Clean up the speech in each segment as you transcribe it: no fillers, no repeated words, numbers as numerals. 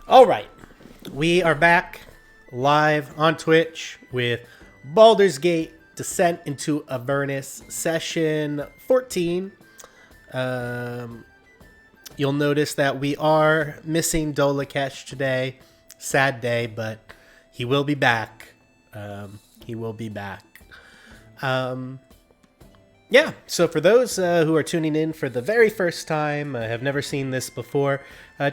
All right, we are back live on Twitch with Baldur's Gate Descent into Avernus session 14. You'll notice that we are missing Dolakesh today. Sad day, but he will be back. He will be back. Yeah, so for those who are tuning in for the very first time, have never seen this before,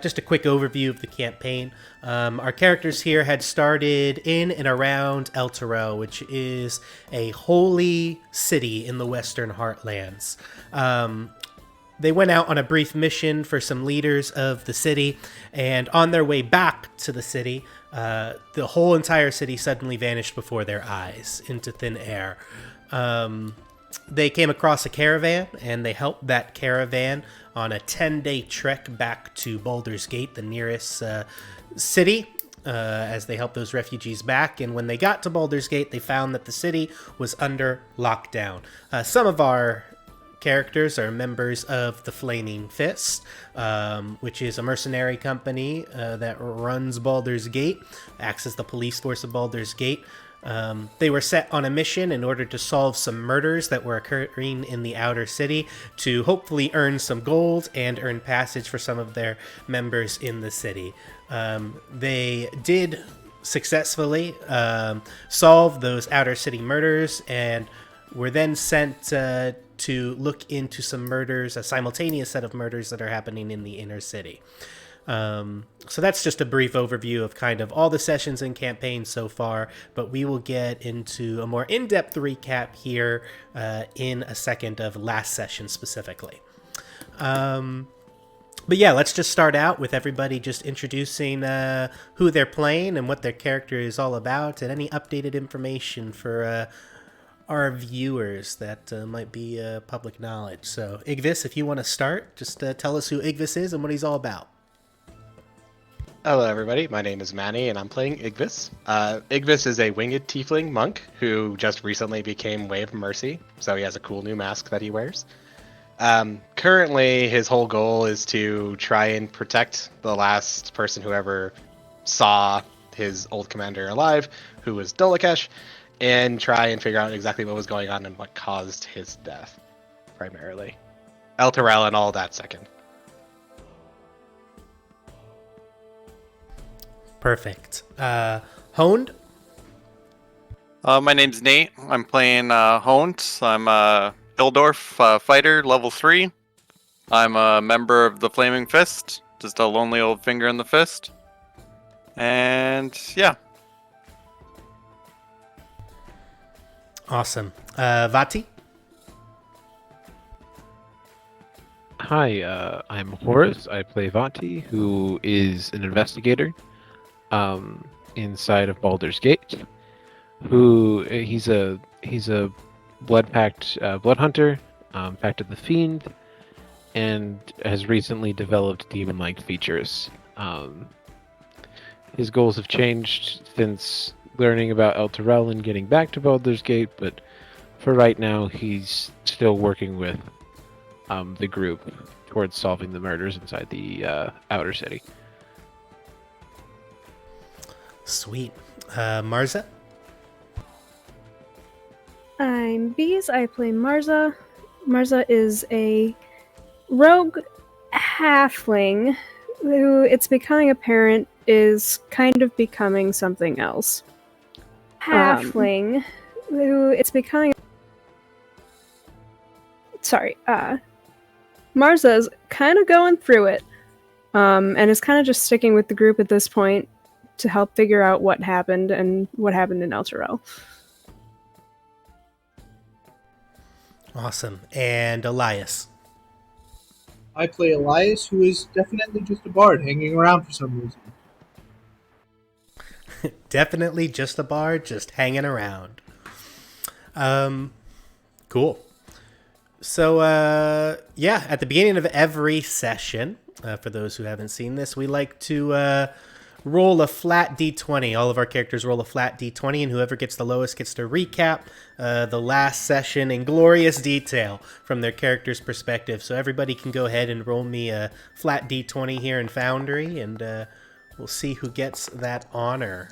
just a quick overview of the campaign. Our characters here had started in and around El Taro, which is a holy city in the Western Heartlands. They went out on a brief mission for some leaders of the city, and on their way back to the city, the whole entire city suddenly vanished before their eyes into thin air. They came across a caravan, and they helped that caravan on a 10-day trek back to Baldur's Gate, the nearest city, as they helped those refugees back. And when they got to Baldur's Gate, they found that the city was under lockdown. Some of our characters are members of the Flaming Fist, which is a mercenary company that runs Baldur's Gate, acts as the police force of Baldur's Gate. They were set on a mission in order to solve some murders that were occurring in the outer city to hopefully earn some gold and earn passage for some of their members in the city. They did successfully solve those outer city murders and were then sent to look into some murders, a simultaneous set of murders that are happening in the inner city. So that's just a brief overview of kind of all the sessions and campaigns so far, but we will get into a more in-depth recap here in a second of last session specifically. But yeah, let's just start out with everybody just introducing who they're playing and what their character is all about, and any updated information for our viewers that might be public knowledge. So Igvis, if you want to start, just tell us who Igvis is and what he's all about. Hello everybody, my name is Manny and I'm playing Igvis. Igvis is a winged tiefling monk who just recently became Way of Mercy, so he has a cool new mask that he wears. Currently his whole goal is to try and protect the last person who ever saw his old commander alive, who was Dolakesh, and try and figure out exactly what was going on and what caused his death, primarily. El Terrell and all that second. Perfect. Honed? My name's Nate. I'm playing Hont. I'm a Hildorf fighter, level 3. I'm a member of the Flaming Fist, just a lonely old finger in the fist. And yeah. Awesome. Vaati? Hi, I'm Horace. I play Vaati, who is an investigator inside of Baldur's Gate. He's a blood hunter, pact of the fiend, and has recently developed demon-like features. His goals have changed since learning about El Terrell and getting back to Baldur's Gate, but for right now he's still working with the group towards solving the murders inside the outer city. Sweet. Marza? I'm Bees. I play Marza. Marza is a rogue halfling who, it's becoming apparent, is kind of becoming something else. Halfling who it's becoming... Sorry. Marza is kind of going through it and is kind of just sticking with the group at this point to help figure out what happened and what happened in El Taro. Awesome. And Elias? I play Elias, who is definitely just a bard hanging around for some reason. Definitely just a bard, just hanging around. Cool. So, at the beginning of every session, for those who haven't seen this, we like to roll a flat d20. All of our characters roll a flat d20, and whoever gets the lowest gets to recap the last session in glorious detail from their character's perspective. So everybody can go ahead and roll me a flat d20 here in Foundry, and We'll see who gets that honor.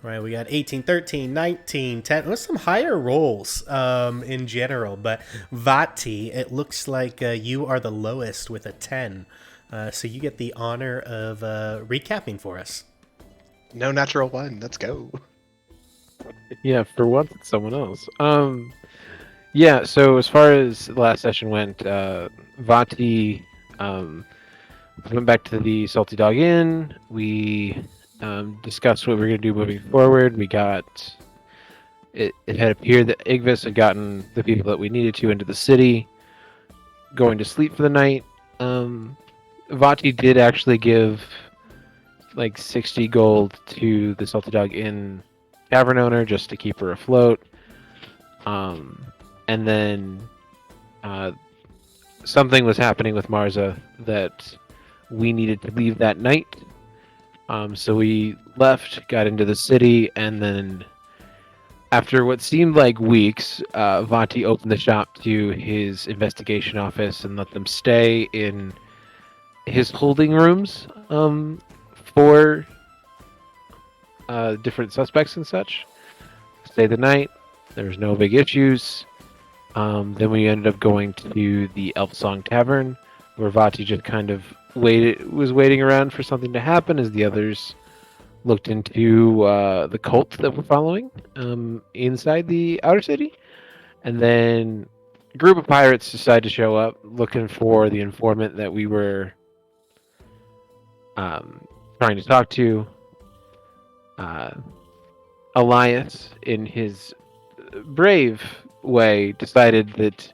Right, we got 18, 13, 19, 10. There's some higher rolls in general, but Vaati, it looks like you are the lowest with a 10. So you get the honor of recapping for us. No natural one. Let's go. Yeah, for once it's someone else. Yeah, so as far as the last session went, Vaati went back to the Salty Dog Inn. We discussed what we were going to do moving forward. We got... It had appeared that Igvis had gotten the people that we needed to into the city, going to sleep for the night. Vaati did actually give like 60 gold to the Salty Dog Inn tavern owner just to keep her afloat. And then something was happening with Marza that we needed to leave that night. So we left, got into the city, and then after what seemed like weeks, Vaati opened the shop to his investigation office and let them stay in his holding rooms for different suspects and such. Stay the night. There was no big issues. Then we ended up going to the Elf Song Tavern, where Vaati just kind of was waiting around for something to happen as the others looked into the cult that we're following inside the outer city. And then a group of pirates decided to show up looking for the informant that we were trying to talk to. Elias, in his brave way, decided that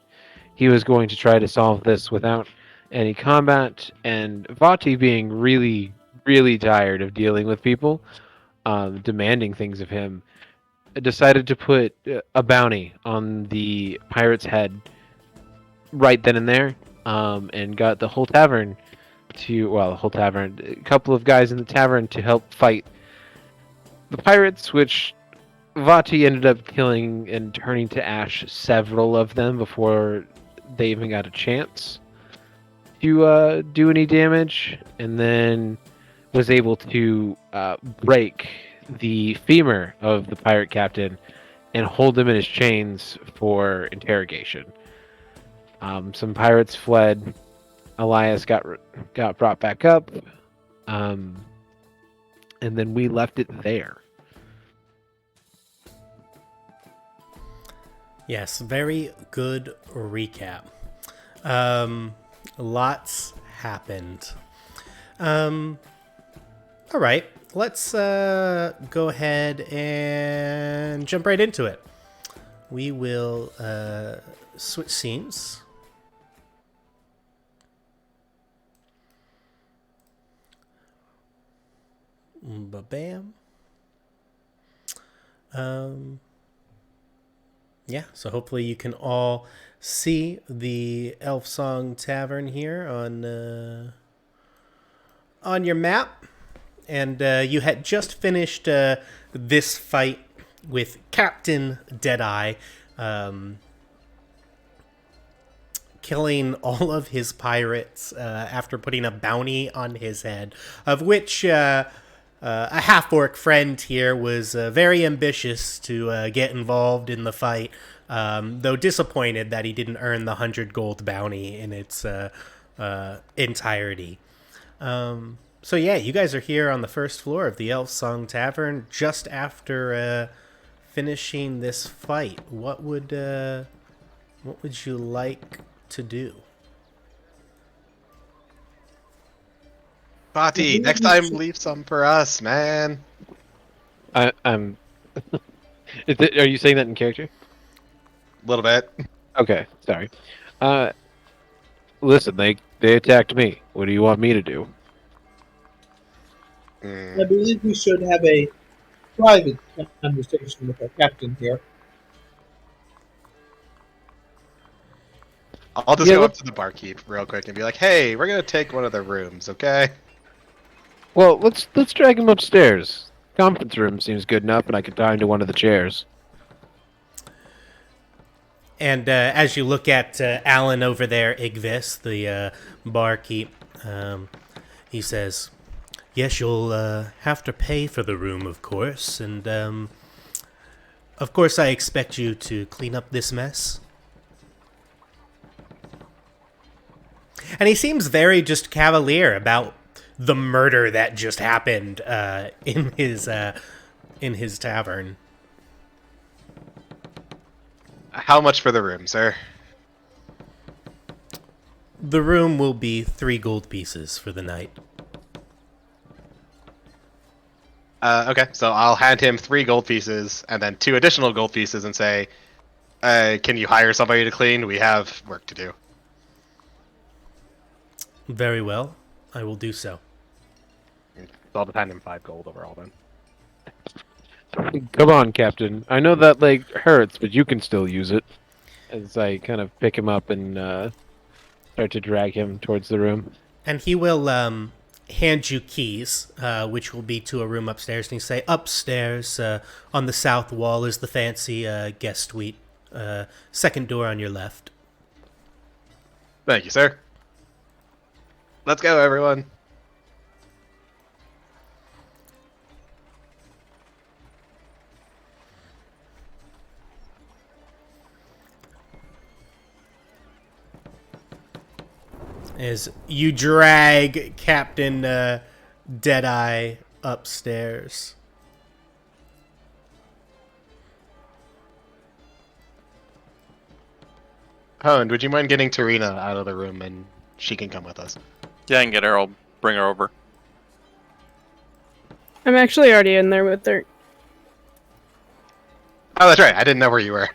he was going to try to solve this without any combat, and Vaati, being really, really tired of dealing with people demanding things of him, decided to put a bounty on the pirate's head right then and there, and got the whole tavern a couple of guys in the tavern to help fight the pirates, which Vaati ended up killing and turning to ash several of them before they even got a chance to do any damage, and then was able to break the femur of the pirate captain and hold him in his chains for interrogation. Some pirates fled. Elias got brought back up, and then we left it there. Yes, very good recap. Lots happened. All right, let's go ahead and jump right into it. We will switch scenes. Ba-bam. Yeah, so hopefully you can all see the Elf Song Tavern here on your map. And you had just finished this fight with Captain Deadeye, killing all of his pirates after putting a bounty on his head, of which a half-orc friend here was very ambitious to get involved in the fight, though disappointed that he didn't earn the 100 gold bounty in its entirety. So yeah, you guys are here on the first floor of the Elf Song Tavern just after finishing this fight. What would you like to do? Vaati, next time leave some for us, man. I'm. Are you saying that in character? A little bit. Okay, sorry. Listen, they attacked me. What do you want me to do? I believe we should have a private conversation with our captain here. I'll just go up to the barkeep real quick and be like, "Hey, we're gonna take one of the rooms, okay?" Well, let's drag him upstairs. Conference room seems good enough, and I could tie him to one of the chairs. And as you look at Alan over there, Igvis, the barkeep, he says, "Yes, you'll have to pay for the room, of course, and of course I expect you to clean up this mess." And he seems very just cavalier about the murder that just happened in his tavern. How much for the room, sir? The room will be 3 gold pieces for the night. Okay, so I'll hand him 3 gold pieces and then 2 additional gold pieces and say, can you hire somebody to clean? We have work to do. Very well, I will do so. So I'll just hand him 5 gold overall then. Come on, Captain. I know that leg hurts, but you can still use it. As I kind of pick him up and start to drag him towards the room. And he will hand you keys, which will be to a room upstairs. And he say, "Upstairs, on the south wall is the fancy guest suite. Second door on your left." Thank you, sir. Let's go, everyone. As you drag Captain Deadeye upstairs. Hone, would you mind getting Tarina out of the room and she can come with us? Yeah, I can get her. I'll bring her over. I'm actually already in there with her. Oh, that's right. I didn't know where you were.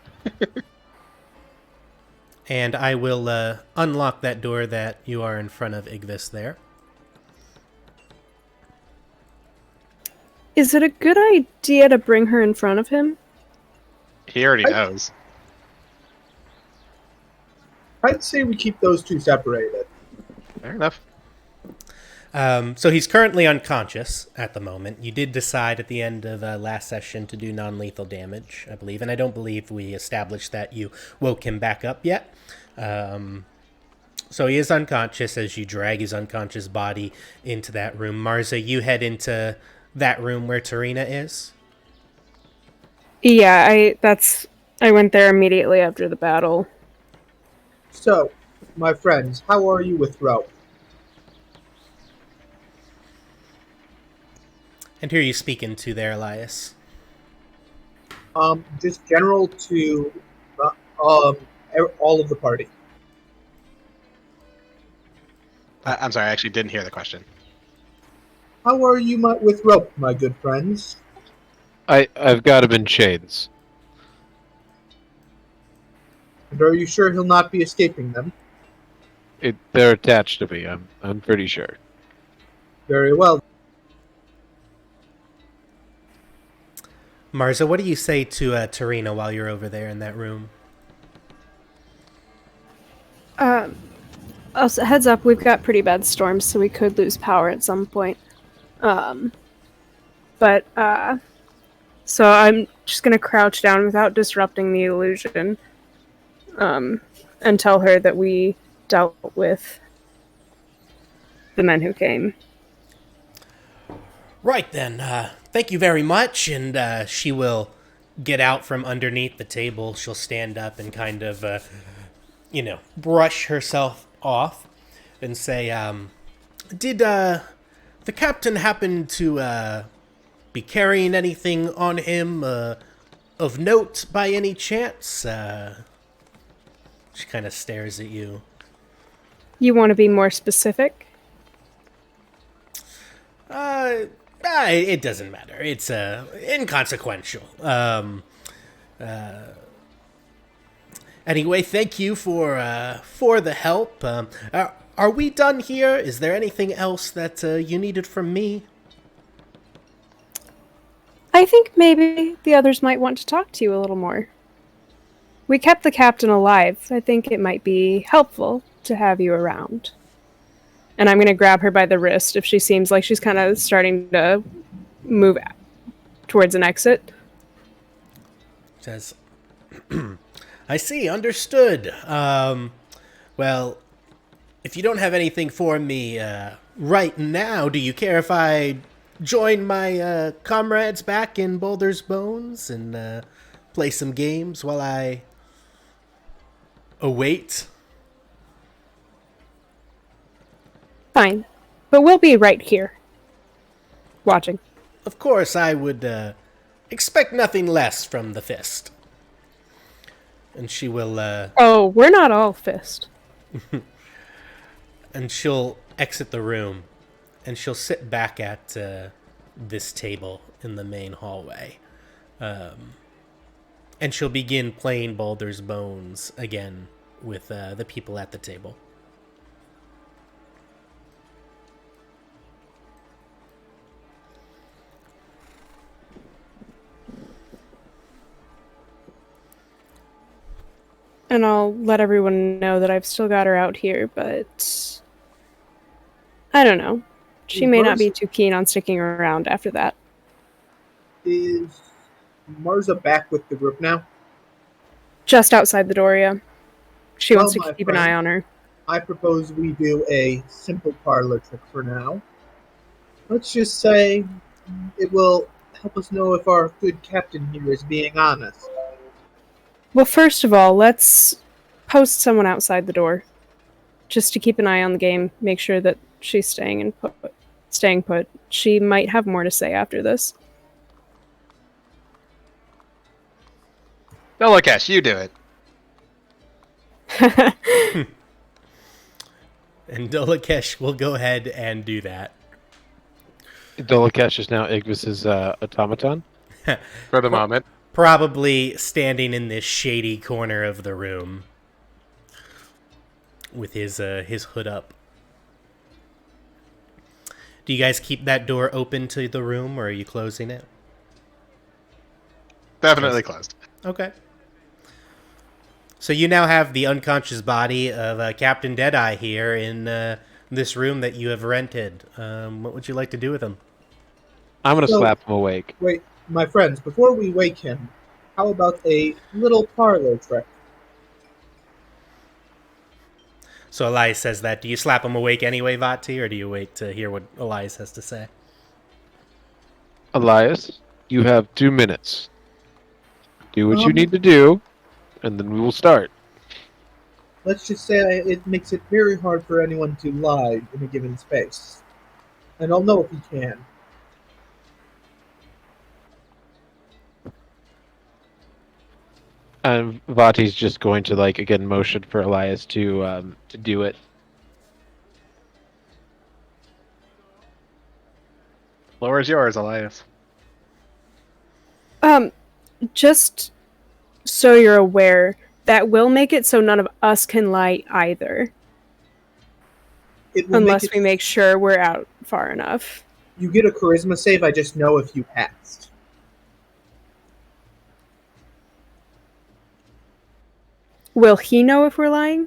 And I will unlock that door that you are in front of Igvis there. Is it a good idea to bring her in front of him? He already knows. I'd say we keep those two separated. Fair enough. So he's currently unconscious at the moment. You did decide at the end of last session to do non-lethal damage, I believe. And I don't believe we established that you woke him back up yet. So he is unconscious as you drag his unconscious body into that room. Marza, you head into that room where Tarina is? Yeah, I went there immediately after the battle. So, my friends, how are you with rope? And who are you speaking to there, Elias? Just general to all of the party. I'm sorry, I actually didn't hear the question. How are you with rope, my good friends? I've got him in chains. And are you sure he'll not be escaping them? They're attached to me. I'm pretty sure. Very well. Marza, what do you say to Tarina while you're over there in that room? Also, heads up, we've got pretty bad storms, so we could lose power at some point. So I'm just gonna crouch down without disrupting the illusion, and tell her that we dealt with the men who came. Right then, thank you very much, and she will get out from underneath the table. She'll stand up and kind of, brush herself off and say, did the captain happen to be carrying anything on him of note by any chance? She kind of stares at you. You want to be more specific? It doesn't matter. It's inconsequential. Anyway, thank you for the help. Are we done here? Is there anything else that you needed from me? I think maybe the others might want to talk to you a little more. We kept the captain alive. I think it might be helpful to have you around. And I'm going to grab her by the wrist if she seems like she's kind of starting to move towards an exit. Says, I see. Understood. Well, if you don't have anything for me right now, do you care if I join my comrades back in Boulder's Bones and play some games while I await? Fine. But we'll be right here. Watching. Of course, I would expect nothing less from the fist. And she will, Oh, we're not all fist. and she'll exit the room, and she'll sit back at this table in the main hallway. And she'll begin playing Baldur's Bones again with the people at the table. And I'll let everyone know that I've still got her out here, but I don't know. She may not be too keen on sticking around after that. Is Marza back with the group now? Just outside the door, yeah. She Well, wants to my keep an friend, eye on her. I propose we do a simple parlor trick for now. Let's just say it will help us know if our good captain here is being honest. Well, first of all, let's post someone outside the door. Just to keep an eye on the game, make sure that she's staying put. She might have more to say after this. Dolakesh, you do it. And Dolakesh will go ahead and do that. Dolakesh is now Igvis's automaton. For the moment. Probably standing in this shady corner of the room with his hood up. Do you guys keep that door open to the room, or are you closing it? Definitely closed. Okay. So you now have the unconscious body of Captain Deadeye here in this room that you have rented. What would you like to do with him? I'm going to So- slap him awake. Wait, my friends, before we wake him, how about a little parlor trick? So Elias says that. Do you slap him awake anyway, Vaati, or do you wait to hear what Elias has to say? Elias, you have 2 minutes. Do what you need to do, and then we will start. Let's just say it makes it very hard for anyone to lie in a given space. And I'll know if he can. And Vati's just going to, again, motion for Elias to do it. Floor is yours, Elias. Just so you're aware, that will make it so none of us can lie either. It will Unless make we make sure we're out far enough. you get a charisma save, I just know if you passed. Will he know if we're lying?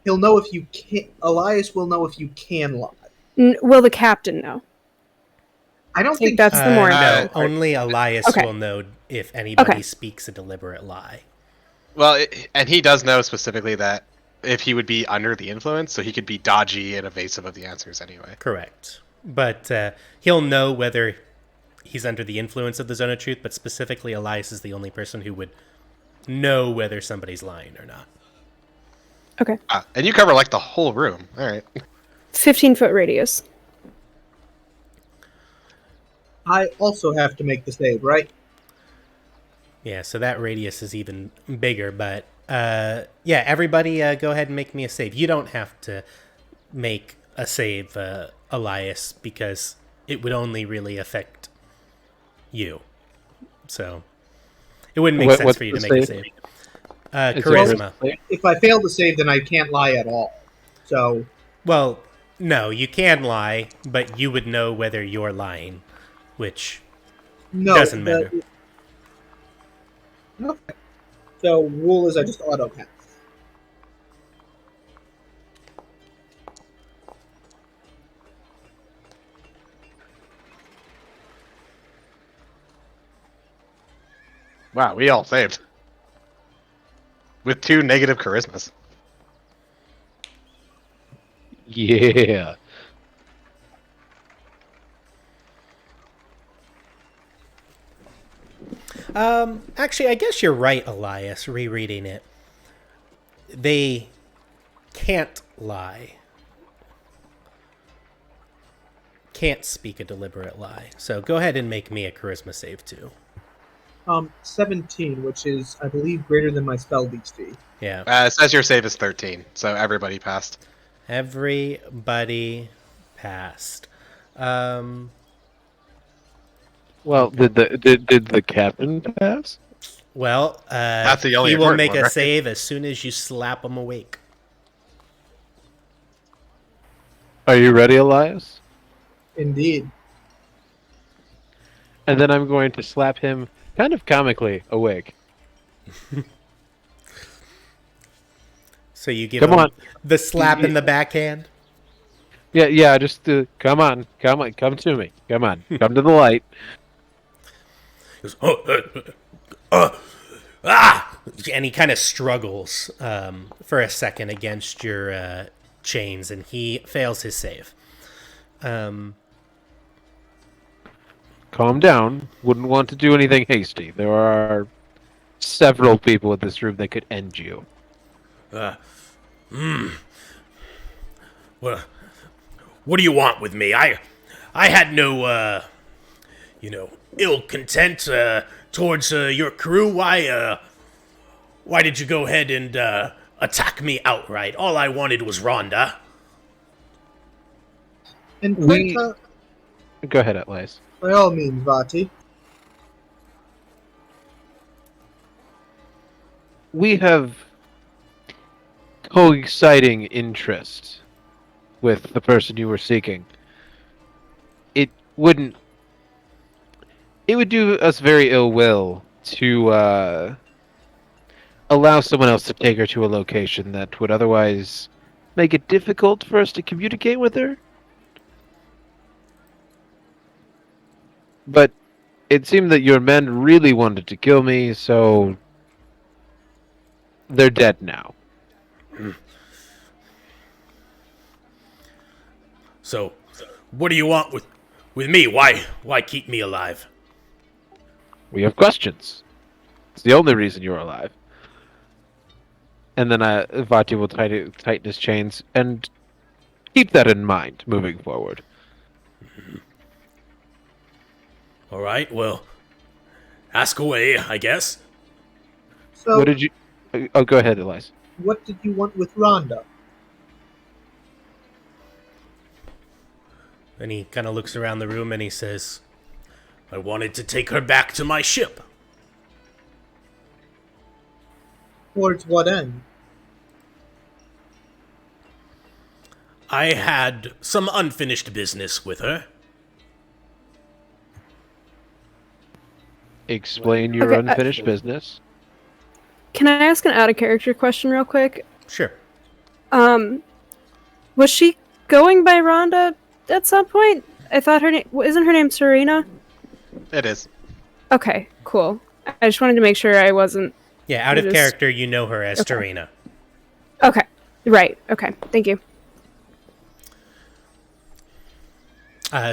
He'll know if you can. Elias will know if you can lie. Will the captain know? I don't I think think that's the more no, important. only Elias Okay. will know if anybody Okay. speaks a deliberate lie. Well, and he does know specifically that if he would be under the influence, so he could be dodgy and evasive of the answers anyway. Correct. But he'll know whether he's under the influence of the Zone of Truth, but specifically Elias is the only person who would know whether somebody's lying or not. Okay. And you cover like the whole room. All right. 15-foot radius. I also have to make the save, right? Yeah, so that radius is even bigger, but yeah, everybody go ahead and make me a save. You don't have to make a save, Elias, because it would only really affect you. So it wouldn't make sense What's for you to the make a save? save. Is it Charisma. If I fail to save, then I can't lie at all. So, Well, no, you can lie, but you would know whether you're lying, which no. doesn't matter. Okay. So, rule is I just auto pass. Wow, we all saved. With 2 negative charismas. Yeah. Actually, I guess you're right, Elias, rereading it. They can't lie. Can't speak a deliberate lie. So go ahead and make me a charisma save, too. 17, which is, I believe, greater than my spell DC. Yeah. It says your save is 13, so everybody passed. Everybody passed. Well, did the captain pass? Well, That's the only he will important make one, a right? save as soon as you slap him awake. Are you ready, Elias? Indeed. And then I'm going to slap him kind of comically awake. So you give Come him on. the slap in the backhand? Yeah, just come on, come to me. Come on, come to the light. He goes, ah! And he kind of struggles for a second against your chains, and he fails his save. Calm down. Wouldn't want to do anything hasty. There are several people in this room that could end you. Well, what do you want with me? I had no, ill content towards your crew. Why did you go ahead and attack me outright? All I wanted was Rhonda. And We- Quenta, Go ahead, Atlas. by all means, Vaati. We have coexciting interest with the person you were seeking. It would do us very ill will to allow someone else to take her to a location that would otherwise make it difficult for us to communicate with her. But it seemed that your men really wanted to kill me, so they're dead now. So, what do you want with me? Why keep me alive? We have questions. It's the only reason you're alive. And then Vaati will tighten his chains and keep that in mind moving forward. All right, well, ask away, I guess. So, What did you? Oh, go ahead, Elias. what did you want with Rhonda? Then he kind of looks around the room and he says, I wanted to take her back to my ship. Towards what end? I had some unfinished business with her. Explain your Okay, unfinished business. Can I ask an out of character question real quick? Sure. Was she going by Rhonda at some point? I thought isn't her name Tarina? It is. Okay, cool. I just wanted to make sure I wasn't. Yeah, out of Just- character, you know her as Okay. Tarina. Okay, right. Okay, thank you.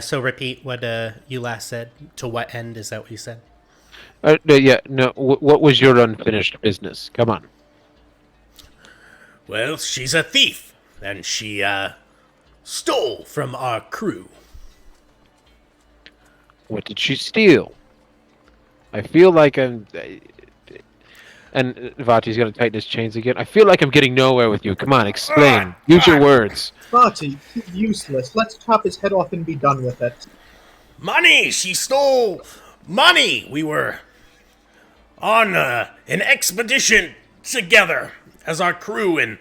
So repeat what you last said. To what end is that what you said? No, yeah, no. What was your unfinished business? Come on. Well, she's a thief, and she stole from our crew. What did she steal? I feel like I'm. And Vaati's going to tighten his chains again. I feel like I'm getting nowhere with you. Come on, explain. Use your words. Vaati, he's useless. Let's chop his head off and be done with it. Money! She stole money! We were on an expedition together as our crew, and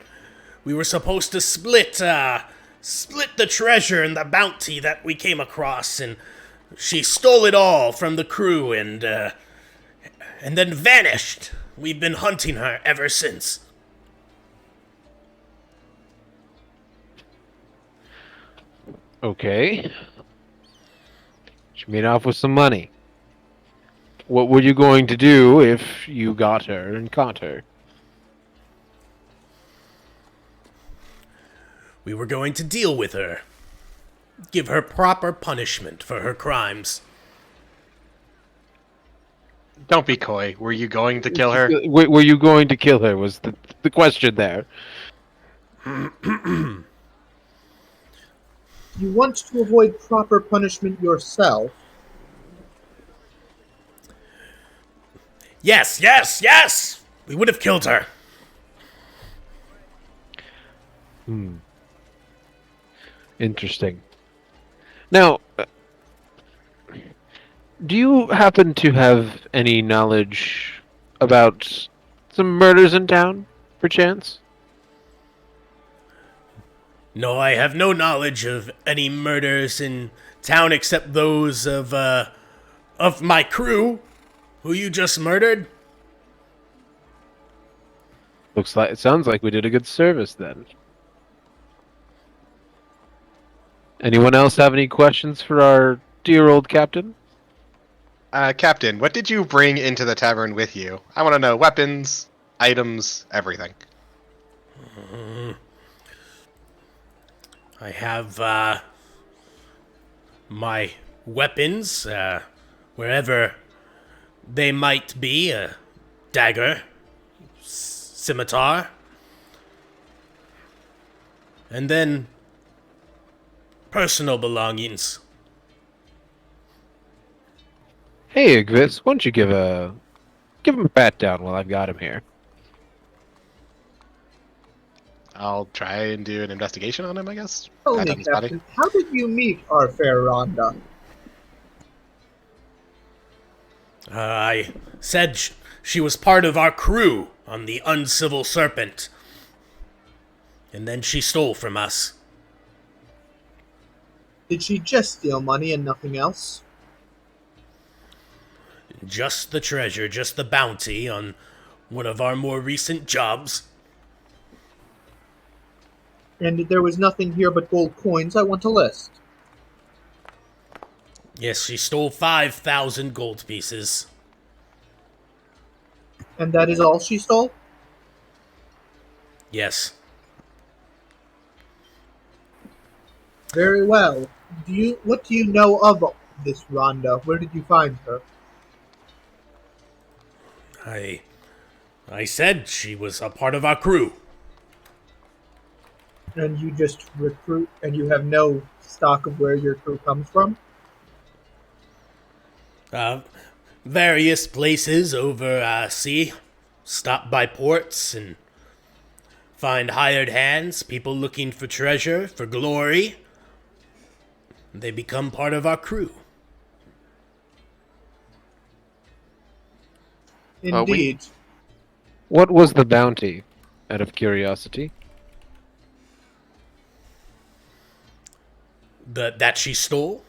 we were supposed to split the treasure and the bounty that we came across, and she stole it all from the crew and then vanished. We've been hunting her ever since. Okay. She made off with some money. What were you going to do if you got her and caught her? We were going to deal with her. Give her proper punishment for her crimes. Don't be coy. Were you going to kill her? Were you going to kill her? Was the question there? You want to avoid proper punishment yourself. Yes, yes, yes! We would have killed her. Interesting. Now, do you happen to have any knowledge about some murders in town, perchance? No, I have no knowledge of any murders in town except those of my crew, who you just murdered. It sounds like we did a good service then. Anyone else have any questions for our dear old captain? Captain, what did you bring into the tavern with you? I want to know weapons, items, everything. I have my weapons, wherever they might be, a dagger, scimitar, and then personal belongings. Hey, Igvis, why don't you give him a pat down while I've got him here? I'll try and do an investigation on him, I guess. Tell Pat me, on his body. Captain, how did you meet our fair Rhonda? I said she was part of our crew on the Uncivil Serpent. And then she stole from us. Did she just steal money and nothing else? Just the treasure, just the bounty on one of our more recent jobs. And there was nothing here but gold coins I want to list. Yes, she stole 5,000 gold pieces. And that is all she stole? Yes. Very well. What do you know of this Rhonda? Where did you find her? I said she was a part of our crew. And you just recruit, and you have no stock of where your crew comes from? Various places over sea. Stop by ports and find hired hands, people looking for treasure, for glory. They become part of our crew. Indeed. What was the bounty, out of curiosity? That she stole?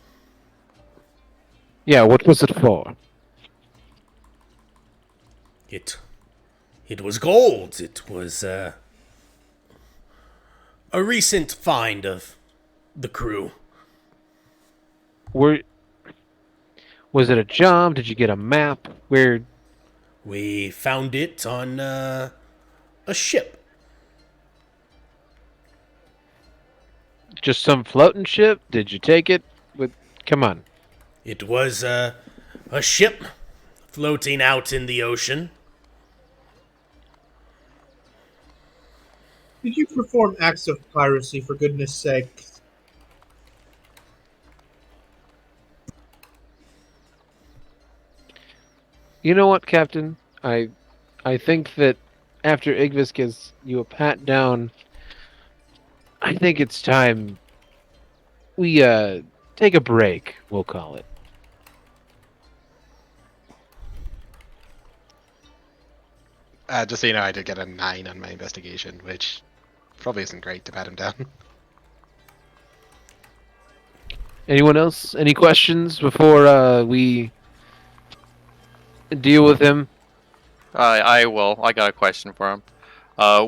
Yeah, what was it for? It was gold. It was a recent find of the crew. Was it a job? Did you get a map? Where? We found it on a ship. Just some floating ship? Did you take it? Come on. It was a ship floating out in the ocean. Did you perform acts of piracy, for goodness sake? You know what, Captain? I think that after Igvis gives you a pat down, I think it's time we take a break, we'll call it. Just so you know, I did get a 9 on my investigation, which probably isn't great to pat him down. Anyone else? Any questions before we deal with him? I will. I got a question for him.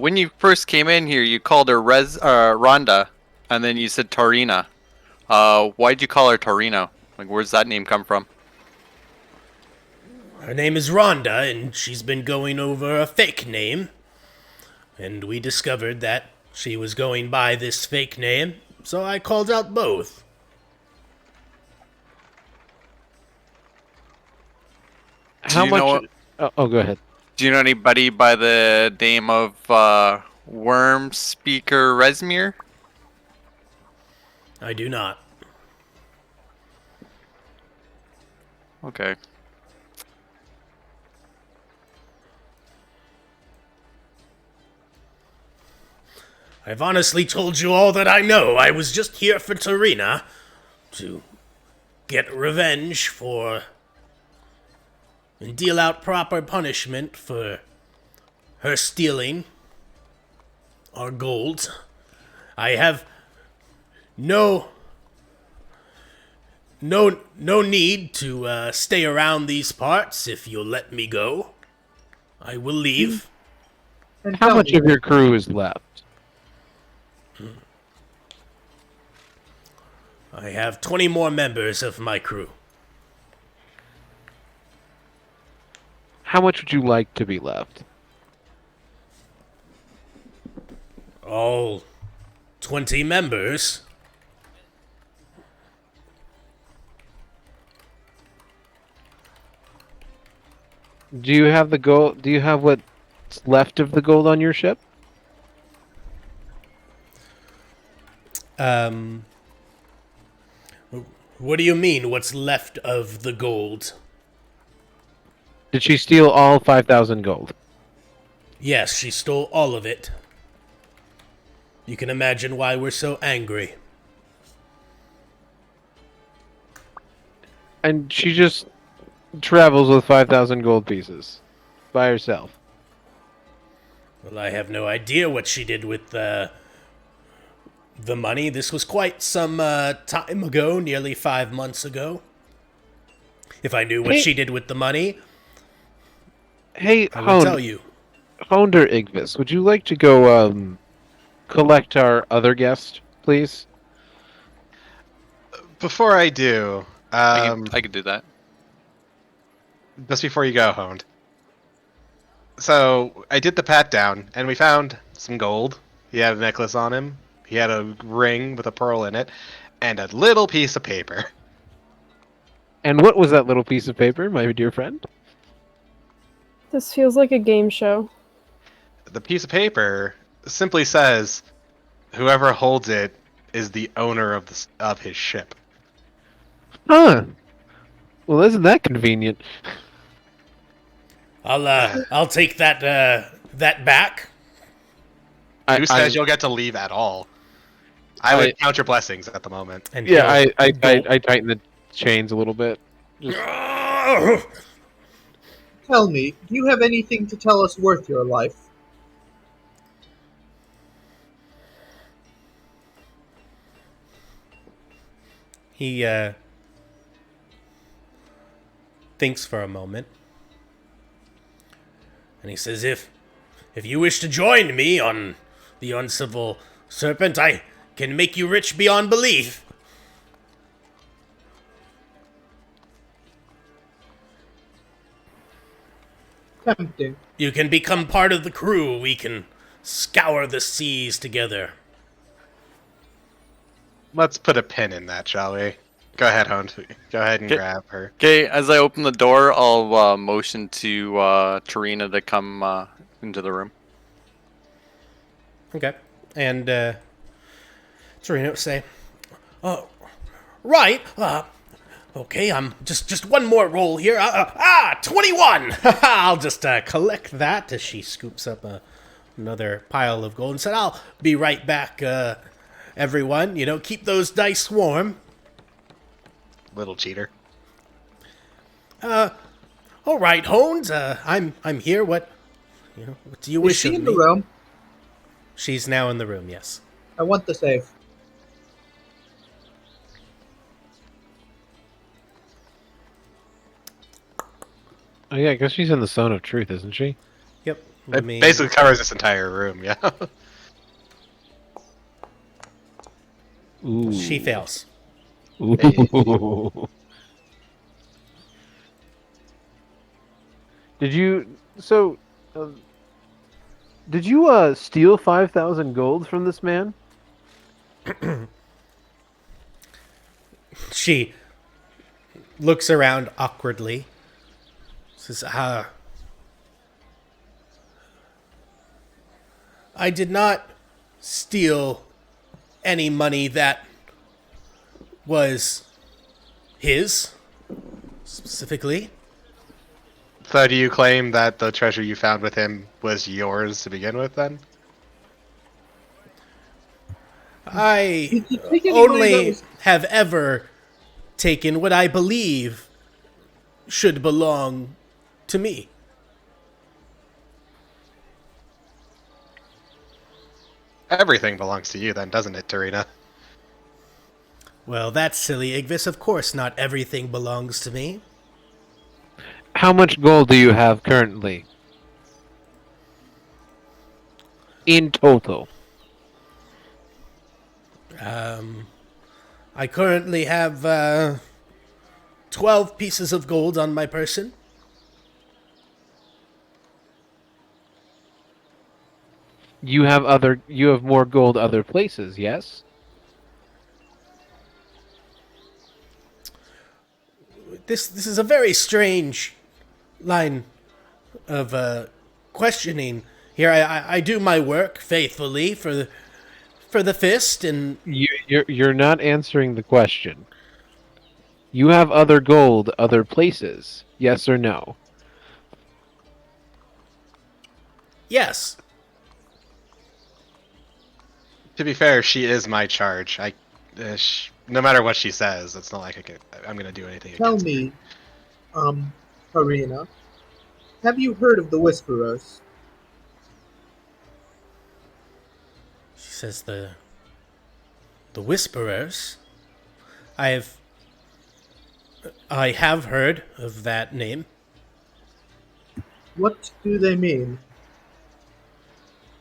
When you first came in here, you called her Rhonda, and then you said Tarina. Why'd you call her Tarina? Like, where's that name come from? Her name is Rhonda, and she's been going over a fake name. And we discovered that She was going by this fake name, so I called out both. Do you know? Go ahead. Do you know anybody by the name of Worm Speaker Resmir? I do not. Okay. I've honestly told you all that I know. I was just here for Tarina to get revenge for and deal out proper punishment for her stealing our gold. I have no need to stay around these parts. If you'll let me go, I will leave. And How tell much me, of your crew is left? I have 20 more members of my crew. How much would you like to be left? All 20 members? Do you have the gold? Do you have what's left of the gold on your ship? What do you mean, what's left of the gold? Did she steal all 5,000 gold? Yes, she stole all of it. You can imagine why we're so angry. And she just travels with 5,000 gold pieces by herself. Well, I have no idea what she did with the money. This was quite some time ago, nearly 5 months ago. If I knew what she did with the money, Hey, I would tell you. Honder Igvis, would you like to go collect our other guest, please? Before I do, I could do that. just before you go, Honed. So I did the pat down, and we found some gold. He had a necklace on him. He had a ring with a pearl in it, and a little piece of paper. And what was that little piece of paper, my dear friend? This feels like a game show. The piece of paper simply says, "Whoever holds it is the owner of his ship." Huh. Well, isn't that convenient? I'll take that back. Who says you'll get to leave at all? I would count your blessings at the moment. And Yeah, I he'll- tighten the chains a little bit. Just, tell me, do you have anything to tell us worth your life? He thinks for a moment. And he says, if you wish to join me on the Uncivil Serpent, I can make you rich beyond belief. Tempting. You can become part of the crew. We can scour the seas together. Let's put a pin in that, shall we? Go ahead, Honed. Go ahead and Okay. grab her. Okay, as I open the door, I'll motion to Tarina to come into the room. Okay. And Tarina will say, right. Okay, I'm just one more roll here. 21! I'll just collect that as she scoops up another pile of gold and said, I'll be right back, everyone. You know, keep those dice warm. Little cheater. All right, Hones, I'm here. What do you Is wish she of in me? the room? She's now in the room, yes. I want the save. oh yeah, I guess she's in the zone of truth, isn't she? Yep. It basically covers this entire room, yeah. Ooh. She fails. Ooh. Did you? So, Did you steal 5,000 gold from this man? She looks around awkwardly. Says, I did not steal any money that was his, specifically. So do you claim that the treasure you found with him was yours to begin with, then? I Did you take any money that only was- have ever taken what I believe should belong to me. Everything belongs to you, then, doesn't it, Tarina? Well, that's silly, Igvis. Of course not everything belongs to me. How much gold do you have currently? In total. I currently have 12 pieces of gold on my person. You have more gold other places, yes? This is a very strange line of questioning here. I do my work faithfully for the fist, and You're not answering the question. You have other gold other places, yes or no? yes, To be fair, she is my charge. No matter what she says, it's not like I'm gonna do anything Tell against me, Tarina, have you heard of the Whisperers? she says the Whisperers. I have heard of that name. What do they mean?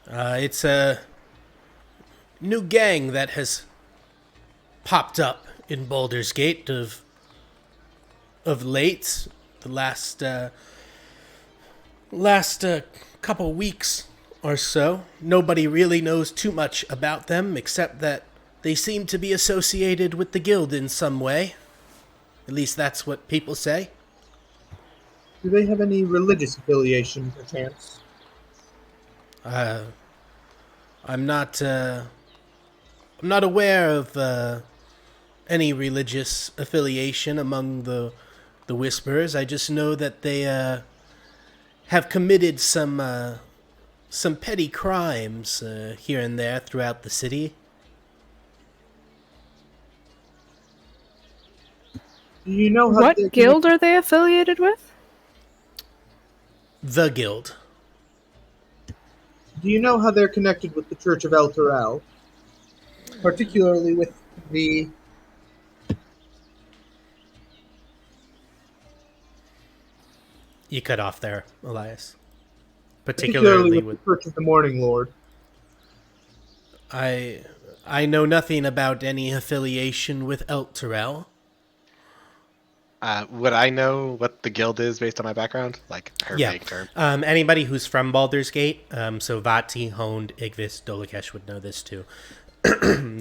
It's a new gang that has popped up in Baldur's Gate of late. The last couple weeks or so. Nobody really knows too much about them, except that they seem to be associated with the guild in some way. At least that's what people say. Do they have any religious affiliation, perchance? I'm not aware of any religious affiliation among the Whisperers. I just know that they have committed some petty crimes here and there throughout the city. Do you know how What they're guild are they affiliated with? The guild. Do you know how they're connected with the Church of El Terrell? Particularly with the You cut off there, Elias. particularly with the Church of the Morning Lord. I know nothing about any affiliation with Elturel. Would I know what the guild is based on my background? Like her Yeah. vague term. Anybody who's from Baldur's Gate, so Vaati, Honed, Igvis, Dolakesh would know this too.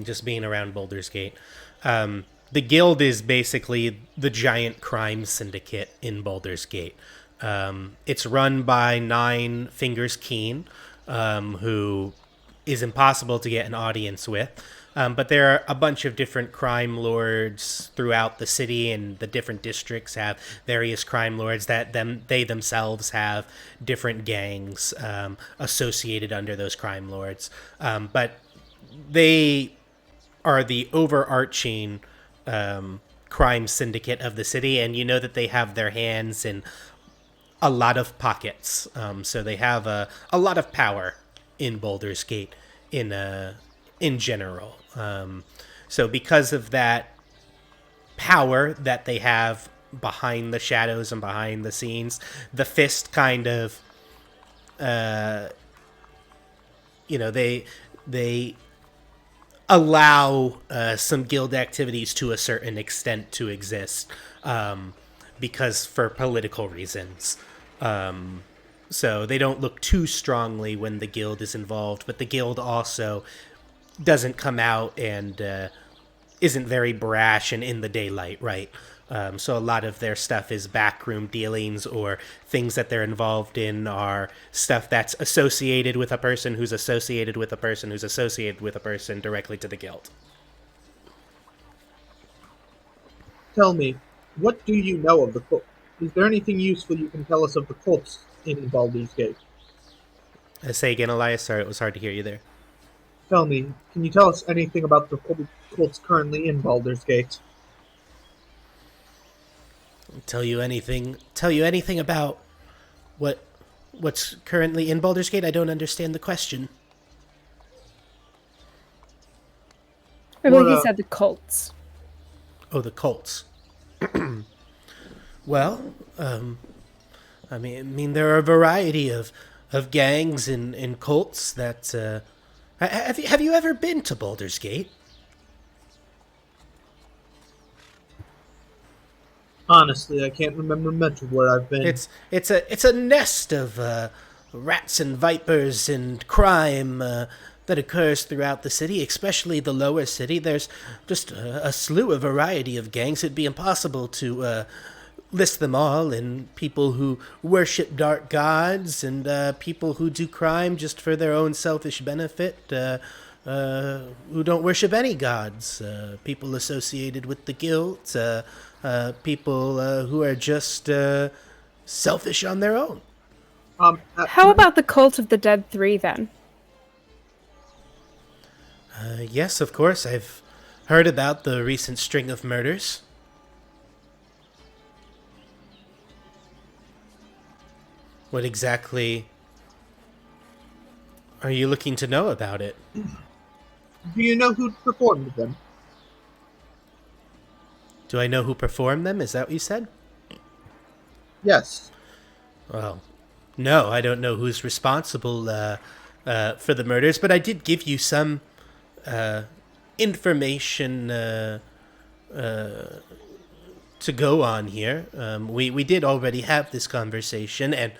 Just being around Baldur's Gate. The guild is basically the giant crime syndicate in Baldur's Gate. It's run by Nine Fingers Keen, who is impossible to get an audience with. But there are a bunch of different crime lords throughout the city, and the different districts have various crime lords that they themselves have different gangs associated under those crime lords. But they are the overarching crime syndicate of the city, and you know that they have their hands in a lot of pockets. So they have a lot of power in Baldur's Gate in general. So because of that power that they have behind the shadows and behind the scenes, the Fist kind of, they allow some guild activities to a certain extent to exist, because for political reasons. So they don't look too strongly when the guild is involved, but the guild also doesn't come out and isn't very brash and in the daylight, right? So a lot of their stuff is backroom dealings, or things that they're involved in are stuff that's associated with a person who's associated with a person who's associated with a person directly to the guild. Tell me, what do you know of the cult? Is there anything useful you can tell us of the cults in Baldur's Gate? Say again, Elias. Sorry, it was hard to hear you there. Tell me, can you tell us anything about the cults currently in Baldur's Gate? Tell you anything about what's currently in Baldur's Gate? I don't understand the question. I believe What, he said the cults. Oh, the cults. Well, I mean, there are a variety of gangs and cults that. Have you ever been to Baldur's Gate? Honestly, I can't remember much of where I've been. It's a nest of rats and vipers and crime that occurs throughout the city, especially the lower city. There's just a slew of variety of gangs. It'd be impossible to list them all, and people who worship dark gods, and people who do crime just for their own selfish benefit, who don't worship any gods, people associated with the guild, people who are just selfish on their own. How about the cult of the Dead Three, then? Yes, of course. I've heard about the recent string of murders. What exactly are you looking to know about it? Do you know who performed them? Do I know who performed them? Is that what you said? Yes. Well, no, I don't know who's responsible for the murders, but I did give you some information to go on here. We did already have this conversation, and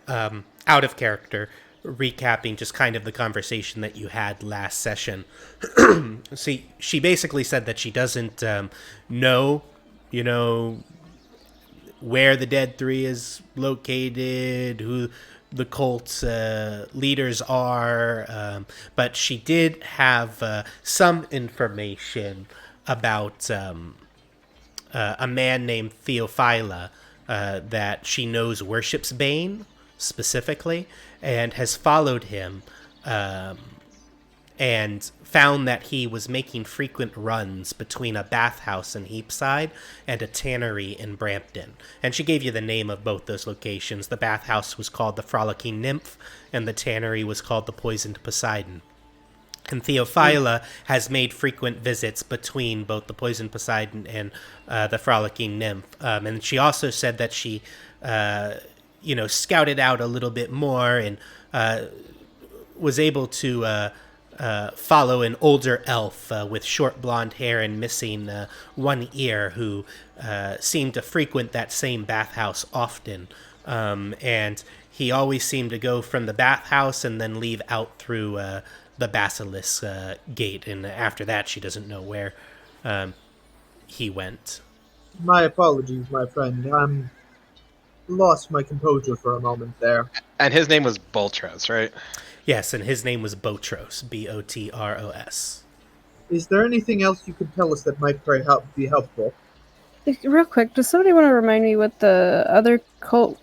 out of character, recapping just kind of the conversation that you had last session. See, she basically said that she doesn't know, where the Dead Three is located, who the cult's leaders are, but she did have some information about a man named Theophila that she knows worships Bane specifically, and has followed him and found that he was making frequent runs between a bathhouse in Heapside and a tannery in Brampton. And she gave you the name of both those locations. The bathhouse was called the Frolicking Nymph, and the tannery was called the Poisoned Poseidon. And Theophila has made frequent visits between both the Poisoned Poseidon and the Frolicking Nymph. And she also said that she, scouted out a little bit more and was able to follow an older elf with short blonde hair and missing one ear, who seemed to frequent that same bathhouse often. And he always seemed to go from the bathhouse and then leave out through the basilisk gate, and after that she doesn't know where he went. My apologies, my friend. I'm lost my composure for a moment there. And his name was Boltros, right? Yes, and his name was Botros, Botros. Is there anything else you could tell us that might be helpful? Real quick, does somebody want to remind me what the other cult?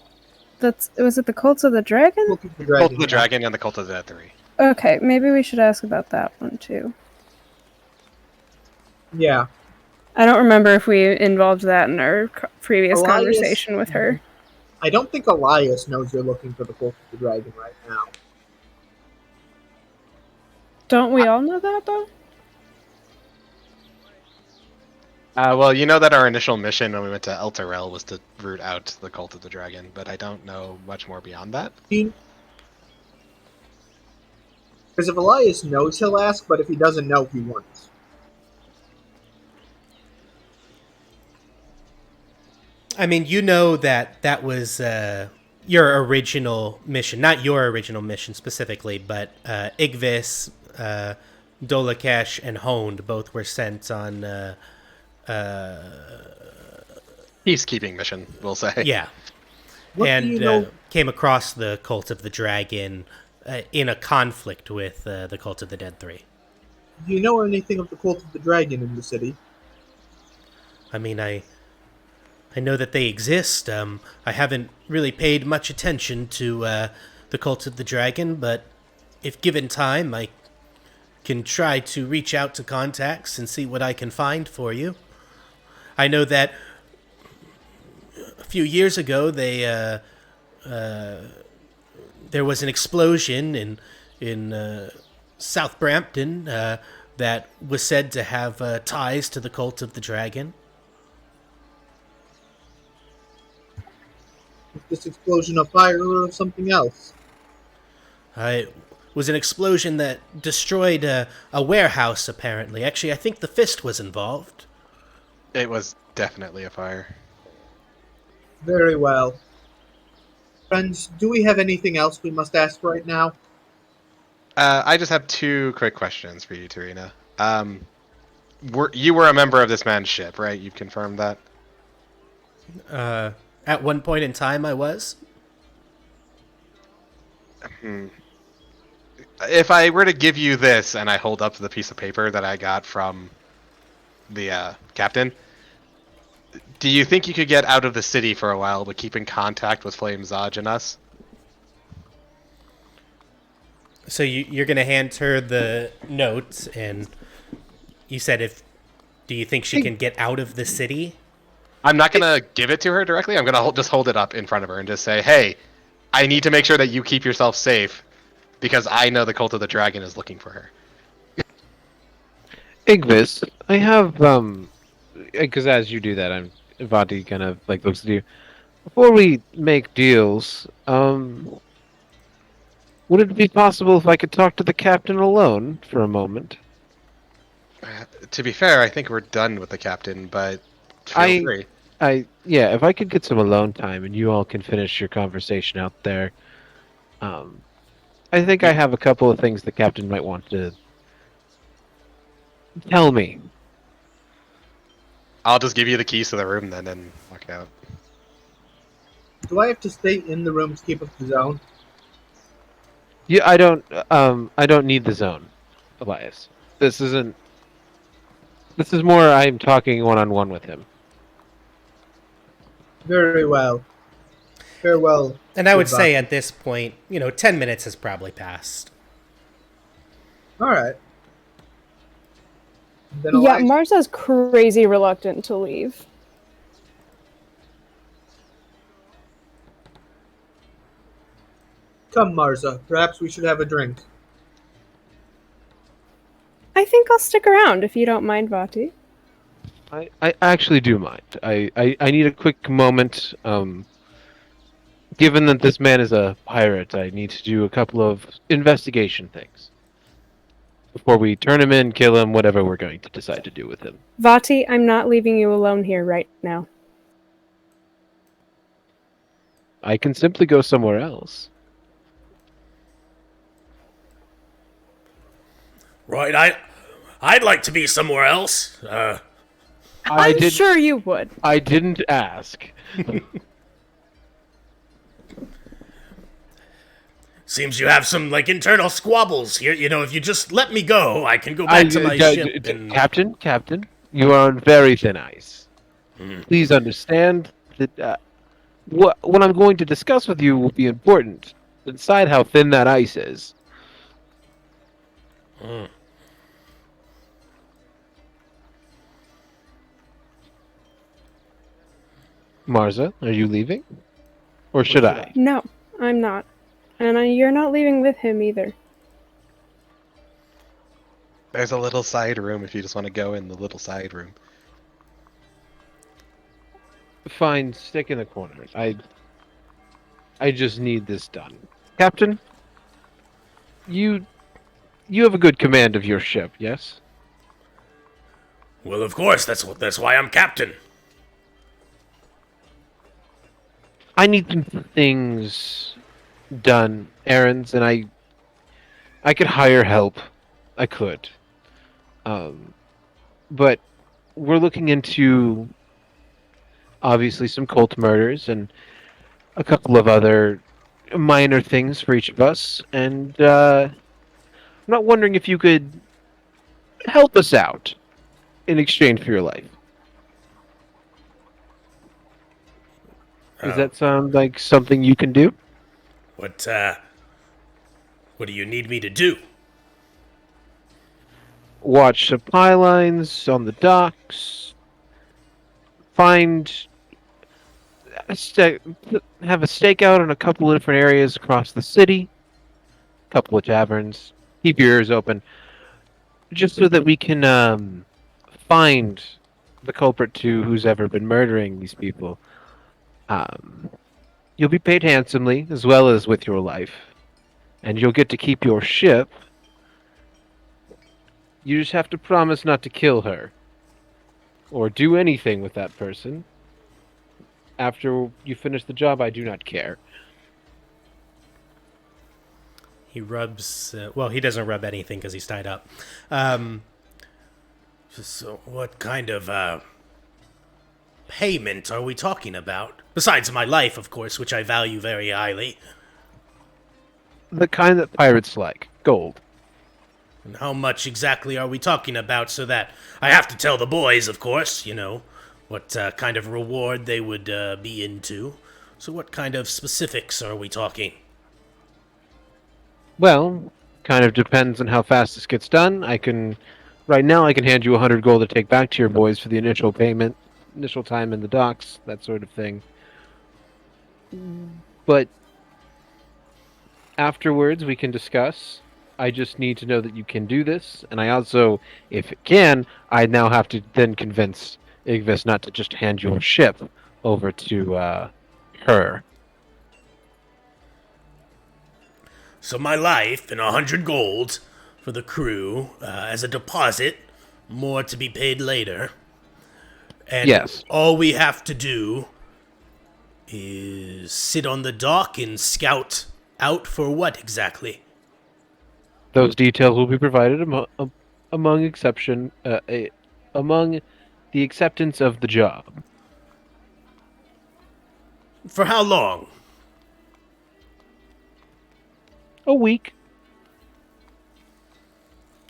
Was it the Cults of the Dragon? Cult of the Cult Dragon. of the Dragon and the Cult of the Dead Three. Okay, maybe we should ask about that one too. Yeah. I don't remember if we involved that in our previous Elias- conversation with her. I don't think Elias knows you're looking for the Cult of the Dragon right now. Don't we all know that, though? Well, you know that our initial mission when we went to Elturel was to root out the Cult of the Dragon, but I don't know much more beyond that. Because if Elias knows, he'll ask, but if he doesn't know, he won't. I mean, you know that was, your original mission, not your original mission specifically, but Igvis, Dolakesh, and Honed both were sent on Peacekeeping mission, we'll say. yeah, What do and you know? came across the Cult of the Dragon in a conflict with the Cult of the Dead 3. Do you know anything of the Cult of the Dragon in the city? I mean, I know that they exist. I haven't really paid much attention to the Cult of the Dragon, but if given time, I can try to reach out to contacts and see what I can find for you. I know that a few years ago, there was an explosion in South Brampton that was said to have ties to the Cult of the Dragon. Is this explosion of fire or something else? It was an explosion that destroyed a warehouse, apparently. Actually, I think the Fist was involved. It was definitely a fire. Very well. Friends, do we have anything else we must ask right now? I just have 2 quick questions for you, Tarina. You were a member of this man's ship, right? You've confirmed that? At one point in time, I was. If I were to give you this and I hold up the piece of paper that I got from the captain, do you think you could get out of the city for a while but keep in contact with Flame Zodge and us? So you're going to hand her the notes, and you said do you think she can get out of the city? I'm not going to give it to her directly. I'm going to just hold it up in front of her and just say, hey, I need to make sure that you keep yourself safe because I know the Cult of the Dragon is looking for her. Igvis, I have because as you do that, Vaati kind of like looks at you. Before we make deals, would it be possible if I could talk to the captain alone for a moment? To be fair, I think we're done with the captain, but feel free. Yeah, if I could get some alone time and you all can finish your conversation out there. I think I have a couple of things the captain might want to tell me. I'll just give you the keys to the room then and walk out. Do I have to stay in the room to keep up the zone? Yeah, I don't need the zone, Elias. This is more I'm talking one-on-one with him. Very well. Farewell. And I would goodbye. say at this point, 10 minutes has probably passed. All right. Then Yeah, Elias- Marza's crazy reluctant to leave. Come, Marza. Perhaps we should have a drink. I think I'll stick around if you don't mind, Vaati. I actually do mind. I need a quick moment. Given that this man is a pirate, I need to do a couple of investigation things before we turn him in, kill him, whatever we're going to decide to do with him. Vaati, I'm not leaving you alone here right now. I can simply go somewhere else. Right, I'd like to be somewhere else. I'm sure you would. I didn't ask. Seems you have some, internal squabbles here. If you just let me go, I can go back to my ship and... Captain, you are on very thin ice. Please understand that what I'm going to discuss with you will be important. Decide how thin that ice is. Marza, are you leaving? Or should I? No, I'm not. And you're not leaving with him either. There's a little side room if you just want to go in the little side room. Fine, stick in the corners. I just need this done. Captain, you have a good command of your ship, yes? Well, of course, that's why I'm captain. I need some things done, errands, and I could hire help. I could. But we're looking into obviously some cult murders and a couple of other minor things for each of us, and I'm not wondering if you could help us out in exchange for your life. Does that sound like something you can do? What do you need me to do? Watch supply lines on the docks. Find have a stakeout in a couple of different areas across the city. A couple of taverns. Keep your ears open, just so that we can find the culprit to who's ever been murdering these people. Um, you'll be paid handsomely, as well as with your life, and you'll get to keep your ship. You just have to promise not to kill her, or do anything with that person. After you finish the job, I do not care. He rubs. Well, he doesn't rub anything because he's tied up. So, what kind of payment are we talking about? Besides my life, of course, which I value very highly. The kind that pirates like. Gold. And how much exactly are we talking about so that I have to tell the boys, of course, what kind of reward they would be into. So what kind of specifics are we talking? Well, kind of depends on how fast this gets done. Right now, I can hand you 100 gold to take back to your boys for the initial payment, initial time in the docks, that sort of thing. But afterwards, we can discuss. I just need to know that you can do this, and I also, if it can, I now have to then convince Igvis not to just hand your ship over to her. So my life and 100 gold for the crew as a deposit, more to be paid later. And Yes. all we have to do is sit on the dock and scout out for what exactly? Those details will be provided among the acceptance of the job. For how long? A week.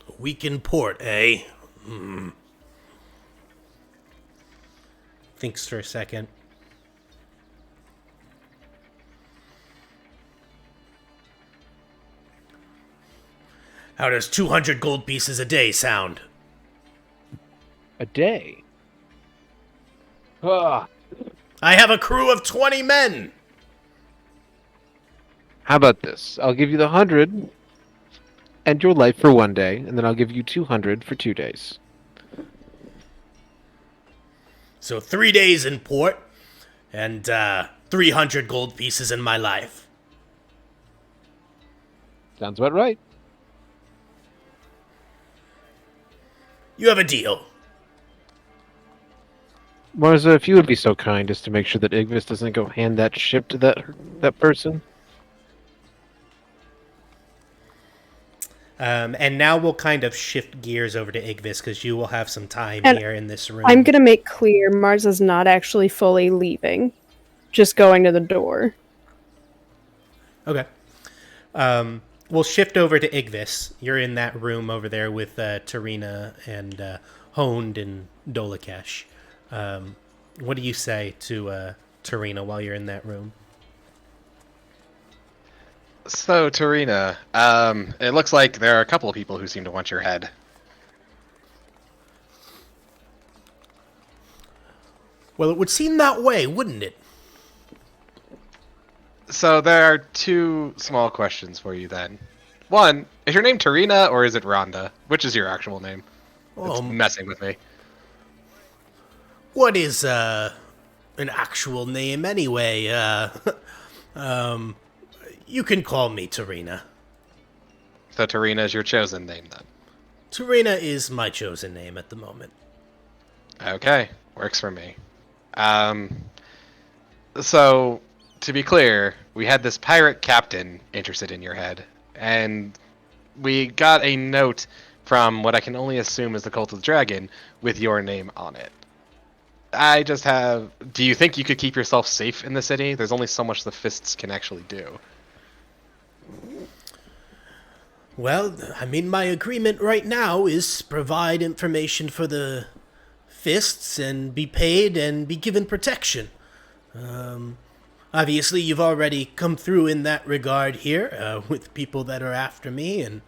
A week in port, eh? Thinks for a second. How does 200 gold pieces a day sound? A day. Ah. I have a crew of 20 men! How about this? I'll give you the 100 and your life for 1 day, and then I'll give you 200 for 2 days. So 3 days in port, and 300 gold pieces in my life. Sounds about right. You have a deal. Marza, if you would be so kind as to make sure that Igvis doesn't go hand that ship to that person. And now we'll kind of shift gears over to Igvis, because you will have some time And here in this room. I'm gonna make clear Marza's not actually fully leaving, just going to the door. Okay. We'll shift over to Igvis. You're in that room over there with Tarina and Honed and Dolakesh. What do you say to Tarina while you're in that room? So, Tarina, it looks like there are a couple of people who seem to want your head. Well, it would seem that way, wouldn't it? So, there are two small questions for you then. One, is your name Tarina or is it Rhonda? Which is your actual name? It's messing with me. What is an actual name anyway? You can call me Tarina. So, Tarina is your chosen name then? Tarina is my chosen name at the moment. Okay, works for me. So, to be clear, we had this pirate captain interested in your head, and we got a note from what I can only assume is the Cult of the Dragon with your name on it. I just have... Do you think you could keep yourself safe in the city? There's only so much the fists can actually do. Well, I mean, my agreement right now is provide information for the fists and be paid and be given protection. Obviously, you've already come through in that regard here with people that are after me. And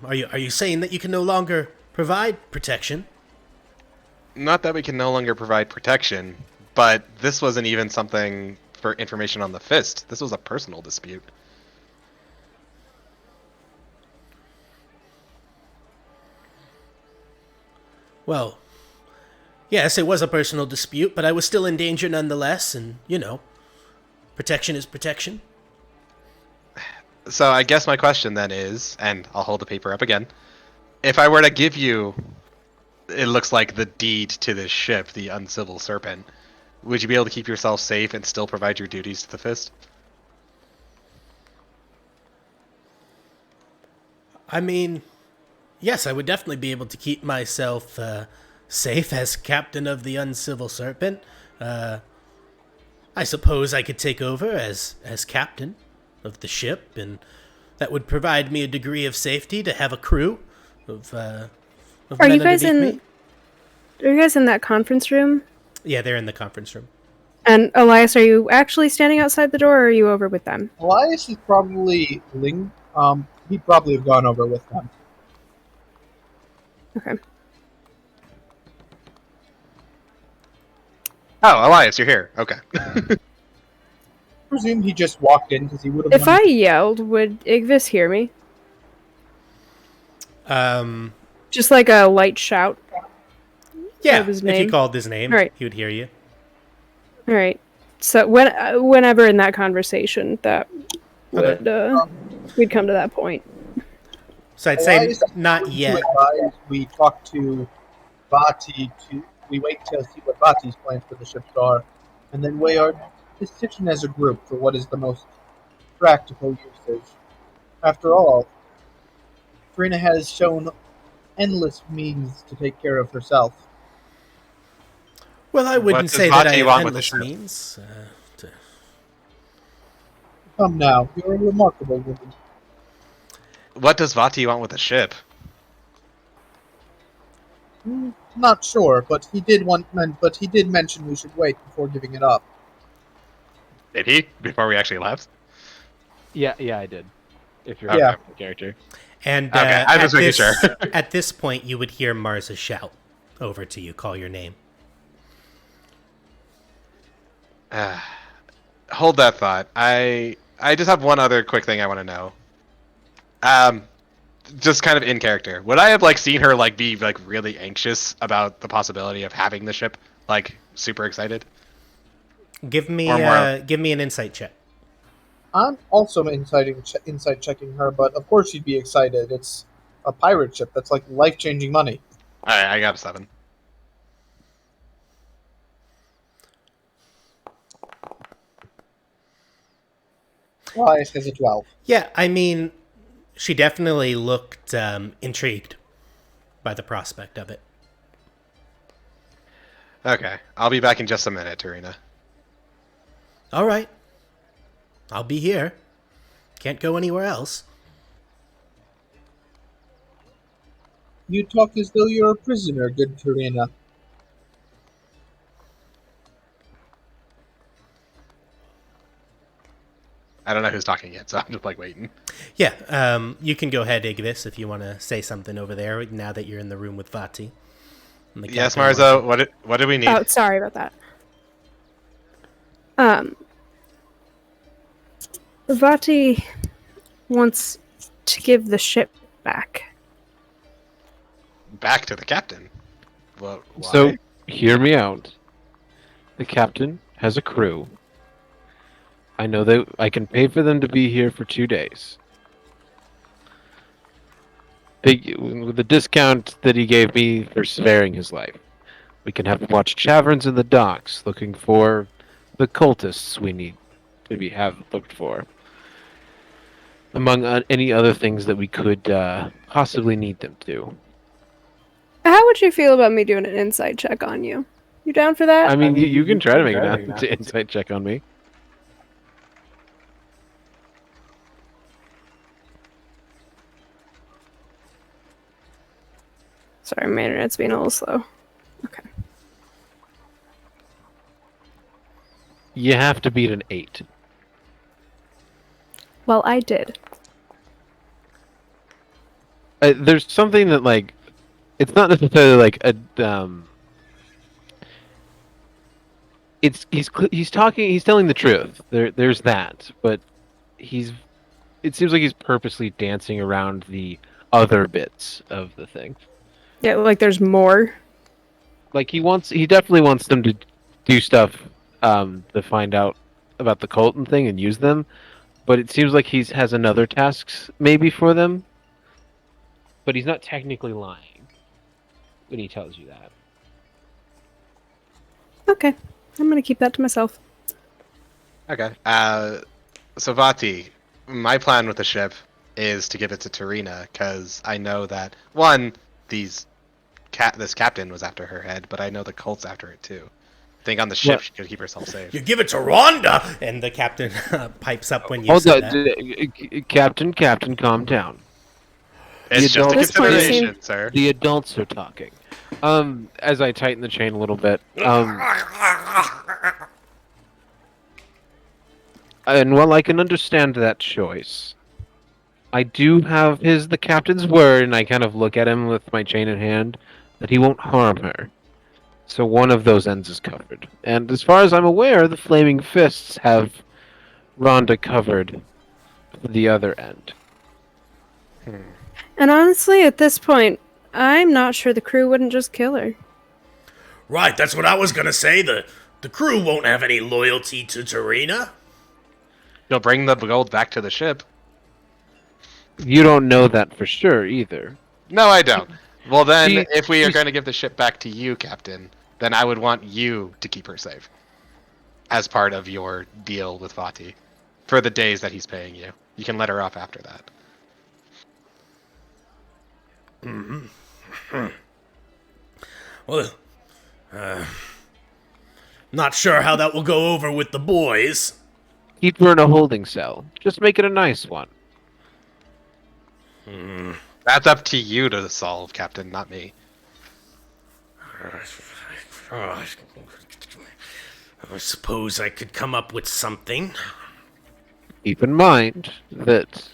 are you saying that you can no longer provide protection? Not that we can no longer provide protection, but this wasn't even something for information on the fist. This was a personal dispute. Well, yes, it was a personal dispute, but I was still in danger nonetheless, and, protection is protection. So I guess my question then is, and I'll hold the paper up again, if I were to give you, it looks like the deed to this ship, the Uncivil Serpent, would you be able to keep yourself safe and still provide your duties to the Fist? I mean, yes, I would definitely be able to keep myself safe as captain of the Uncivil Serpent. I suppose I could take over as captain of the ship, and that would provide me a degree of safety to have a crew of Are you men guys underneath me. Are you guys in that conference room? Yeah, they're in the conference room. And Elias, are you actually standing outside the door, or are you over with them? Elias is probably he'd probably have gone over with them. Okay. Oh, Elias, you're here. Okay. I presume he just walked in because he would have. If I yelled, would Igvis hear me? Just like a light shout. Yeah, Of his if name. you called his name, All right. he would hear you. All right. So whenever in that conversation, that would we'd come to that point. So I'd say Elias, not yet. We talk to Vaati we wait to see what Vaati's plans for the ships are, and then weigh our decision as a group for what is the most practical usage. After all, Tarina has shown endless means to take care of herself. Well, I wouldn't does say that I Vaati have want with the endless ship? means. Come now, you're a remarkable woman. What does Vaati want with the ship? Not sure, but he did mention we should wait before giving it up. Did he? Before we actually left? Yeah, I did. If you're Yeah. the character. And Okay, I'm just making sure. at this point, you would hear Marza shout over to you, call your name. Hold that thought. I just have one other quick thing I want to know. Just kind of in character. Would I have seen her be really anxious about the possibility of having the ship? Super excited? Give me Or more. give me an insight check. I'm also insight checking her, but of course she'd be excited. It's a pirate ship. That's life-changing money. Alright, I got a 7. Elias has a 12. Yeah, I mean, she definitely looked intrigued by the prospect of it. Okay, I'll be back in just a minute, Tarina. All right, I'll be here. Can't go anywhere else. You talk as though you're a prisoner, good Tarina. I don't know who's talking yet, so I'm just waiting. Yeah, you can go ahead, Igvis, if you want to say something over there now that you're in the room with Vaati. And the Yes, captain Marzo, what do we need? Oh, sorry about that. Vaati wants to give the ship back. Back to the captain. Well, why? So, hear me out. The captain has a crew. I know that I can pay for them to be here for 2 days. With the discount that he gave me for sparing his life. We can have them watch taverns in the docks, looking for the cultists we need to have looked for. Among any other things that we could possibly need them to. How would you feel about me doing an insight check on you? You down for that? I mean, you can try to make an insight check on me. Sorry, my internet's being a little slow. Okay. You have to beat an 8. Well, I did. There's something that, like, it's not necessarily like a he's telling the truth. There's that, but it seems like he's purposely dancing around the other bits of the thing. Yeah, like there's more. Like he definitely wants them to do stuff to find out about the cult and thing and use them, but it seems like has another tasks maybe for them. But he's not technically lying when he tells you that. Okay. I'm gonna keep that to myself. Okay. So Vaati, my plan with the ship is to give it to Tarina because I know that one, this captain was after her head, but I know the cult's after it too. I think on the ship she could keep herself safe. You give it to Rhonda, and the captain pipes up when you Hold say on, that. Captain, calm down. It's just a This point consideration, sir. The adults are talking. As I tighten the chain a little bit. And while I can understand that choice, I do have the captain's word, and I kind of look at him with my chain in hand, that he won't harm her. So one of those ends is covered. And as far as I'm aware, the Flaming Fists have Rhonda covered for the other end. And honestly, at this point, I'm not sure the crew wouldn't just kill her. Right, that's what I was gonna say. The crew won't have any loyalty to Tarina. You'll bring the gold back to the ship. You don't know that for sure either. No, I don't. Well, then, She- if we are she's- going to give the ship back to you, Captain, then I would want you to keep her safe. As part of your deal with Vaati. For the days that he's paying you. You can let her off after that. Well, not sure how that will go over with the boys. Keep her in a holding cell. Just make it a nice one. That's up to you to solve, Captain, not me. I suppose I could come up with something. Keep in mind that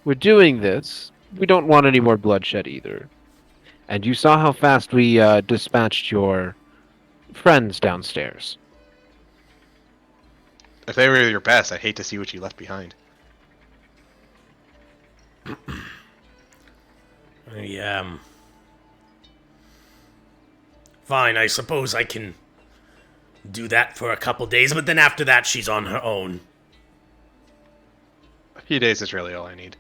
we're doing this. We don't want any more bloodshed either. And you saw how fast we dispatched your friends downstairs. If they were your best, I'd hate to see what you left behind. Fine, I suppose I can do that for a couple days, but then after that she's on her own. A few days is really all I need.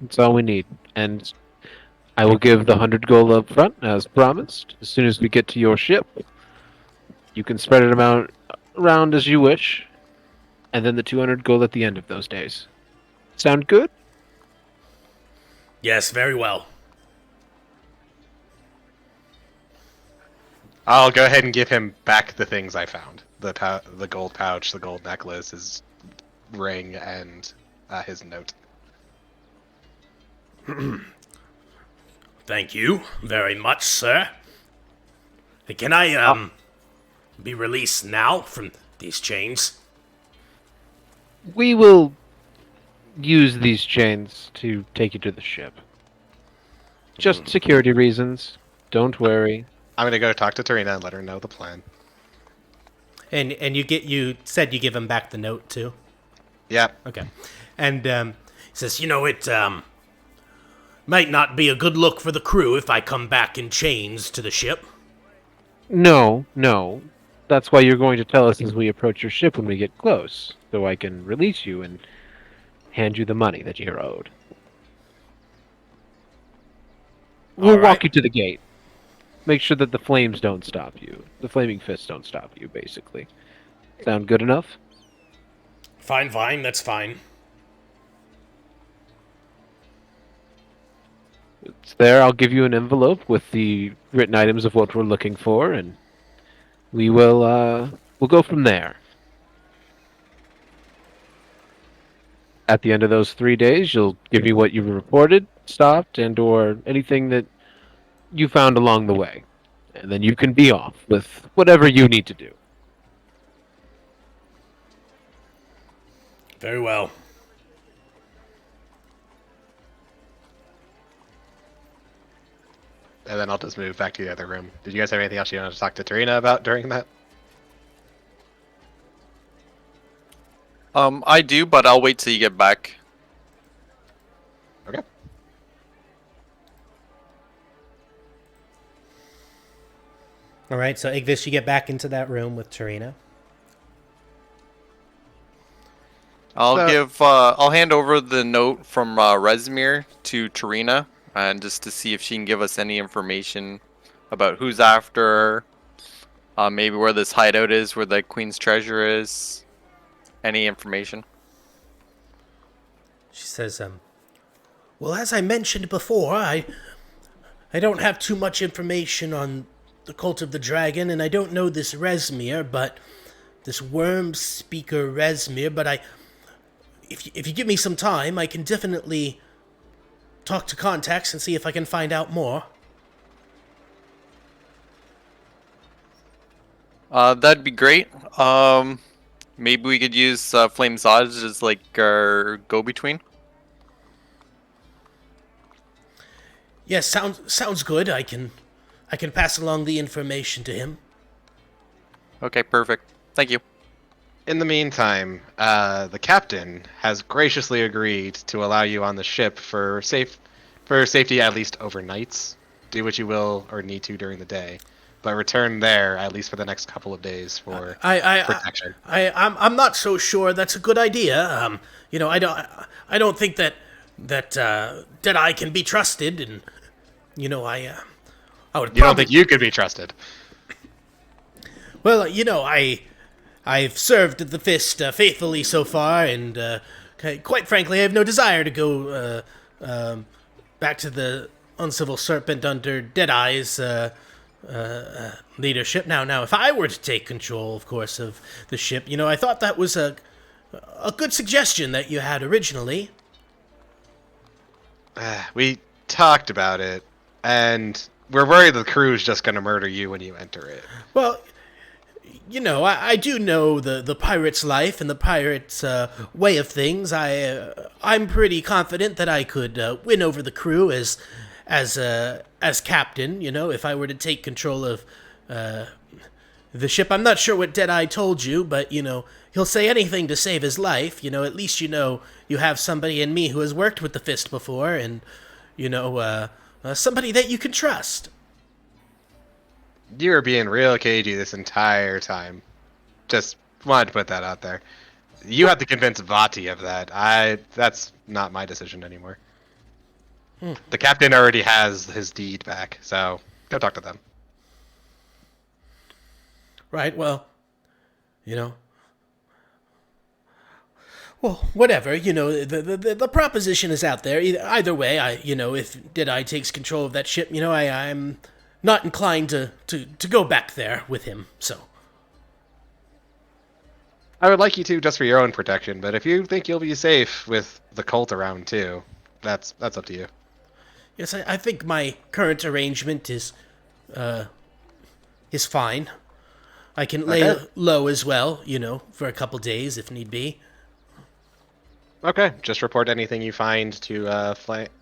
That's all we need. And I will give the 100 gold up front, as promised. As soon as we get to your ship, you can spread it around as you wish. And then the 200 gold at the end of those days. Sound good? Yes, very well. I'll go ahead and give him back the things I found. The gold pouch, the gold necklace, his ring, and his note. Thank you very much, sir. Hey, can I, be released now from these chains? We will use these chains to take you to the ship. Just security reasons. Don't worry. I'm gonna go talk to Tarina and let her know the plan. And you said you give him back the note too. Yep. Okay. And He says, it, might not be a good look for the crew if I come back in chains to the ship. No. That's why you're going to tell us as we approach your ship when we get close, so I can release you and hand you the money that you're owed. We'll right. walk you to the gate. Make sure that the flames don't stop you. The flaming fists don't stop you, basically. Sound good enough? Fine, fine, that's fine. It's there. I'll give you an envelope with the written items of what we're looking for, and we'll go from there. At the end of those 3 days, you'll give me what you reported, stopped, and or anything that you found along the way. And then you can be off with whatever you need to do. Very well. And then I'll just move back to the other room. Did you guys have anything else you wanted to talk to Tarina about during that? I do, but I'll wait till you get back. Okay. All right, so Igvis, you get back into that room with Tarina. I'll hand over the note from Rezmir to Tarina, and just to see if she can give us any information about who's after her, maybe where this hideout is, where the Queen's treasure is, any information. She says, Well, as I mentioned before, I don't have too much information on the Cult of the Dragon, and I don't know this Rezmir, but this worm speaker Rezmir, but if you give me some time, I can definitely talk to contacts and see if I can find out more. That'd be great. Maybe we could use Flame Zodge as like our go-between. Yes, sounds good. I can pass along the information to him. Okay, perfect. Thank you. In the meantime, the captain has graciously agreed to allow you on the ship for safety at least overnights. Do what you will or need to during the day, but return there at least for the next couple of days for protection. I'm not so sure that's a good idea. I don't think that Deadeye can be trusted, and I would. You don't think you could be trusted? Well, I've served the Fist faithfully so far, and quite frankly, I have no desire to go back to the Uncivil Serpent under Deadeye's leadership. Now, if I were to take control, of course, of the ship, I thought that was a good suggestion that you had originally. We talked about it, and we're worried the crew's just going to murder you when you enter it. Well, I do know the pirate's life and the pirate's way of things. I'm pretty confident that I could win over the crew as captain. If I were to take control of the ship. I'm not sure what Deadeye told you, but he'll say anything to save his life. At least you have somebody in me who has worked with the Fist before, and somebody that you can trust. You were being real cagey this entire time. Just wanted to put that out there. You have to convince Vaati of that. That's not my decision anymore. The captain already has his deed back, so go talk to them. Right, well, well, whatever, the proposition is out there. Either way, if Deadeye takes control of that ship, I'm not inclined to go back there with him, so. I would like you to just for your own protection, but if you think you'll be safe with the cult around too, that's up to you. Yes, I think my current arrangement is fine. I can lay low as well, for a couple days if need be. Okay, just report anything you find to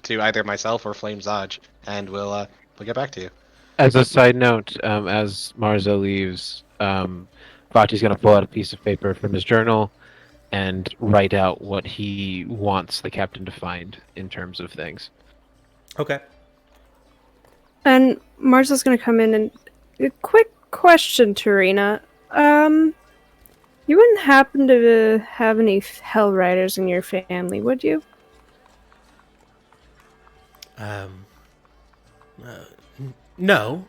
either myself or Flame Zodge, and we'll get back to you. As a side note, as Marza leaves, Vaati's going to pull out a piece of paper from his journal and write out what he wants the captain to find in terms of things. okay. And Marza's gonna come in and... A quick question, Tarina. You wouldn't happen to have any Hell Riders in your family, would you? No.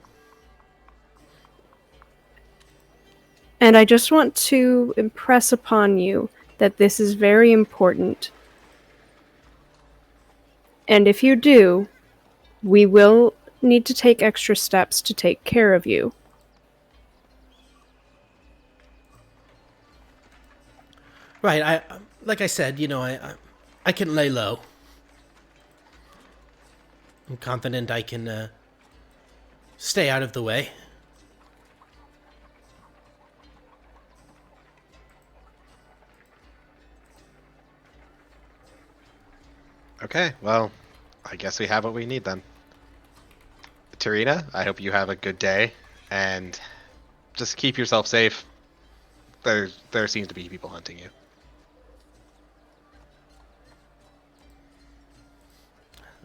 And I just want to impress upon you that this is very important. And if you do, we will need to take extra steps to take care of you. Right, like I said, I can lay low. I'm confident I can stay out of the way. Okay, well, I guess we have what we need then. Tarina, I hope you have a good day, and just keep yourself safe. There seems to be people hunting you.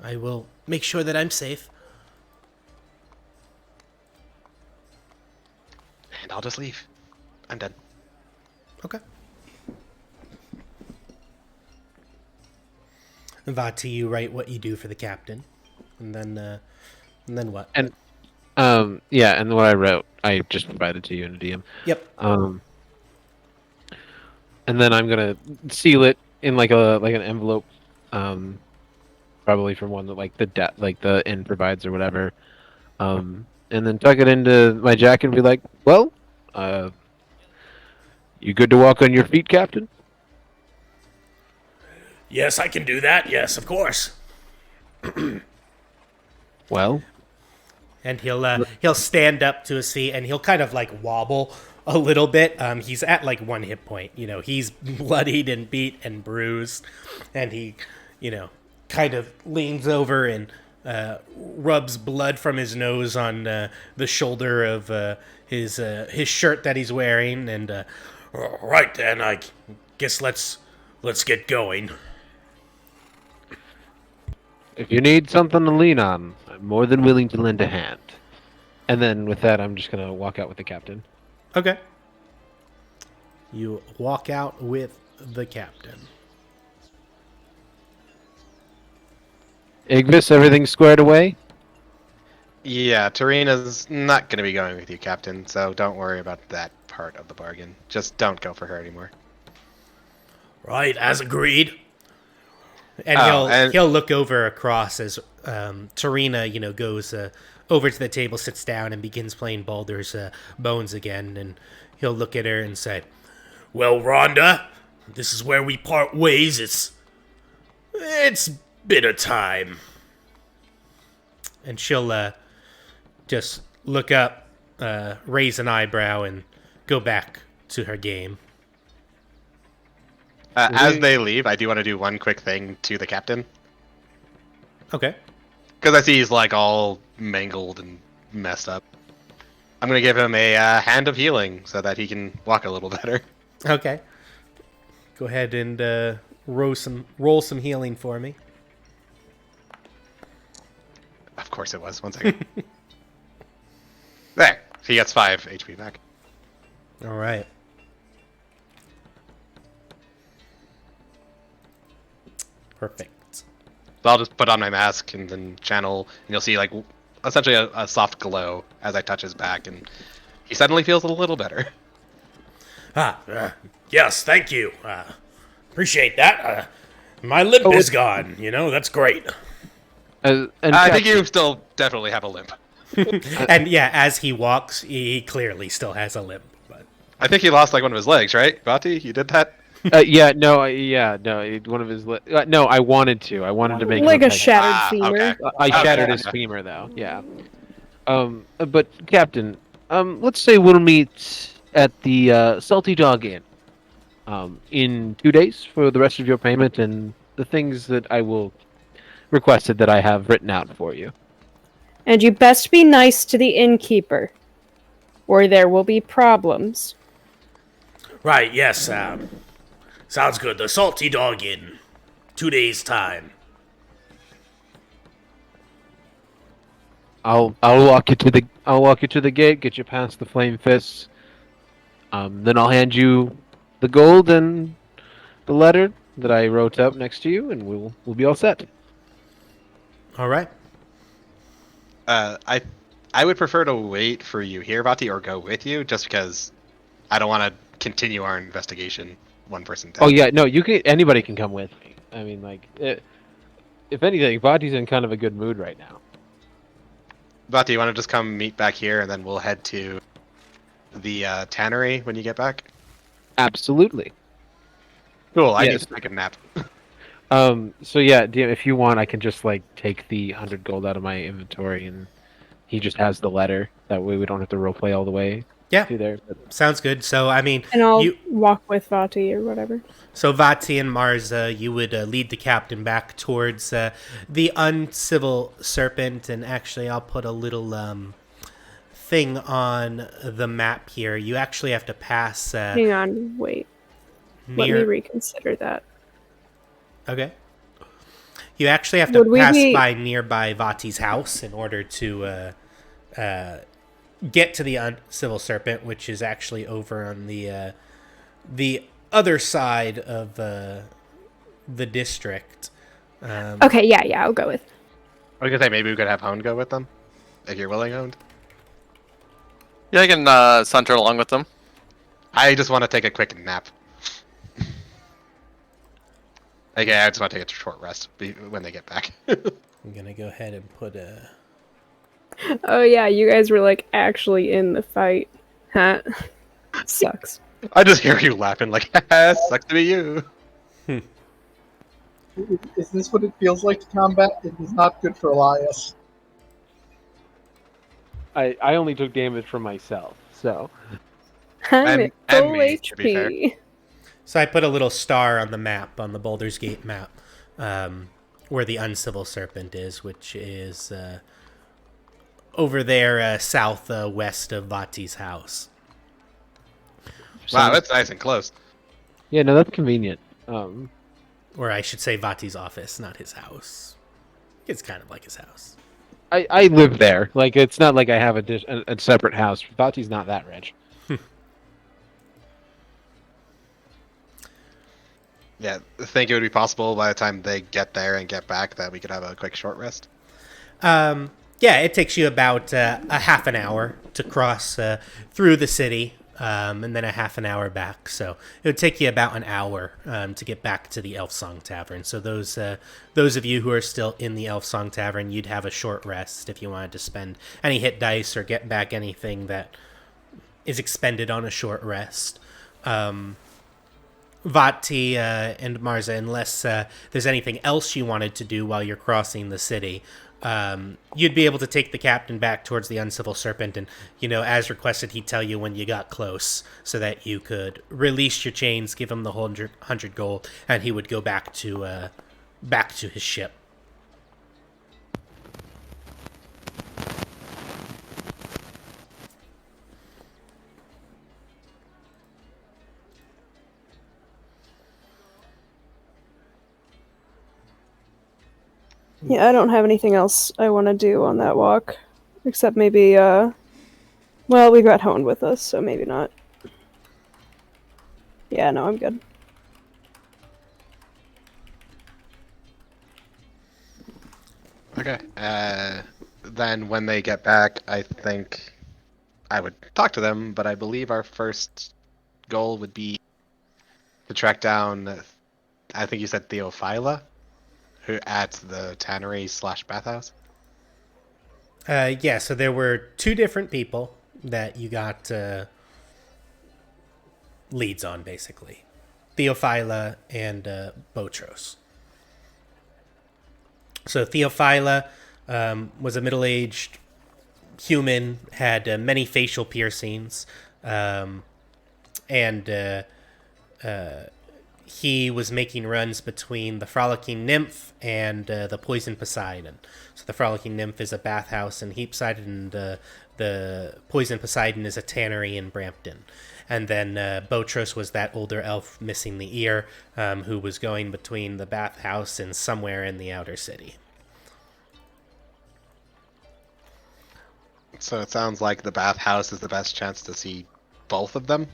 I will make sure that I'm safe. And I'll just leave. I'm done. Okay. Vaati, you write what you do for the captain, and then what? And yeah, and what I wrote, I just provided to you in a DM. Yep. And then I'm gonna seal it in like an envelope, probably from one that like the inn provides or whatever. And then tuck it into my jacket and be like, "Well, you good to walk on your feet, Captain?" Yes, I can do that. Yes, of course. Well, And he'll stand up to a seat and he'll kind of like wobble a little bit. He's at like 1 hit point. He's bloodied and beat and bruised, and he, kind of leans over and rubs blood from his nose on the shoulder of his shirt that he's wearing. And Right then, I guess let's get going. if you need something to lean on, I'm more than willing to lend a hand. And then with that, I'm just gonna walk out with the captain. okay, you walk out with the captain. Igvis, everything squared away? Yeah, Tarina's not going to be going with you, Captain, so don't worry about that part of the bargain. Just don't go for her anymore. Right, as agreed. And Oh, he'll look over across as Tarina, goes over to the table, sits down, and begins playing Baldur's Bones again. And he'll look at her and say, Well, Rhonda, this is where we part ways. It's been a time. and she'll just look up, raise an eyebrow, and go back to her game. As they leave, I do want to do one quick thing to the Captain. Okay. Because I see he's like all mangled and messed up. I'm going to give him a hand of healing so that he can walk a little better. Okay. Go ahead and roll some healing for me. Of course it was. 1 second. There. He gets 5 HP back. All right. Perfect. So I'll just put on my mask and then channel, and you'll see like essentially a soft glow as I touch his back, and he suddenly feels a little better. Yes, thank you. Appreciate that. My limp is gone. That's great. And I think you still definitely have a limp. And yeah, as he walks, he clearly still has a limp. But I think he lost like one of his legs, right? Vaati, you did that? no, one of his. No, I wanted to. I wanted to make Like him a shattered femur. Okay. I shattered his femur, though. Yeah. But Captain, let's say we'll meet at the Salty Dog Inn, in 2 days for the rest of your payment and the things that I will requested that I have written out for you. And you best be nice to the innkeeper, or there will be problems. Right, yes. Sounds good. The Salty Dog in 2 days' time. I'll walk you to the gate, get you past the flame fists. Then I'll hand you the gold and the letter that I wrote up next to you, and we'll be all set. all right. I would prefer to wait for you here, Vaati, or go with you, just because I don't want to continue our investigation. One person dead. Oh yeah, no, you can. Anybody can come with me. I mean, like, if anything, Vaati's in kind of a good mood right now. Vaati, you want to just come meet back here, and then we'll head to the tannery when you get back? Absolutely. Cool. I need Yes. to take a nap. So yeah, DM, if you want, I can just like take the 100 gold out of my inventory, and he just has the letter. That way, we don't have to roleplay all the way Yeah, to there. But sounds good. So, I mean, And I'll you. walk with Vaati or whatever. So Vaati and Marza, you would lead the captain back towards the Uncivil Serpent, and actually, I'll put a little thing on the map here. You actually have to pass Hang on, wait. Let me near. reconsider that. Okay. You actually have to Would we pass be- by nearby Vaati's house in order to get to the Uncivil Serpent, which is actually over on the other side of the district. Okay, yeah, I'll go with. I was gonna say maybe we could have Hone go with them, if you're willing, Hone. Yeah, I can saunter along with them. I just want to take a quick nap. Okay, I just want to take a short rest when they get back. I'm gonna go ahead and put a. Oh yeah, you guys were like actually in the fight. Huh? Sucks. I just hear you laughing like, haha, sucks to be you. Is this what it feels like to combat? It is not good for Elias. I only took damage from myself, so I'm And- at and full me, to be fair. HP. So I put a little star on the map, on the Baldur's Gate map, where the Uncivil Serpent is, which is over there southwest of Vaati's house. Wow, that's nice and close. yeah, no, that's convenient. Or I should say Vaati's office, not his house. It's kind of like his house. I live there. Like, it's not like I have a separate house. Vaati's not that rich. Yeah, think it would be possible by the time they get there and get back that we could have a quick short rest? Yeah, it takes you about a half an hour to cross through the city, and then a half an hour back. So it would take you about an hour to get back to the Elf Song Tavern. So those of you who are still in the Elf Song Tavern, you'd have a short rest if you wanted to spend any hit dice or get back anything that is expended on a short rest. Vaati and Marza, unless there's anything else you wanted to do while you're crossing the city, you'd be able to take the captain back towards the Uncivil Serpent, and, as requested, he'd tell you when you got close so that you could release your chains, give him the 100 gold, and he would go back to his ship. Yeah, I don't have anything else I want to do on that walk, except maybe well, we got Hone with us, so maybe not. Yeah, no, I'm good. Okay. Then when they get back, I think I would talk to them, but I believe our first goal would be to track down, I think you said Theophila, who at the tannery / bathhouse. Yeah, so there were two different people that you got leads on, basically. Theophila and Botros. So Theophila was a middle-aged human, had many facial piercings, and he was making runs between the Frolicking Nymph and the Poison Poseidon. So the Frolicking Nymph is a bathhouse in Heapside, and the Poison Poseidon is a tannery in Brampton. And then Botros was that older elf missing the ear, who was going between the bathhouse and somewhere in the outer city. So it sounds like the bathhouse is the best chance to see both of them.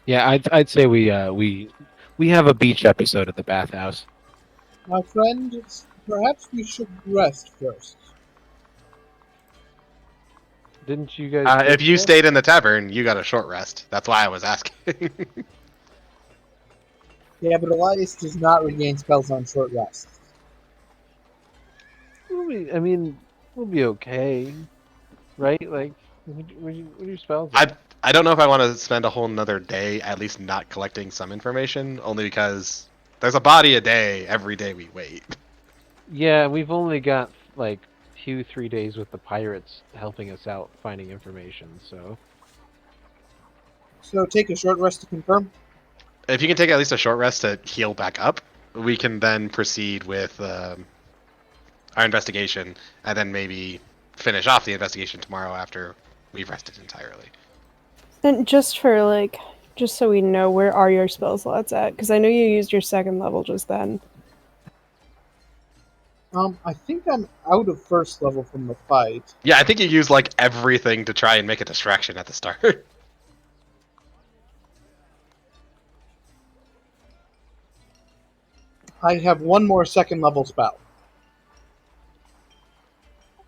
Yeah, I'd say we have a beach episode at the bathhouse. My friend, perhaps we should rest first. Didn't you guys? If you stay? stayed in the tavern, you got a short rest. That's why I was asking. Yeah, but Elias does not regain spells on short rest. I mean, we'll be okay, right? Like, what are your spells? At? I don't know if I want to spend a whole nother day at least not collecting some information, only because there's a body a day every day we wait. Yeah, we've only got like 2-3 days with the pirates helping us out finding information. So So take a short rest to confirm. If you can take at least a short rest to heal back up, we can then proceed with our investigation, and then maybe finish off the investigation tomorrow after we've rested entirely. And just for like, just so we know, where are your spell slots at? Because I know you used your second level just then. I think I'm out of first level from the fight. Yeah, I think you use like everything to try and make a distraction at the start. I have one more second level spell.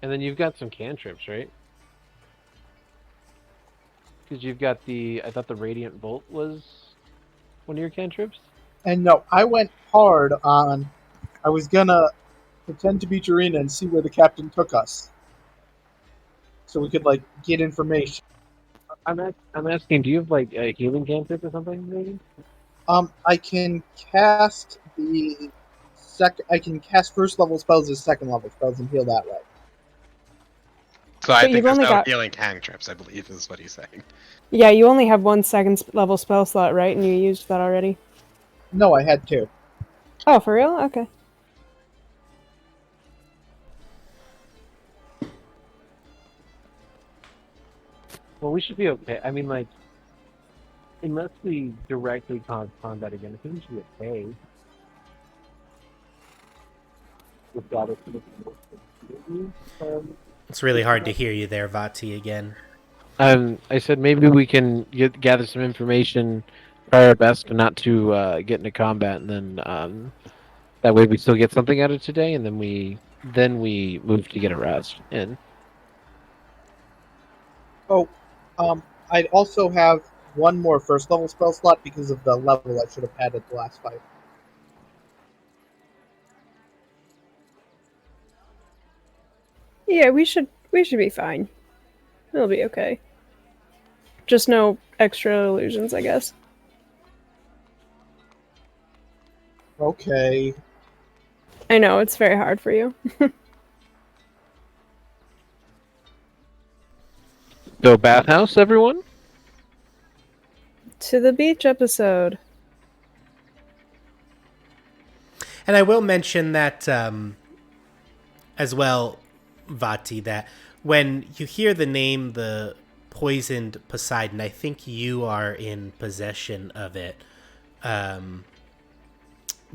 and then you've got some cantrips, right? Because you've got the. I thought the radiant bolt was one of your cantrips. And no, I went hard on. I was gonna pretend to be Tarina and see where the captain took us, so we could like get information. I'm asking, do you have like a healing cantrip or something, maybe? I can cast the I can cast first level spells as second level spells and heal that way. So I But think you've there's only no got- healing cantrips, I believe is what he's saying. Yeah, you only have one second level spell slot, right? And you used that already. No, I had two. Oh, for real? Okay. Well, we should be okay. I mean, like, unless we directly cause combat again, I think we should be okay. We've got it. It's really hard to hear you there, Vaati, again. I said maybe we can gather some information, try our best, but not to get into combat, and then that way we still get something out of today, and then we move to get a rest in. Oh, I'd also have one more first level spell slot because of the level I should have had at the last fight. Yeah, we should be fine. It'll be okay. Just no extra illusions, I guess. Okay. I know, it's very hard for you. So bathhouse, everyone. To the beach episode. And I will mention that as well, Vaati, that when you hear the name, the poisoned Poseidon, I think you are in possession of it.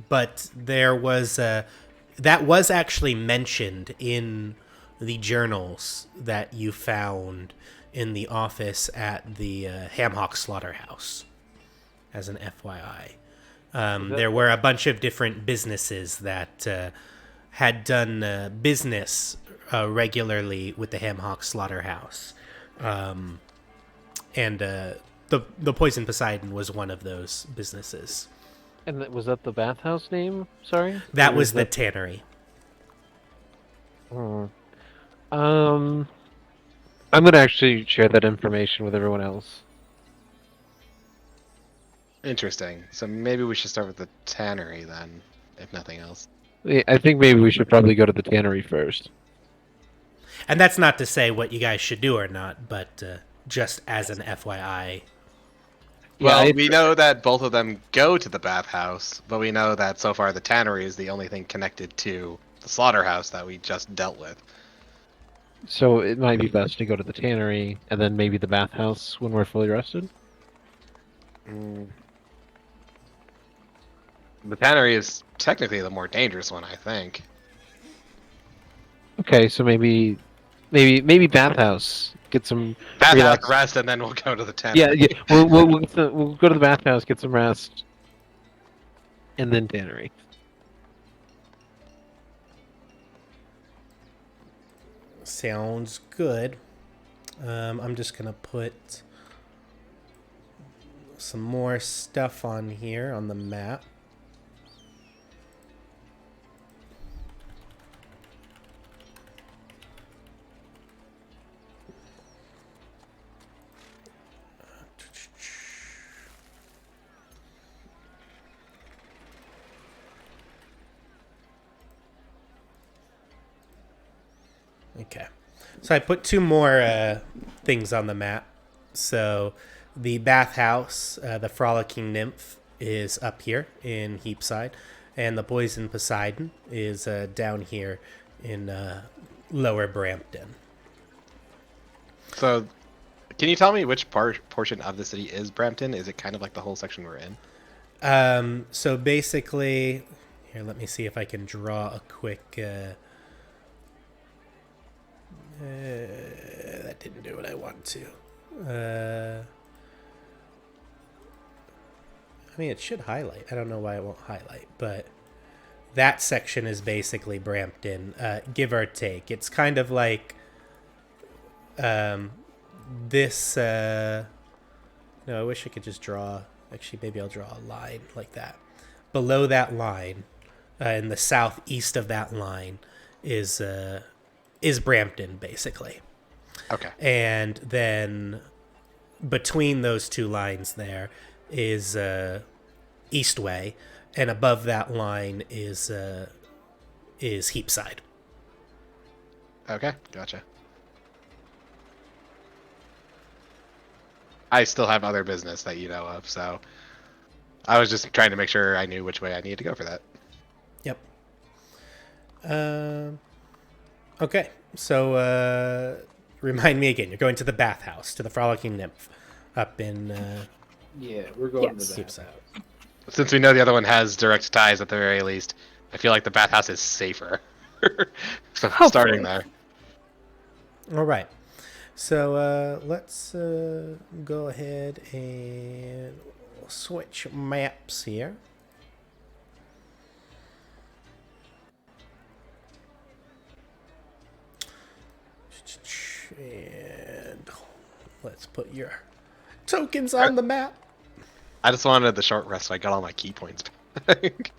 But there was that was actually mentioned in the journals that you found in the office at the Hamhock Slaughterhouse, as an FYI. There were a bunch of different businesses that had done business regularly with the Hamhock Slaughterhouse. And the Poison Poseidon was one of those businesses. And was that the bathhouse name? Sorry? That Or was is the tannery. I'm gonna actually share that information with everyone else. Interesting. So maybe we should start with the tannery then, if nothing else. Yeah, I think maybe we should probably go to the tannery first. And that's not to say what you guys should do or not, but just as an FYI. Well, Yeah, we know that both of them go to the bathhouse, but we know that so far the tannery is the only thing connected to the slaughterhouse that we just dealt with. So it might be best to go to the tannery and then maybe the bathhouse when we're fully rested. The tannery is technically the more dangerous one, I think. Okay, so maybe bathhouse. Get some Bathhouse relax. rest, and then we'll go to the tannery. Yeah. We'll go to the bathhouse, get some rest, and then tannery. Sounds good. I'm just gonna put some more stuff on here on the map. Okay. So I put two more things on the map. So the bathhouse, the Frolicking Nymph, is up here in Heapside, and the Poison Poseidon is down here in Lower Brampton. So, can you tell me which portion of the city is Brampton? Is it kind of like the whole section we're in? So basically, here, let me see if I can draw a quick... that didn't do what I want to. I mean, it should highlight. I don't know why it won't highlight, but that section is basically Brampton, give or take. It's kind of like this. No, I wish I could just draw. Actually, maybe I'll draw a line like that. Below that line, in the southeast of that line, is Brampton, basically. Okay. And then between those two lines there is Eastway, and above that line is Heapside. Okay, gotcha. I still have other business that you know of, so I was just trying to make sure I knew which way I needed to go for that. Yep. Okay, so remind me again. You're going to the bathhouse, to the Frolicking Nymph, up in Yeah, we're going Yes. to that. Heapside. Since we know the other one has direct ties at the very least, I feel like the bathhouse is safer. So Hopefully. starting there. All right. So let's go ahead and switch maps here. And let's put your tokens on the map. I just wanted the short rest so I got all my key points back.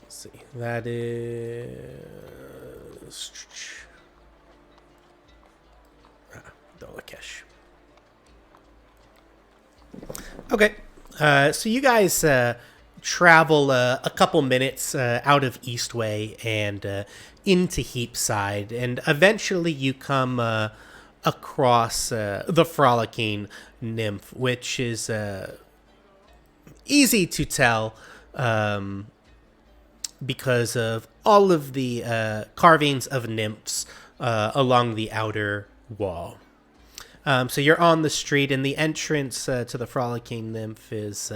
Let's see. That is Dolakesh. Okay. So you guys travel a couple minutes out of Eastway and into Heapside, and eventually you come across the Frolicking Nymph, which is easy to tell because of all of the carvings of nymphs along the outer wall. So you're on the street, and the entrance to the Frolicking Nymph is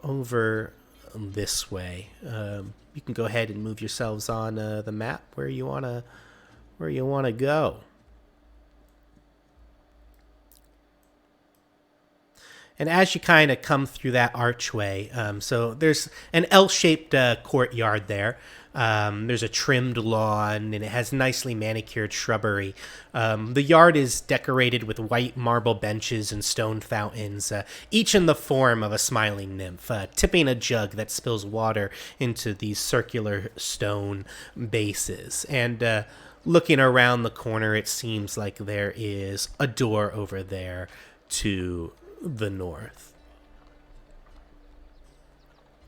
over this way. You can go ahead and move yourselves on the map where you wanna go. And as you kind of come through that archway, so there's an L-shaped courtyard there. There's a trimmed lawn, and it has nicely manicured shrubbery. The yard is decorated with white marble benches and stone fountains, each in the form of a smiling nymph, tipping a jug that spills water into these circular stone bases. And looking around the corner, it seems like there is a door over there to the north.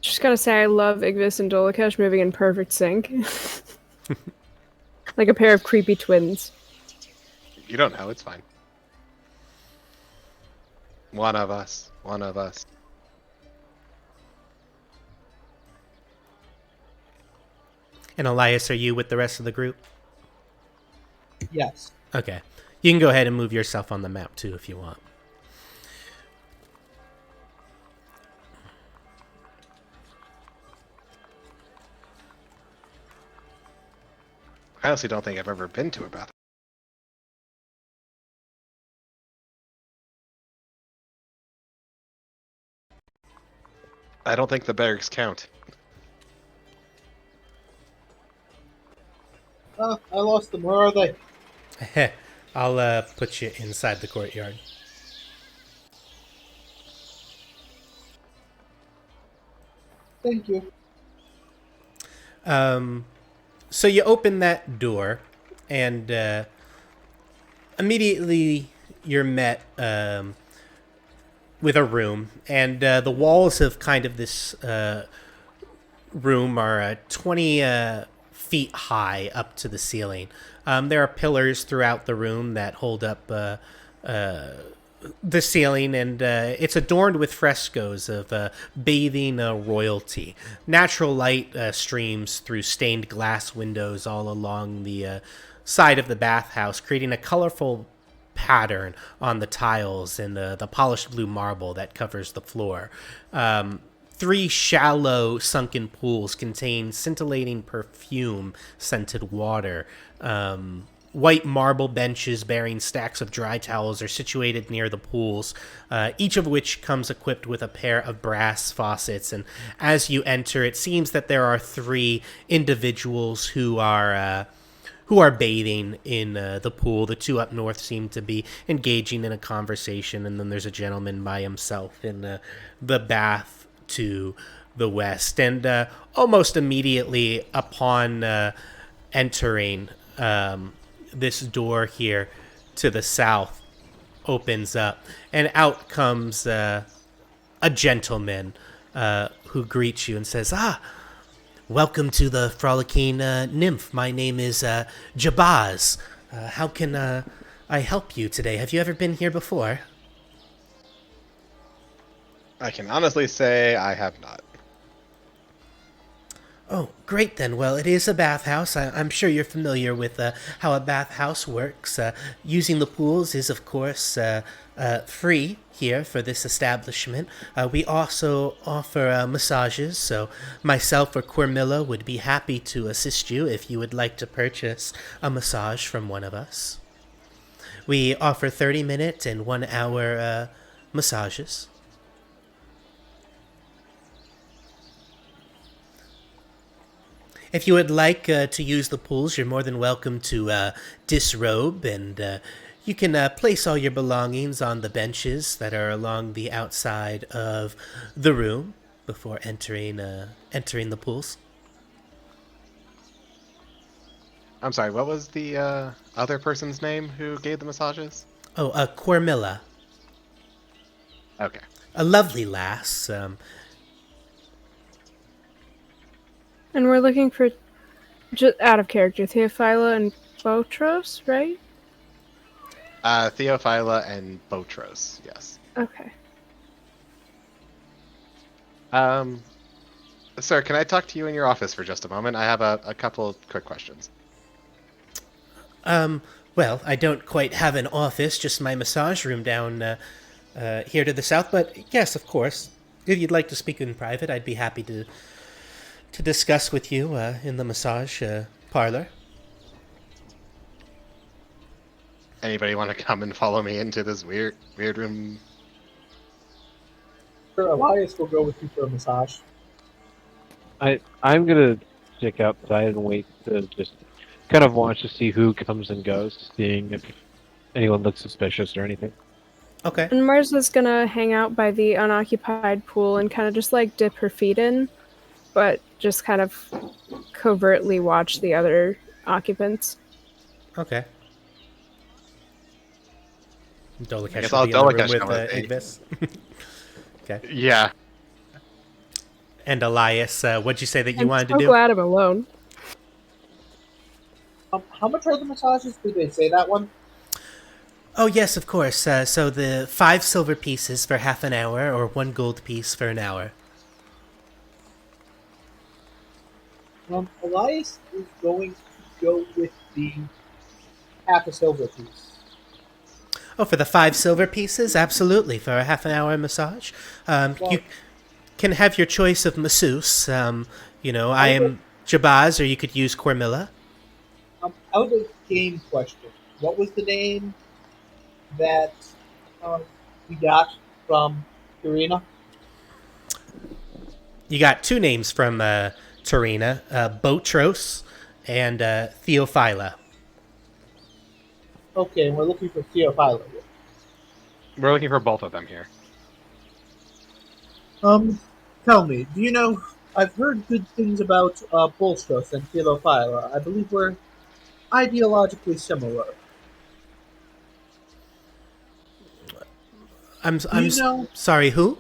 Just gotta say, I love Igvis and Dolakesh moving in perfect sync. Like a pair of creepy twins. You don't know, it's fine. One of us. One of us. And Elias, are you with the rest of the group? Yes. Okay. You can go ahead and move yourself on the map too if you want. I honestly don't think I've ever been to a bath. I don't think the barracks count. I lost them. Where are they? I'll put you inside the courtyard. Thank you. So you open that door, and immediately you're met with a room, and the walls of kind of this room are 20 feet high up to the ceiling. There are pillars throughout the room that hold up the ceiling, and it's adorned with frescoes of bathing royalty. Natural light streams through stained glass windows all along the side of the bathhouse, creating a colorful pattern on the tiles and the polished blue marble that covers the floor. 3 shallow sunken pools contain scintillating perfume-scented water. White marble benches bearing stacks of dry towels are situated near the pools, each of which comes equipped with a pair of brass faucets. And as you enter, it seems that there are 3 individuals who are bathing in the pool. The 2 up north seem to be engaging in a conversation, and then there's a gentleman by himself in the bath to the west. And almost immediately upon entering, this door here to the south opens up, and out comes a gentleman who greets you and says, welcome to the Frolicking Nymph. My name is Jabaz. How can I help you today? Have you ever been here before? I can honestly say I have not. Oh, great then. Well, it is a bathhouse. I'm sure you're familiar with how a bathhouse works. Using the pools is, of course, free here for this establishment. We also offer massages, so myself or Cormilla would be happy to assist you if you would like to purchase a massage from one of us. We offer 30-minute and 1-hour massages. If you would like to use the pools, you're more than welcome to disrobe, and you can place all your belongings on the benches that are along the outside of the room before entering the pools. I'm sorry, what was the other person's name who gave the massages? Oh, Cormilla. Okay. A lovely lass. And we're looking for, just out of character, Theophyla and Botros, right? Theophyla and Botros, yes. Okay. Sir, can I talk to you in your office for just a moment? I have a couple quick questions. Well, I don't quite have an office, just my massage room down here to the south, but yes, of course. If you'd like to speak in private, I'd be happy to discuss with you in the massage parlor. Anybody want to come and follow me into this weird room? Sure, Elias will go with you for a massage. I'm gonna stick outside and wait to just kind of watch to see who comes and goes, seeing if anyone looks suspicious or anything. Okay. And Marza's gonna hang out by the unoccupied pool and kind of just like dip her feet in, but just kind of covertly watch the other occupants. Okay. I Dolicash guess will I'll be in the room Dolicash with come with me. Igvis. Okay. Yeah. And Elias, what'd you say that you I'm wanted so to do? glad I'm alone. How much are the massages? Did they say that one? Oh, yes, of course. So the 5 silver pieces for half an hour, or 1 gold piece for an hour. Elias is going to go with the half a silver piece. Oh, for the 5 silver pieces? Absolutely, for a half an hour massage. You can have your choice of masseuse. I am Jabaz, or you could use Cormilla. out of game question, what was the name that we got from Tarina? You got two names from Tarina, Botros and Theophyla. Okay, and we're looking for Theophyla here. We're looking for both of them here. Tell me, do you know? I've heard good things about Bolstros and Theophyla. I believe we're ideologically similar. I'm You know, sorry, who?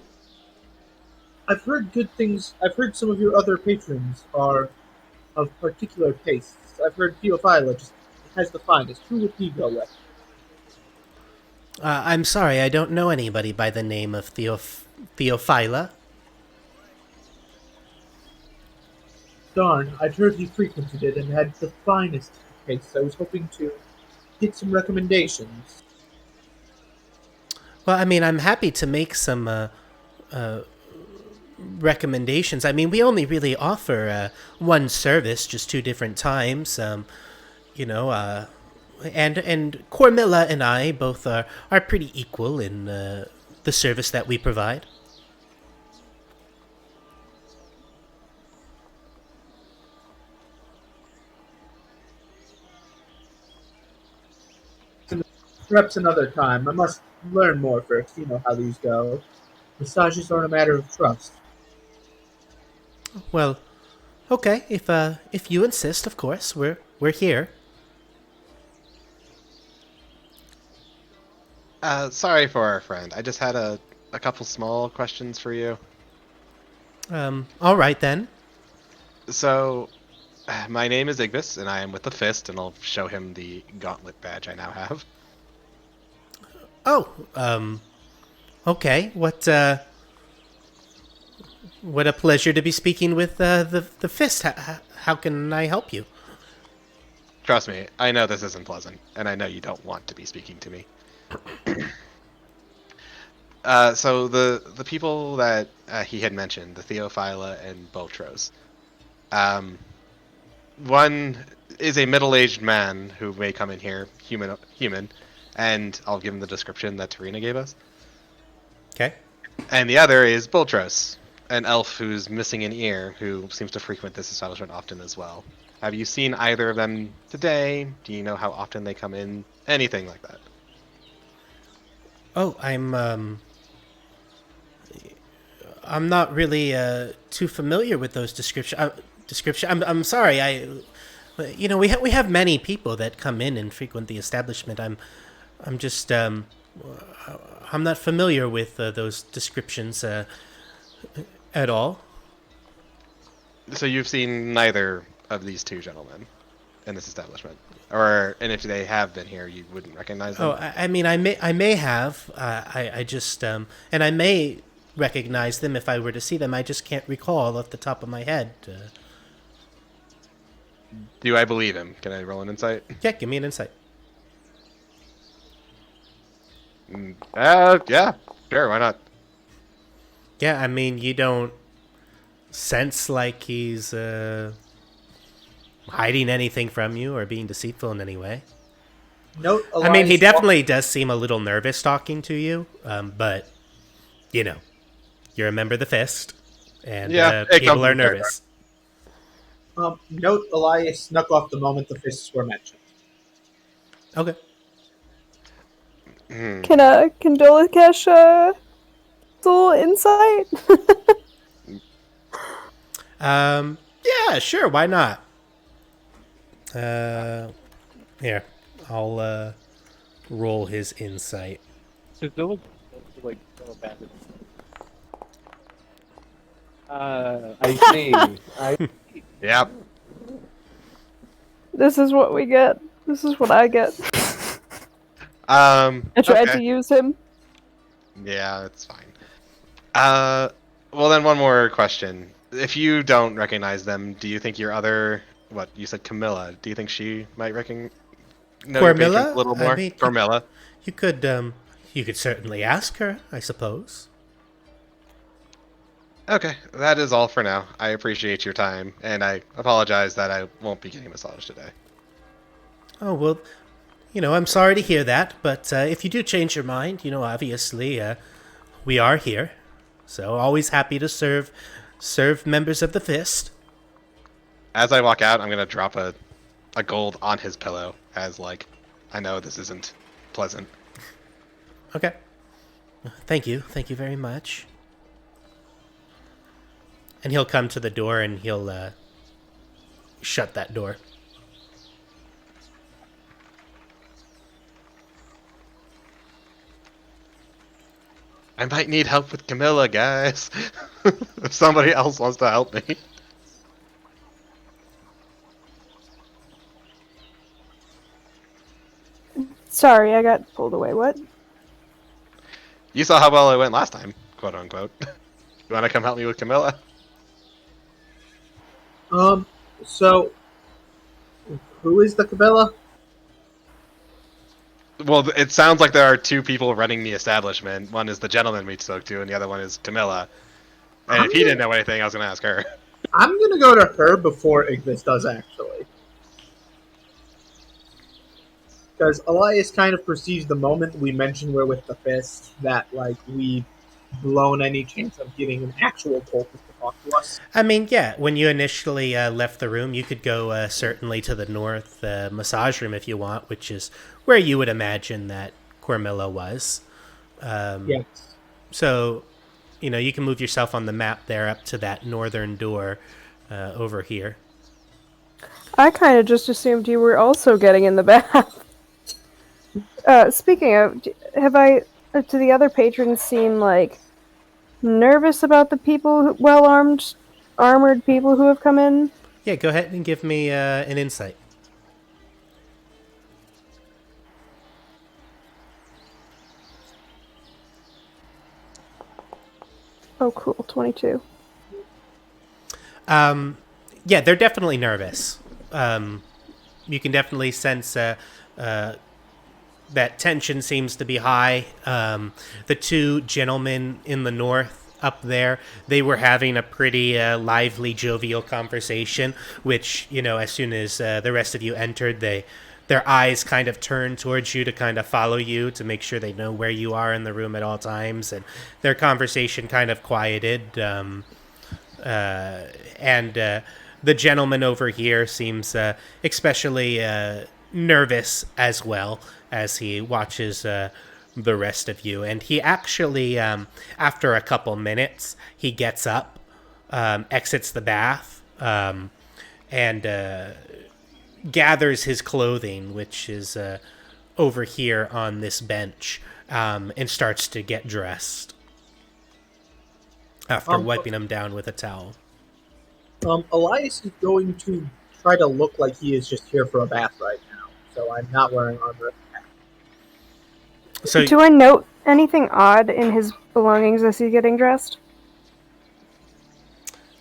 I've heard good things. I've heard some of your other patrons are of particular tastes. I've heard Theophyla just has the finest. Who would he go with? I'm sorry, I don't know anybody by the name of Theophyla. Darn, I'd heard he frequented it and had the finest tastes. I was hoping to get some recommendations. Well, I mean, I'm happy to make some recommendations. I mean, we only really offer one service, just two different times. You know, and Cormilla and I both are pretty equal in the service that we provide. Perhaps another time. I must learn more first. You know how these go. Massages are a matter of trust. Well, okay, if you insist, of course, we're here. Sorry for our friend. I just had a couple small questions for you. All right then. So, my name is Igvis, and I am with the Fist, and I'll show him the gauntlet badge I now have. Oh, okay. What a pleasure to be speaking with the Fist. How can I help you? Trust me, I know this isn't pleasant, and I know you don't want to be speaking to me. So the people that he had mentioned, the Theophyla and Botros, one is a middle-aged man who may come in here, human, and I'll give him the description that Tarina gave us. Okay. And the other is Boltros, an elf who's missing an ear, who seems to frequent this establishment often as well. Have you seen either of them today? Do you know how often they come in? Anything like that? Oh, I'm not really too familiar with those description. I'm sorry. We have many people that come in and frequent the establishment. I'm just I'm not familiar with those descriptions at all. So you've seen neither of these two gentlemen in this establishment, and if they have been here, you wouldn't recognize them. Oh, I mean, I may have. I just and I may recognize them if I were to see them. I just can't recall off the top of my head. Do I believe him? Can I roll an insight? Yeah, give me an insight. Yeah, sure, why not? Yeah, I mean, you don't sense like he's hiding anything from you or being deceitful in any way. Note, I mean, he definitely does seem a little nervous talking to you, but, you you're a member of the Fist, and people are nervous. Note, Elias snuck off the moment the fists were mentioned. Okay. Can Dolakesh do insight? Yeah, sure, why not? Here, I'll roll his insight. I see. Yep. This is what we get. This is what I get. I I tried to use him. Yeah, that's fine. Well then, one more question. If you don't recognize them, do you think your other, what you said, Camilla? Do you think she might know your patrons a little more? I mean, Carmilla. You could certainly ask her, I suppose. Okay, that is all for now. I appreciate your time, and I apologize that I won't be getting a massage today. Oh, well, I'm sorry to hear that, but if you do change your mind, obviously, we are here. So always happy to serve members of the Fist. As I walk out, I'm gonna drop a gold on his pillow as like, I know this isn't pleasant. Okay. Thank you. Thank you very much. And he'll come to the door and he'll shut that door. I might need help with Camilla, guys. If somebody else wants to help me. Sorry, I got pulled away. What? You saw how well it went last time, quote unquote. You want to come help me with Camilla? So, who is the Cabela? Well, it sounds like there are two people running the establishment. One is the gentleman we spoke to, and the other one is Camilla. And if he didn't know anything, I was going to ask her. I'm gonna go to her before Ignis does, actually. Because Elias kind of perceives the moment we mentioned we're with the Fist that, like, we've blown any chance of getting an actual cultist to talk to us. I mean, yeah, when you initially left the room, you could go certainly to the north massage room if you want, which is where you would imagine that Cormilla was. Yes. So, you can move yourself on the map there up to that northern door over here. I kind of just assumed you were also getting in the bath. Speaking of, do the other patrons seem, like, nervous about the people, armored people who have come in? Yeah, go ahead and give me an insight. Oh, cool, 22. Yeah, they're definitely nervous. You can definitely sense that tension seems to be high. The two gentlemen in the north up there, they were having a pretty lively, jovial conversation, which, as soon as the rest of you entered, their eyes kind of turned towards you to kind of follow you to make sure they know where you are in the room at all times, and their conversation kind of quieted. And the gentleman over here seems especially nervous as well as he watches the rest of you. And he actually, after a couple minutes, he gets up, exits the bath, and gathers his clothing, which is over here on this bench, and starts to get dressed after wiping him down with a towel. Elias is going to try to look like he is just here for a bath right now, so I'm not wearing armor. So, do I note anything odd in his belongings as he's getting dressed?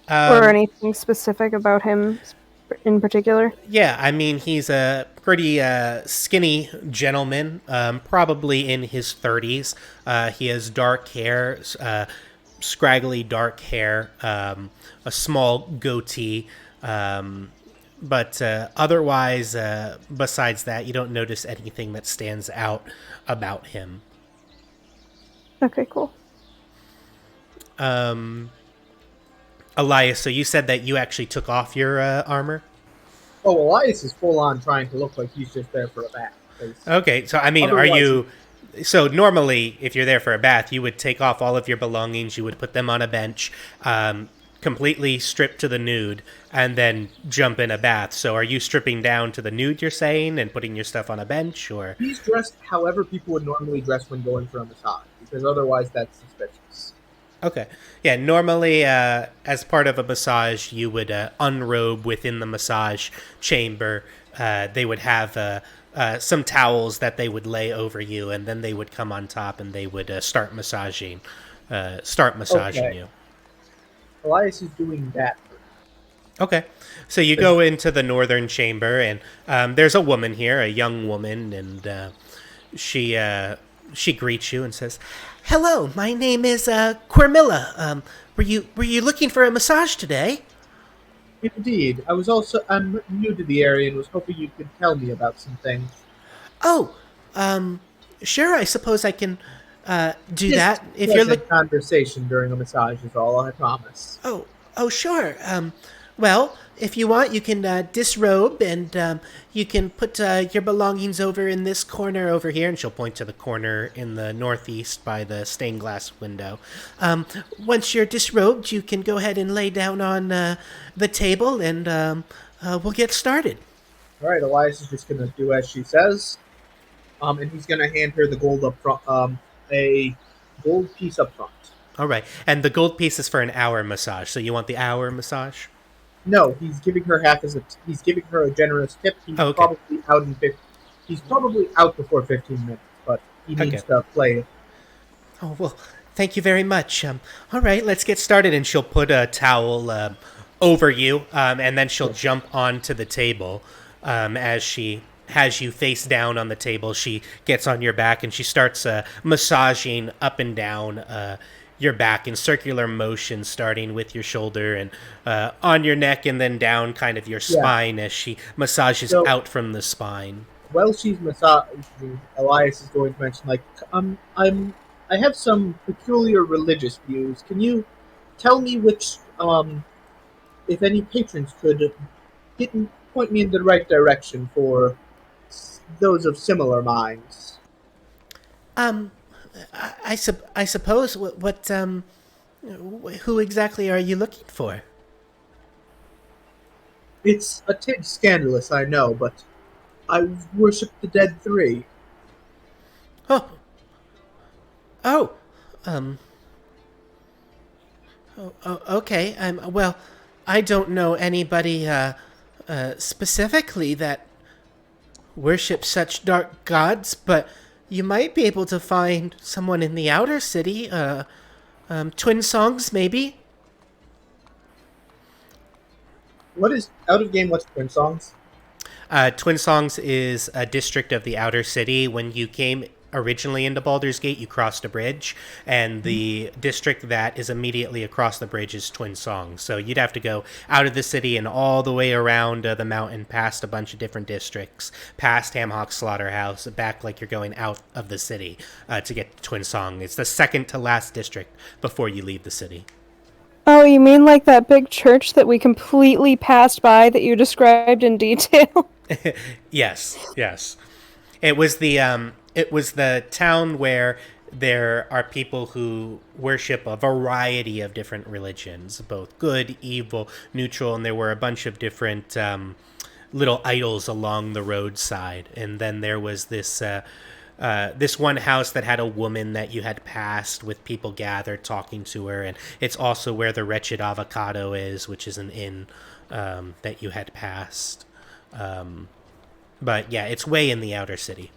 Or anything specific about him in particular? Yeah, I mean, he's a pretty skinny gentleman, probably in his 30s. He has dark hair, scraggly dark hair, a small goatee, but otherwise, besides that, you don't notice anything that stands out about him. Okay, cool. Elias, so you said that you actually took off your armor? Oh, Elias is full on trying to look like he's just there for a bath. Okay, so I mean, are you... So normally, if you're there for a bath, you would take off all of your belongings, you would put them on a bench, completely stripped to the nude, and then jump in a bath. So are you stripping down to the nude, you're saying, and putting your stuff on a bench, or...? He's dressed however people would normally dress when going for a massage, because otherwise that's suspicious. Okay. Yeah, normally, as part of a massage, you would unrobe within the massage chamber. They would have some towels that they would lay over you, and then they would come on top and they would start massaging you. Elias is doing that. Okay. So you go into the northern chamber, and there's a woman here, a young woman, and she greets you and says, "Hello, my name is Cormilla. Were you looking for a massage today?" Indeed. I'm new to the area and was hoping you could tell me about some things. Oh, sure, I suppose I can do Just that. If you're pleasant look conversation during a massage is all, I promise. Oh, oh, sure. Well, if you want, you can disrobe and you can put your belongings over in this corner over here. And she'll point to the corner in the northeast by the stained glass window. Once you're disrobed, you can go ahead and lay down on the table and we'll get started. All right, Elias is just going to do as she says, and he's going to hand her the gold up front, a gold piece up front. All right. And the gold piece is for an hour massage. So you want the hour massage? No, he's giving her he's giving her a generous tip. Oh, okay. He's probably out before 15 minutes, but he needs to play it. Oh, well, thank you very much. All right, let's get started. And she'll put a towel over you, and then she'll jump onto the table as she has you face down on the table. She gets on your back, and she starts massaging up and down your back in circular motion, starting with your shoulder and on your neck and then down kind of your spine as she massages out from the spine. While she's massaging, Elias is going to mention, like, I have some peculiar religious views. Can you tell me which, if any patrons could point me in the right direction for those of similar minds? I suppose what who exactly are you looking for? It's a tid scandalous, I know, but I worship the dead three. Oh, um, okay. Well, I don't know anybody specifically that worships such dark gods, but you might be able to find someone in the outer city. Twin Songs, maybe. What is out of game? What's Twin Songs? Twin Songs is a district of the outer city. When you came originally into Baldur's Gate, you crossed a bridge, and the district that is immediately across the bridge is Twin Songs. So you'd have to go out of the city and all the way around the mountain, past a bunch of different districts, past Hamhawk Slaughterhouse, back like you're going out of the city to get to Twin Song. It's the second to last district before you leave the city. Oh, you mean like that big church that we completely passed by that you described in detail? Yes. It was the town where there are people who worship a variety of different religions, both good, evil, neutral, and there were a bunch of different little idols along the roadside. And then there was this one house that had a woman that you had passed with people gathered talking to her, and it's also where the Wretched Avocado is, which is an inn that you had passed. But yeah, it's way in the outer city.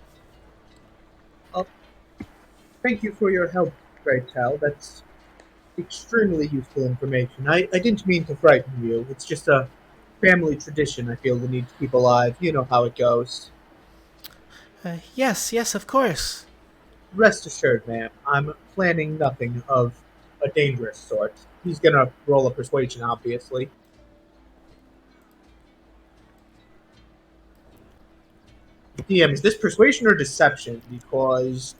Thank you for your help, Pray Tell. That's extremely useful information. I didn't mean to frighten you. It's just a family tradition I feel the need to keep alive. You know how it goes. Yes, of course. Rest assured, ma'am, I'm planning nothing of a dangerous sort. He's gonna roll a persuasion, obviously. DM, is this persuasion or deception? Because,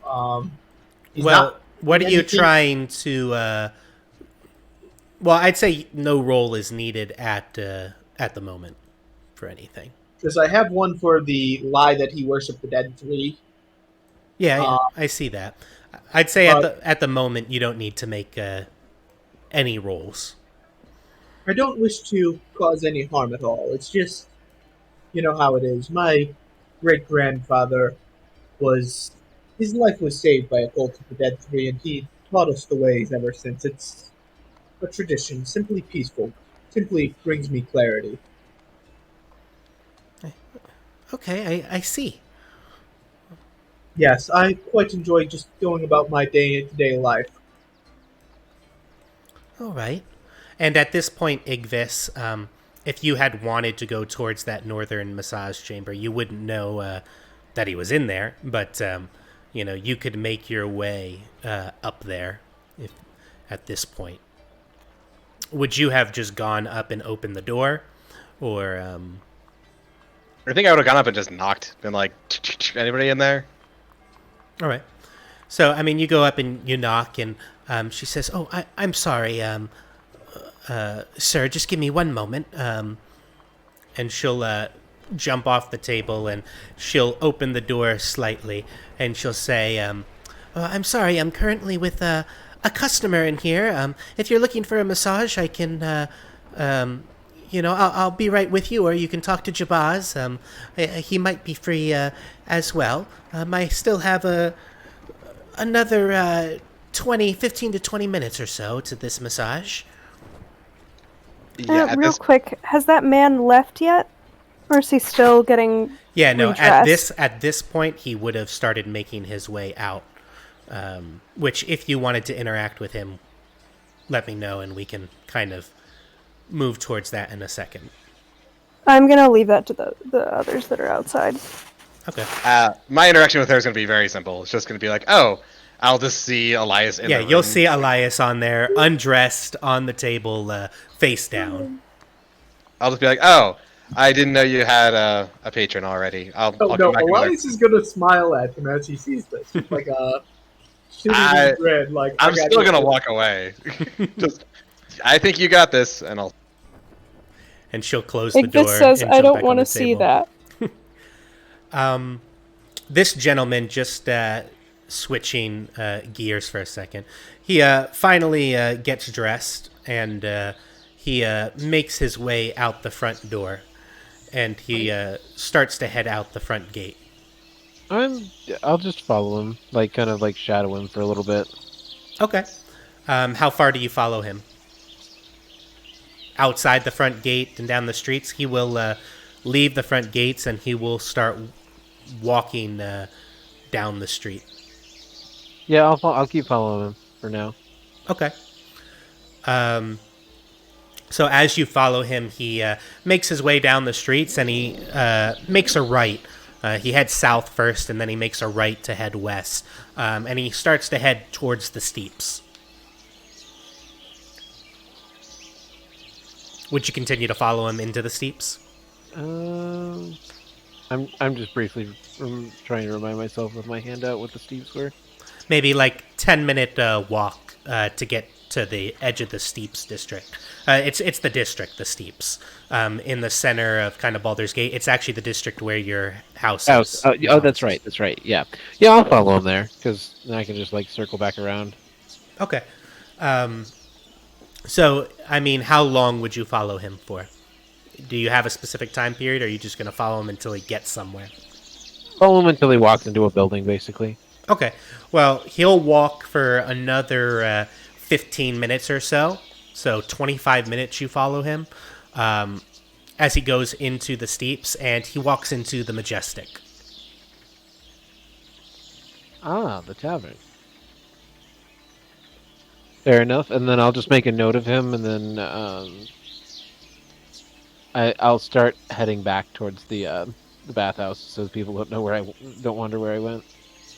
what are you trying to... well, I'd say no roll is needed at the moment for anything. Because I have one for the lie that he worshipped the dead three. Yeah, I see that. I'd say at the moment you don't need to make any rolls. I don't wish to cause any harm at all. It's just, you know how it is. My great-grandfather his life was saved by a cult of the dead three, and he taught us the ways ever since. It's a tradition, simply peaceful. Simply brings me clarity. Okay, I see. Yes, I quite enjoy just going about my day-to-day life. All right. And at this point, Igvis, if you had wanted to go towards that northern massage chamber, you wouldn't know that he was in there, but you could make your way up there at this point. Would you have just gone up and opened the door, or I think I would have gone up and just knocked, been like, anybody in there? all right. So I mean, you go up and you knock, and she says, "Oh, I'm sorry, sir. Just give me one moment." And she'll jump off the table and she'll open the door slightly, and she'll say, I'm sorry, I'm currently with a customer in here. If you're looking for a massage, I can, I'll be right with you, or you can talk to Jabaz. He might be free as well. I still have another 15 to 20 minutes or so to this massage. Yeah, Real quick, has that man left yet? Or is he still getting redressed? At this point, he would have started making his way out. Which, if you wanted to interact with him, let me know, and we can kind of move towards that in a second. I'm gonna leave that to the others that are outside. Okay. My interaction with her is going to be very simple. It's just going to be like, oh, I'll just see Elias in the room. You'll see Elias on there, undressed, on the table, face down. I'll just be like, oh, I didn't know you had a patron already. I'll come back Elias is gonna smile at him as he sees this. It's like a shitty grin. Like, I'm still gonna walk away. I think you got this, and I'll. And she'll close the door. Igvis says, and "I jump don't back want on to the see table." that." This gentleman, just switching gears for a second, he finally gets dressed, and he makes his way out the front door, and he starts to head out the front gate. I'll just follow him, kind of shadow him for a little bit. Okay. How far do you follow him? Outside the front gate and down the streets? He will leave the front gates, and he will start walking down the street. Yeah, I'll keep following him for now. Okay. So as you follow him, he makes his way down the streets, and he makes a right. He heads south first, and then he makes a right to head west. And he starts to head towards the steeps. Would you continue to follow him into the steeps? I'm just briefly trying to remind myself with my hand out what the steeps were. Maybe 10-minute walk to get to the edge of the Steeps district. It's the district, the Steeps, in the center of kind of Baldur's Gate. It's actually the district where your house is. Oh, that's right. Yeah, I'll follow him there, because then I can just circle back around. Okay. So, I mean, how long would you follow him for? Do you have a specific time period, or are you just going to follow him until he gets somewhere? Follow him until he walks into a building, basically. Okay. Well, he'll walk for another 15 minutes or so. So 25 minutes you follow him as he goes into the Steeps, and he walks into the Majestic. Ah, the tavern. Fair enough. And then I'll just make a note of him, and then I'll start heading back towards the bathhouse, so people don't wonder where I went.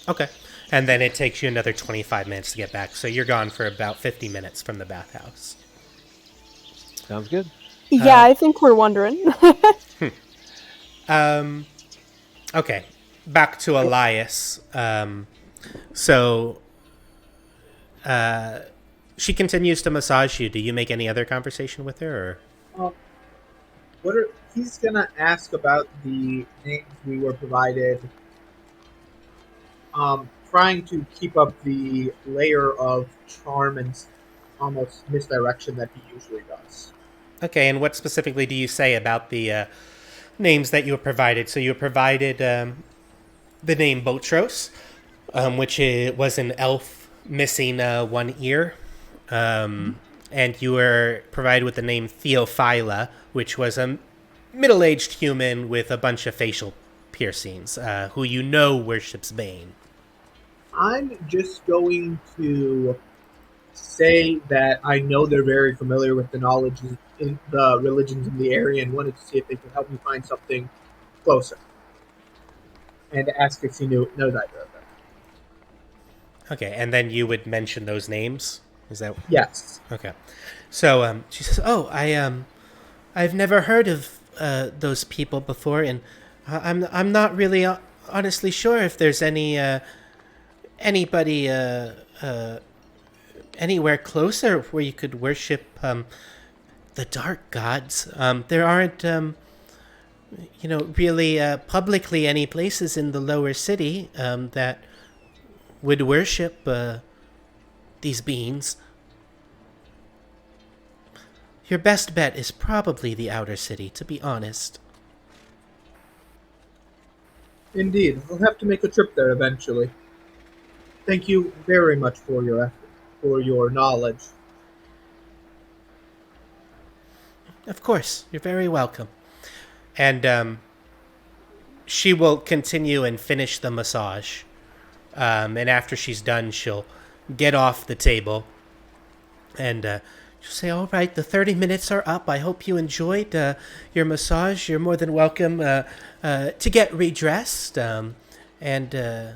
Okay. And then it takes you another 25 minutes to get back. So you're gone for about 50 minutes from the bathhouse. Sounds good. Yeah, I think we're wondering. Okay. Back to Elias. She continues to massage you. Do you make any other conversation with her? Or? He's gonna ask about the names we were provided. Trying to keep up the layer of charm and almost misdirection that he usually does. Okay, and what specifically do you say about the names that you were provided? So you were provided the name Botros, which was an elf missing one ear. And you were provided with the name Theophila, which was a middle-aged human with a bunch of facial piercings, who you know worships Bane. I'm just going to say that I know they're very familiar with the knowledge in the religions in the area, and wanted to see if they could help me find something closer. And ask if he knows either of them. Okay, and then you would mention those names? Is that... Yes. Okay. So she says, "Oh, I've never heard of those people before, and I'm not really honestly sure if there's anybody anywhere closer where you could worship the dark gods. There aren't really publicly any places in the lower city that would worship these beings. Your best bet is probably the outer city, to be honest. Indeed, we'll have to make a trip there eventually. Thank you very much for your effort, for your knowledge. Of course, you're very welcome. And she will continue and finish the massage. And after she's done, she'll get off the table and she'll say, "All right, the 30 minutes are up. I hope you enjoyed your massage. You're more than welcome to get redressed and head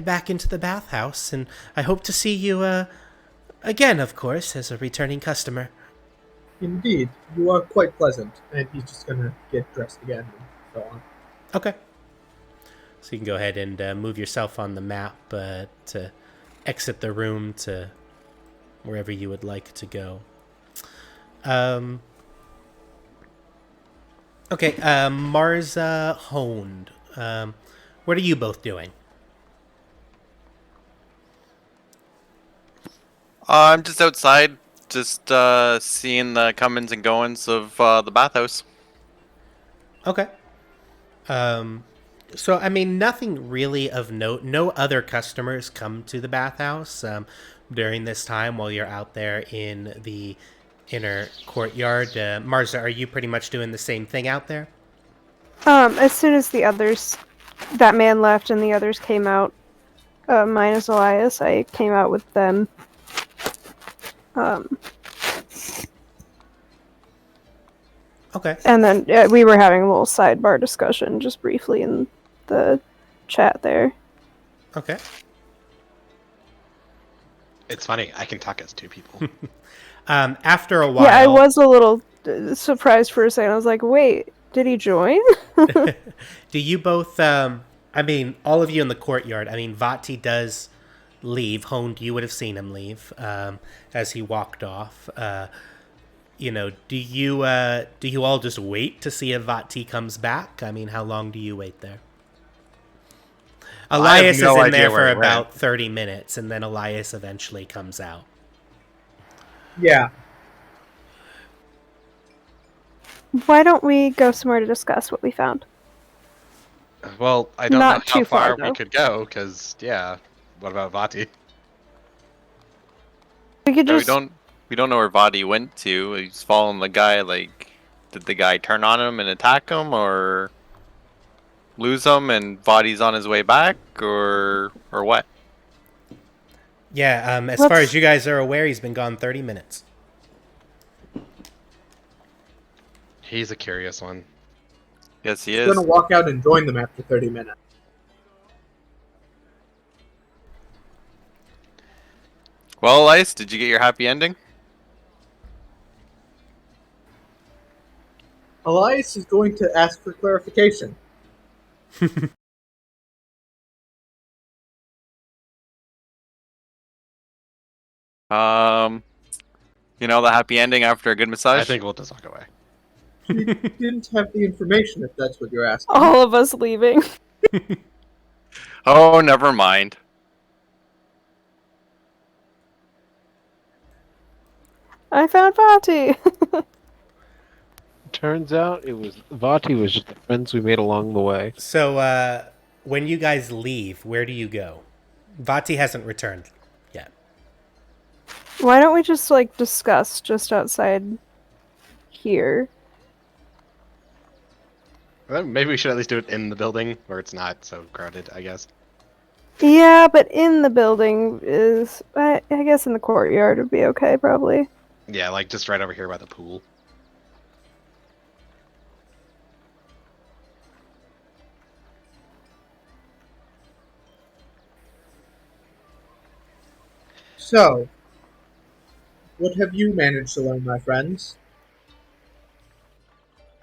back into the bathhouse. And I hope to see you again, of course, as a returning customer." Indeed, you are quite pleasant. And he's just gonna get dressed again and so on. Okay. So you can go ahead and move yourself on the map to exit the room to wherever you would like to go. Okay, Marza Honed. What are you both doing? I'm just outside, just seeing the comings and goings of the bathhouse. Okay. So, I mean, nothing really of note. No other customers come to the bathhouse during this time while you're out there in the inner courtyard. Marza, are you pretty much doing the same thing out there? As soon as that man left and the others came out, minus Elias, I came out with them. Okay. And then we were having a little sidebar discussion just briefly in the chat there. Okay. It's funny. I can talk as two people. After a while... Yeah, I was a little surprised for a second. I was like, wait, did he join? Do you both... I mean, all of you in the courtyard. I mean, Vaati does leave. Honed, you would have seen him leave as he walked off. Do you all just wait to see if Vaati comes back? I mean, how long do you wait there? Elias is in there for about 30 minutes, and then Elias eventually comes out. Yeah. Why don't we go somewhere to discuss what we found? Well, I don't Not know how too far, far we though. could go, because, yeah, what about Vaati? We could just... We don't know where Vaati went to. He's following the guy, like... Did the guy turn on him and attack him, or... lose him and Vaati's on his way back, or what? Yeah, as far as you guys are aware, he's been gone 30 minutes. He's a curious one. Yes, he He's is. gonna walk out and join them after 30 minutes. Well, Elias, did you get your happy ending? Elias is going to ask for clarification. The happy ending after a good massage? I think we'll just walk away. You didn't have the information, if that's what you're asking. all of us leaving. Oh, never mind. I found Vaati. Turns out Vaati was just the friends we made along the way. So, when you guys leave, where do you go? Vaati hasn't returned yet. Why don't we just, discuss just outside here? Well, maybe we should at least do it in the building, where it's not so crowded, I guess. Yeah, but in the building is... I guess in the courtyard would be okay, probably. Yeah, like just right over here by the pool. So, what have you managed to learn, my friends?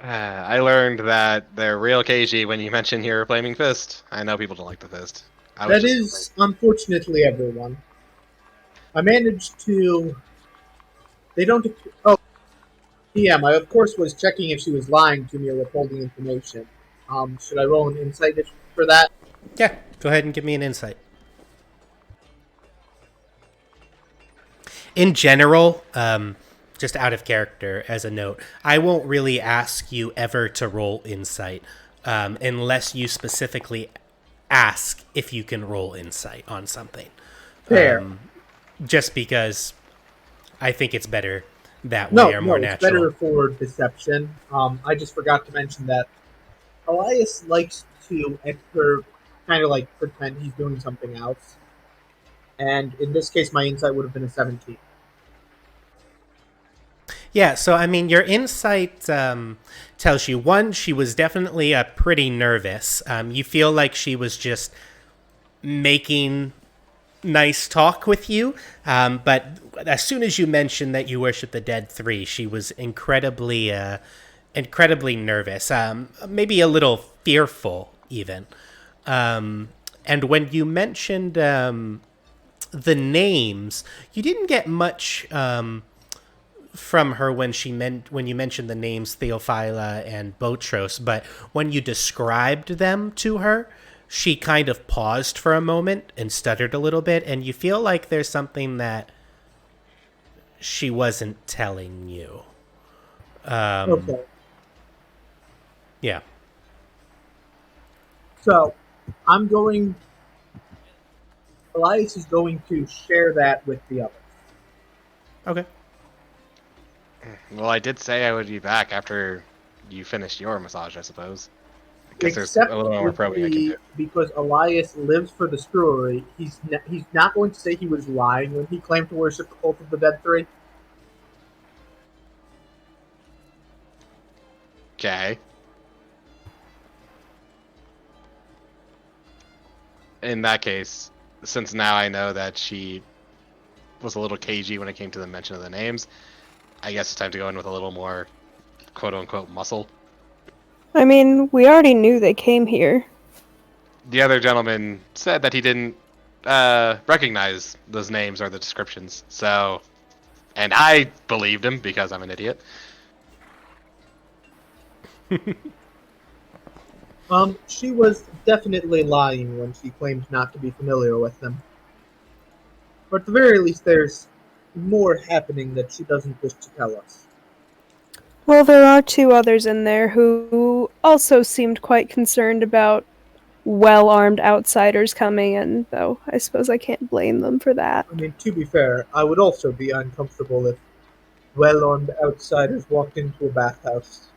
I learned that they're real cagey when you mention your flaming fist. I know people don't like the fist. I was That just is, unfortunately, everyone. I managed to. They don't. Oh, PM. I of course was checking if she was lying to me or withholding information. Should I roll an insight for that? Yeah, go ahead and give me an insight. In general, just out of character as a note, I won't really ask you ever to roll insight unless you specifically ask if you can roll insight on something. Fair. Just because I think it's better that No, way or more it's natural. better for deception. I just forgot to mention that Elias likes to enter, kind of like pretend he's doing something else. And in this case, my insight would have been a 17. Yeah, so I mean, your insight tells you, one, she was definitely pretty nervous. You feel like she was just making nice talk with you, but as soon as you mentioned that you worship the dead three, she was incredibly nervous, maybe a little fearful even. And when you mentioned the names, you didn't get much from her when you mentioned the names Theophila and Botros, but when you described them to her, she kind of paused for a moment and stuttered a little bit, and you feel like there's something that she wasn't telling you. Okay. Yeah. So, Elias is going to share that with the others. Okay. well, I did say I would be back after you finished your massage, I suppose. I guess there's Except a little more probing I can do. because Elias lives for the screwery, he's not going to say he was lying when he claimed to worship the cult of the dead three. Okay. In that case, since now I know that she was a little cagey when it came to the mention of the names, I guess it's time to go in with a little more quote-unquote muscle. I mean, we already knew they came here. The other gentleman said that he didn't recognize those names or the descriptions, so... And I believed him because I'm an idiot. She was definitely lying when she claimed not to be familiar with them. But at the very least, there's more happening that she doesn't wish to tell us. Well, there are two others in there who also seemed quite concerned about well-armed outsiders coming in, though I suppose I can't blame them for that. I mean, to be fair, I would also be uncomfortable if well-armed outsiders walked into a bathhouse.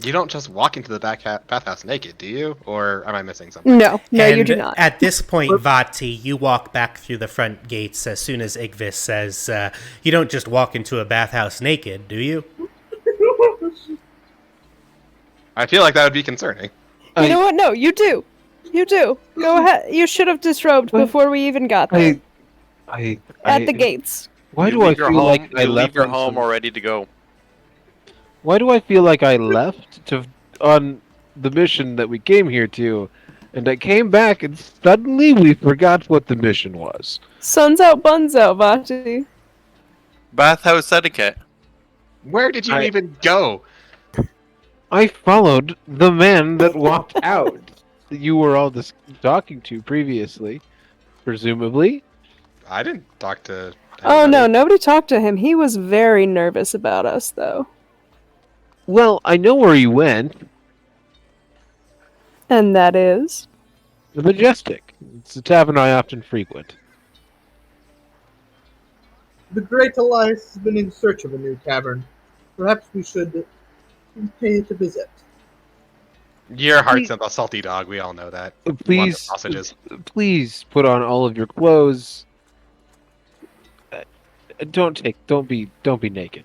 You don't just walk into the bathhouse naked, do you? Or am I missing something? No, and you do not. At this point, Vaati, you walk back through the front gates as soon as Igvis says, you don't just walk into a bathhouse naked, do you? I feel like that would be concerning. You know what? No, you do. You do. Go ahead. You should have disrobed before we even got there. At the gates. Why do I feel like I you left leave your on home some- or ready to go? Why do I feel like I left on the mission that we came here to, and I came back and suddenly we forgot what the mission was? Sun's out, buns out, Vaati. Bathhouse etiquette. Where did you even go? I followed the man that walked out that you were all talking to previously, presumably. I didn't talk to... Oh anybody. no, nobody talked to him. He was very nervous about us, though. Well, I know where he went. And that is? The Majestic. It's a tavern I often frequent. The great Elias has been in search of a new tavern. Perhaps we should pay it a visit. Your heart's a salty dog, we all know that. Please, Sausages. please put on all of your clothes. Don't be naked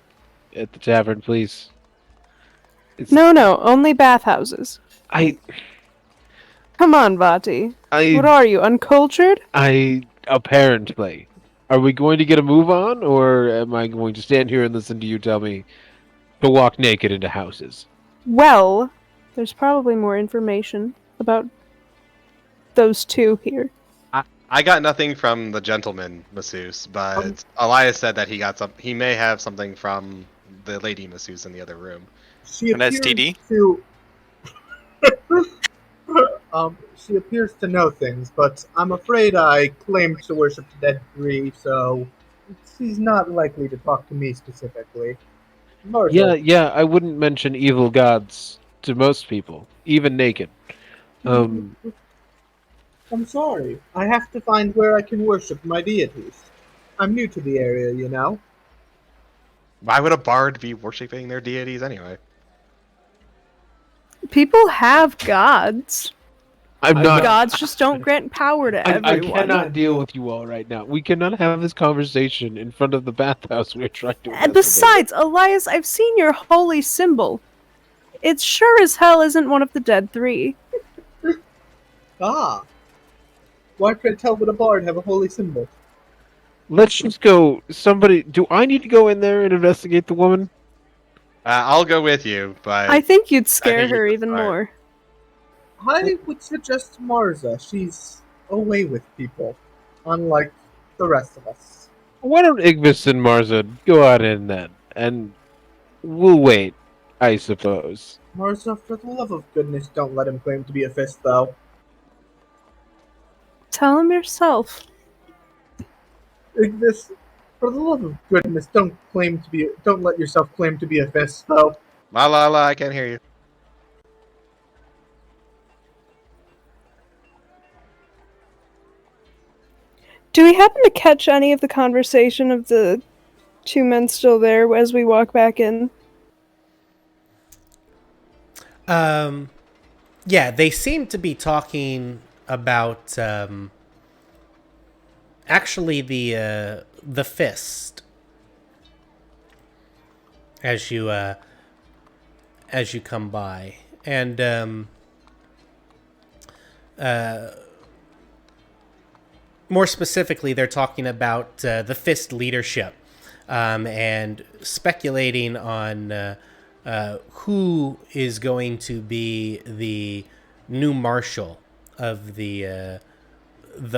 at the tavern, please. No, only bathhouses. I Come on, Vaati. What I are you, uncultured? apparently. Are we going to get a move on, or am I going to stand here and listen to you tell me to walk naked into houses. Well, there's probably more information about those two here. I got nothing from the gentleman masseuse, but Elias said that he may have something from the lady masseuse in the other room. She An appears STD? to she appears to know things, but I'm afraid I claim to worship the dead three, so she's not likely to talk to me specifically. Marshall, Yeah, I wouldn't mention evil gods to most people, even naked. I'm sorry. I have to find where I can worship my deities. I'm new to the area, you know. Why would a bard be worshipping their deities anyway? People have gods. I'm not. Gods just don't grant power to I everyone. cannot deal with you all right now. We cannot have this conversation in front of the bathhouse we're trying to And investigate. besides, Elias, I've seen your holy symbol. It sure as hell isn't one of the dead three. Ah. Why pray tell would a bard have a holy symbol? Let's just go. Somebody, do I need to go in there and investigate the woman? I'll go with you, but I think you'd scare think you her should even start. more. I would suggest Marza. She's away with people, unlike the rest of us. Why don't Igvis and Marza go out in then, and we'll wait, I suppose. Marza, for the love of goodness, don't let him claim to be a fist, though. Tell him yourself. Ignis, for the love of goodness, don't let yourself claim to be a fist, though. la, I can't hear you. Do we happen to catch any of the conversation of the two men still there as we walk back in? Yeah, they seem to be talking about actually the fist as you come by, and more specifically, they're talking about the fist leadership and speculating on who is going to be the new marshal of the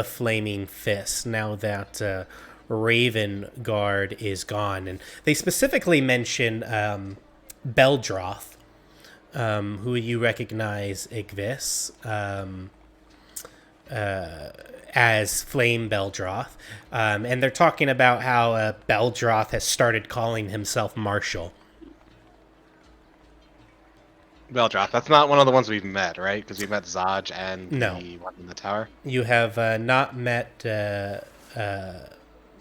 Flaming Fist now that Raven Guard is gone. And they specifically mention Beldroth, who you recognize, Igvis, as Flame Beldroth. And they're talking about how Beldroth has started calling himself Marshal. Beldroth. That's not one of the ones we've met, right? Because we've met Zaj and No. the one in the tower. You have not met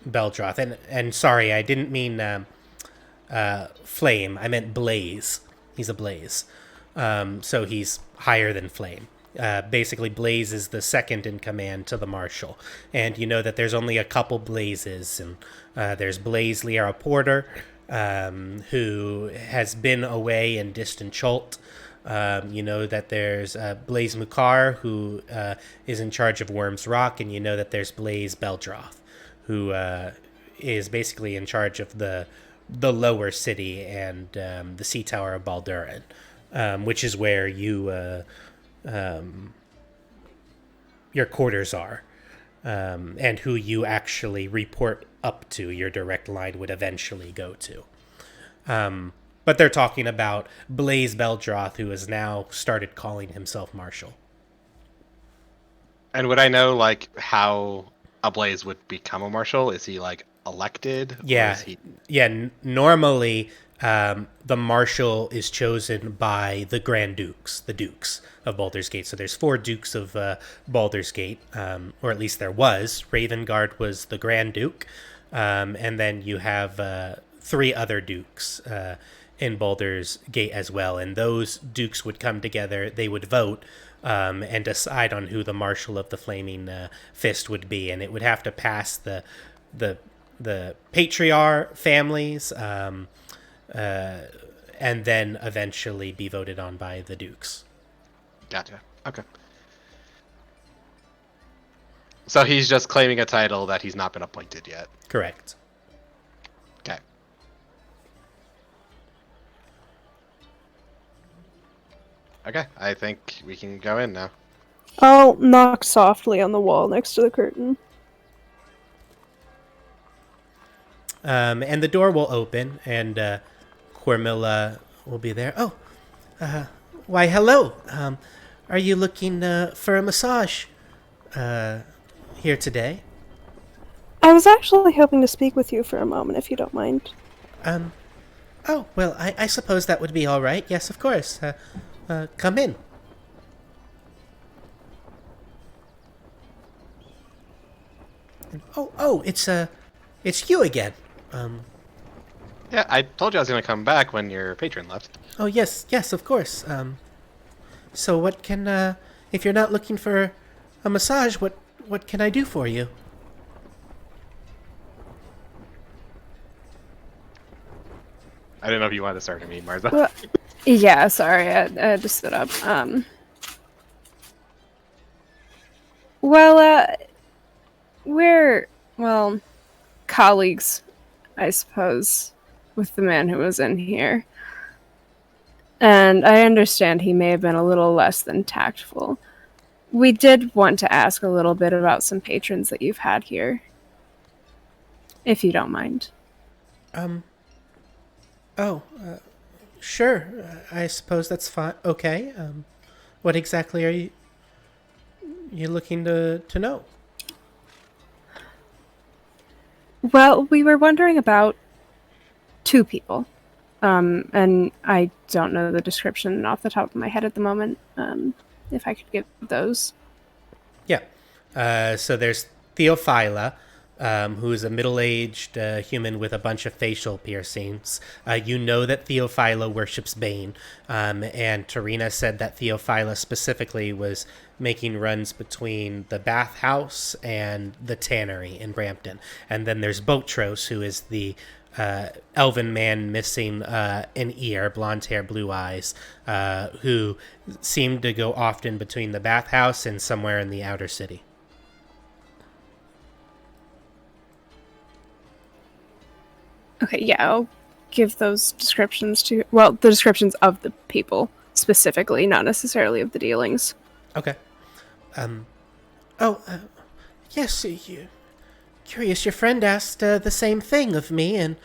Beldroth. And sorry, I didn't mean Flame. I meant Blaze. He's a Blaze. So he's higher than Flame. Basically, Blaze is the second in command to the Marshal. And you know that there's only a couple Blazes. And there's Blaze Liara Porter, who has been away in distant Chult. You know that there's Blaze Mukar, who is in charge of Worm's Rock, and you know that there's Blaze Beldroth, who is basically in charge of the lower city and the sea tower of Baldur, which is where you your quarters are, and who you actually report up to. Your direct line would eventually go to. But they're talking about Blaze Beldroth, who has now started calling himself Marshal. And would I know, like, how a Blaze would become a marshal? Is he, like, elected? Yeah. Or is he... Yeah, normally the Marshal is chosen by the Grand Dukes, the Dukes of Baldur's Gate. So there's 4 Dukes of Baldur's Gate, or at least there was. Ravengard was the Grand Duke. And then you have 3 other Dukes in Baldur's Gate as well, and those dukes would come together. They would vote and decide on who the Marshal of the Flaming Fist would be, and it would have to pass the patriarch families, and then eventually be voted on by the dukes. Gotcha. Okay. So he's just claiming a title that he's not been appointed yet. Correct. Okay. Okay, I think we can go in now. I'll knock softly on the wall next to the curtain. And the door will open, and Cormilla will be there. Oh, why, hello. Are you looking for a massage here today? I was actually hoping to speak with you for a moment, if you don't mind. Oh, well, I suppose that would be all right. Yes, of course. Come in. Oh, it's you again. Yeah, I told you I was going to come back when your patron left. Oh, yes, of course. So what can, if you're not looking for a massage, what can I do for you? I didn't know if you wanted to start me, Martha. Well, yeah, sorry, I just stood up. We're, colleagues, I suppose, with the man who was in here. And I understand he may have been a little less than tactful. We did want to ask a little bit about some patrons that you've had here. If you don't mind. Sure. I suppose that's fine. Okay. What exactly are you looking to know? Well, we were wondering about two people. And I don't know the description off the top of my head at the moment. If I could give those. Yeah. So there's Theophila, who is a middle-aged human with a bunch of facial piercings. You know that Theophila worships Bane, and Tarina said that Theophila specifically was making runs between the bathhouse and the tannery in Brampton. And then there's Botros, who is the elven man missing an ear, blonde hair, blue eyes, who seemed to go often between the bathhouse and somewhere in the outer city. Okay, yeah, I'll give those descriptions to... Well, the descriptions of the people, specifically, not necessarily of the dealings. Okay. Yes, curious, your friend asked the same thing of me, and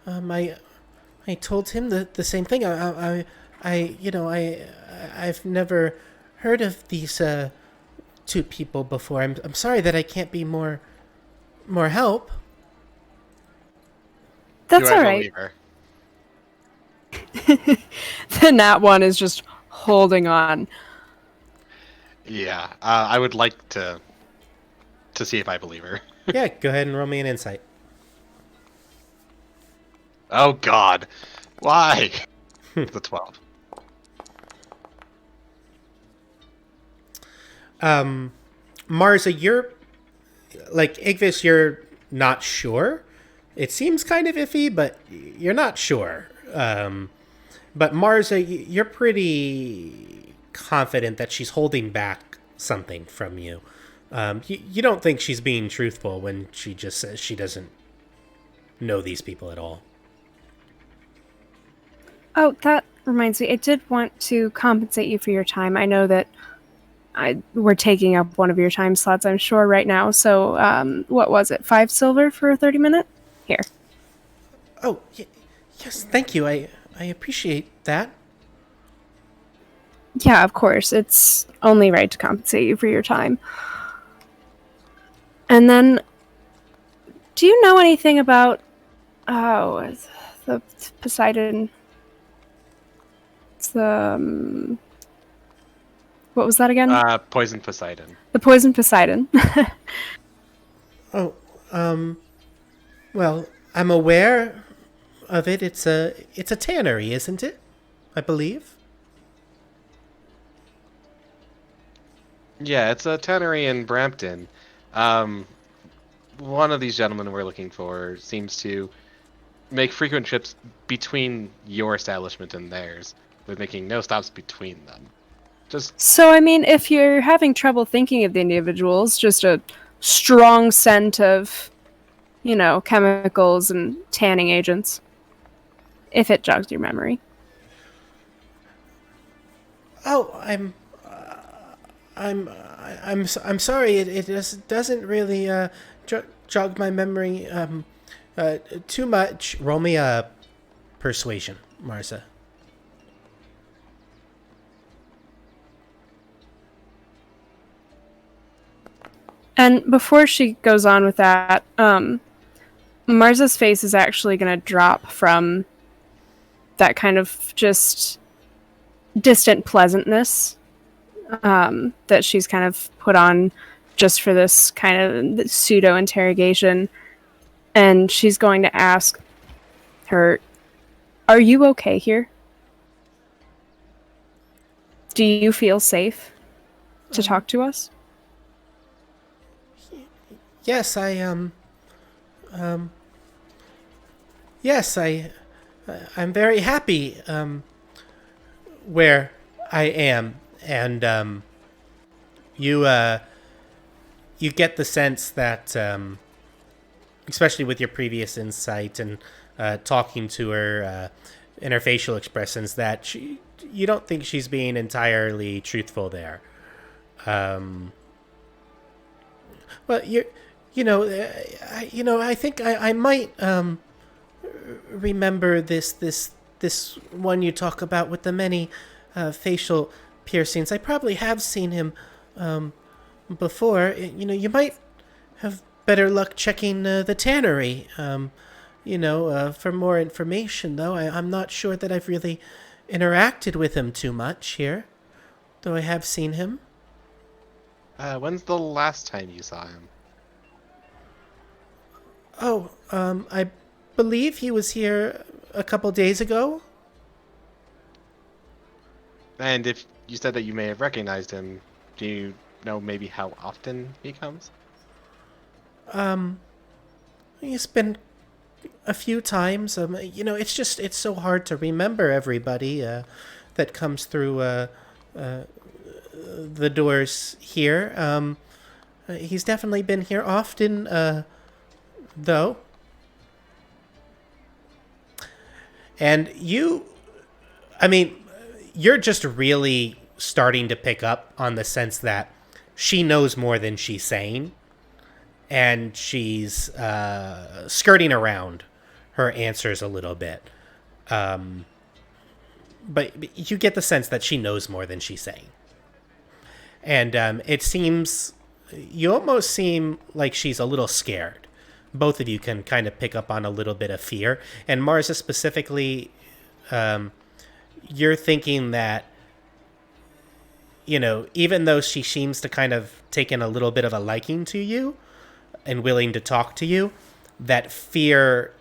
I told him the same thing. I've never heard of these two people before. I'm sorry that I can't be more help. That's You are all the right. leader. Then that one is just holding on. Yeah, I would like to see if I believe her. Yeah, go ahead and roll me an insight. Oh God, why? The 12. Marza, you're like Igvis. You're not sure. It seems kind of iffy, but you're not sure. But Marza, you're pretty confident that she's holding back something from you. You don't think she's being truthful when she just says she doesn't know these people at all. Oh, that reminds me. I did want to compensate you for your time. I know that we're taking up one of your time slots, I'm sure, right now. So, what was it? 5 silver for a 30-minute? Here. Oh, yes, thank you. I appreciate that. Yeah, of course. It's only right to compensate you for your time. And then, do you know anything about... Oh, the Poseidon... It's the... what was that again? Poison Poseidon. The Poison Poseidon. Well, I'm aware of it. It's a tannery, isn't it? I believe. Yeah, it's a tannery in Brampton. One of these gentlemen we're looking for seems to make frequent trips between your establishment and theirs, with making no stops between them. So, I mean, if you're having trouble thinking of the individuals, just a strong scent of, chemicals and tanning agents. If it jogs your memory. Oh, I'm sorry. It just doesn't really jog my memory too much. Roll me a persuasion, Marza. And before she goes on with that, Marza's face is actually going to drop from that kind of just distant pleasantness that she's kind of put on just for this kind of pseudo interrogation. And she's going to ask her, "Are you okay here? Do you feel safe to talk to us?" Yes, yes, I'm very happy where I am, and you get the sense that, especially with your previous insight and talking to her in her facial expressions, that you don't think she's being entirely truthful there. Well, I think I might remember this one you talk about with the many facial piercings. I probably have seen him before. You might have better luck checking the tannery. For more information, though. I'm not sure that I've really interacted with him too much here, though I have seen him. When's the last time you saw him? Oh, I believe he was here a couple days ago. And if you said that you may have recognized him, do you know maybe how often he comes? He's been a few times. It's so hard to remember everybody that comes through the doors here. He's definitely been here often, though. And you're just really starting to pick up on the sense that she knows more than she's saying, and she's skirting around her answers a little bit. But you get the sense that she knows more than she's saying. And it seems, you almost seem like she's a little scared. Both of you can kind of pick up on a little bit of fear. And Marza specifically, you're thinking that, even though she seems to kind of taken a little bit of a liking to you and willing to talk to you, that fear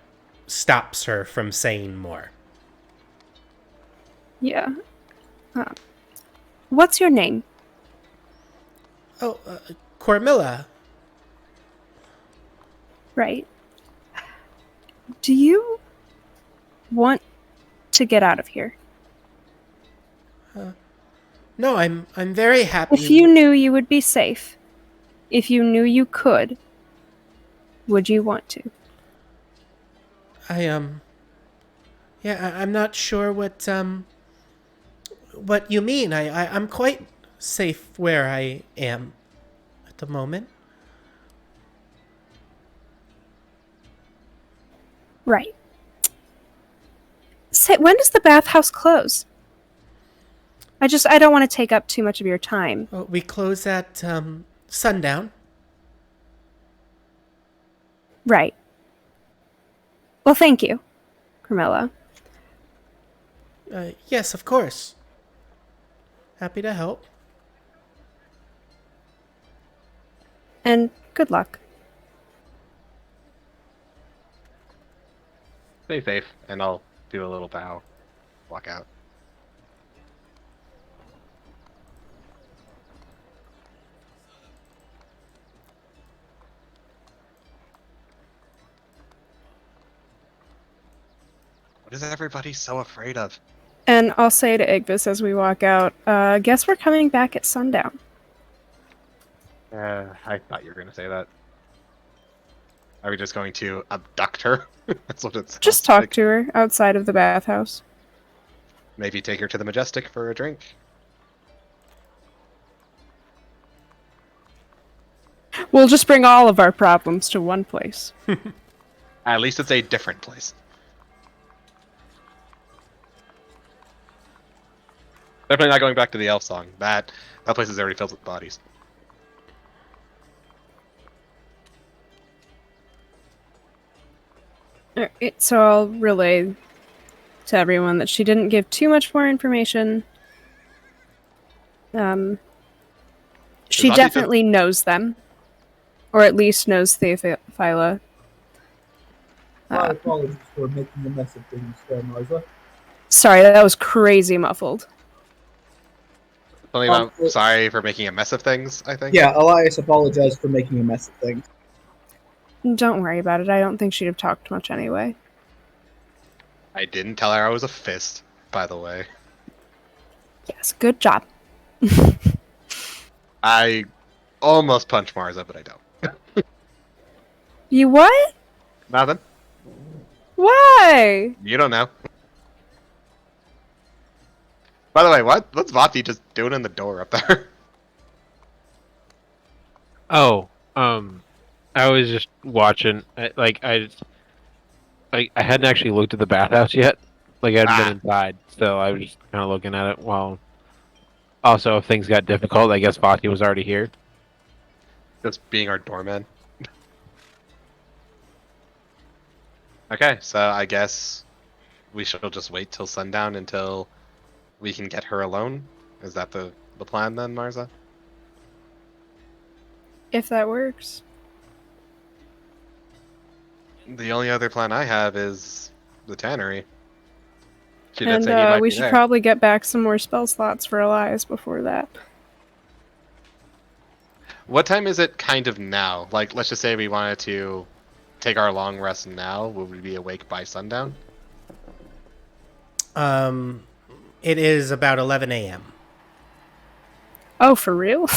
stops her from saying more. Yeah. What's your name? Oh, Cormilla. Right. Do you want to get out of here? No, I'm very happy. If you knew you would be safe, if you knew you could, would you want to? I'm not sure what you mean. I'm quite safe where I am at the moment. Right. Say, when does the bathhouse close? I don't want to take up too much of your time. Well, we close at sundown. Right. Well, thank you, Carmilla. Yes, of course. Happy to help. And good luck. Stay safe, and I'll do a little bow. Walk out. What is everybody so afraid of? And I'll say to Igvis as we walk out, guess we're coming back at sundown. I thought you were going to say that. Are we just going to abduct her? That's what it's. Just talk to her outside of the bathhouse. Maybe take her to the Majestic for a drink. We'll just bring all of our problems to one place. At least it's a different place. Definitely not going back to the elf song. That place is already filled with bodies. Alright, so I'll relay to everyone that she didn't give too much more information. She Vaati definitely knows them, or at least knows Theophila. My apologies for making a mess of things there, Marza. Sorry, that was crazy muffled. Something about sorry for making a mess of things, I think. Yeah, Elias apologized for making a mess of things. Don't worry about it. I don't think she'd have talked much anyway. I didn't tell her I was a fist, by the way. Yes, good job. I almost punched Marza, but I don't. You what? Nothing. Why? You don't know. By the way, what's Vaati just doing in the door up there? Oh, I was just watching. I hadn't actually looked at the bathhouse yet. Like, I hadn't been inside, so I was just kind of looking at it while. Also, if things got difficult, I guess Vaati was already here. Just being our doorman. Okay, so I guess we shall just wait till sundown until we can get her alone. Is that the plan then, Marza? If that works. The only other plan I have is the tannery. She did say he might And we be should there. probably get back some more spell slots for Elias before that. What time is it kind of now? Like, let's just say we wanted to take our long rest now. Will we be awake by sundown? It is about 11 a.m. Oh, for real?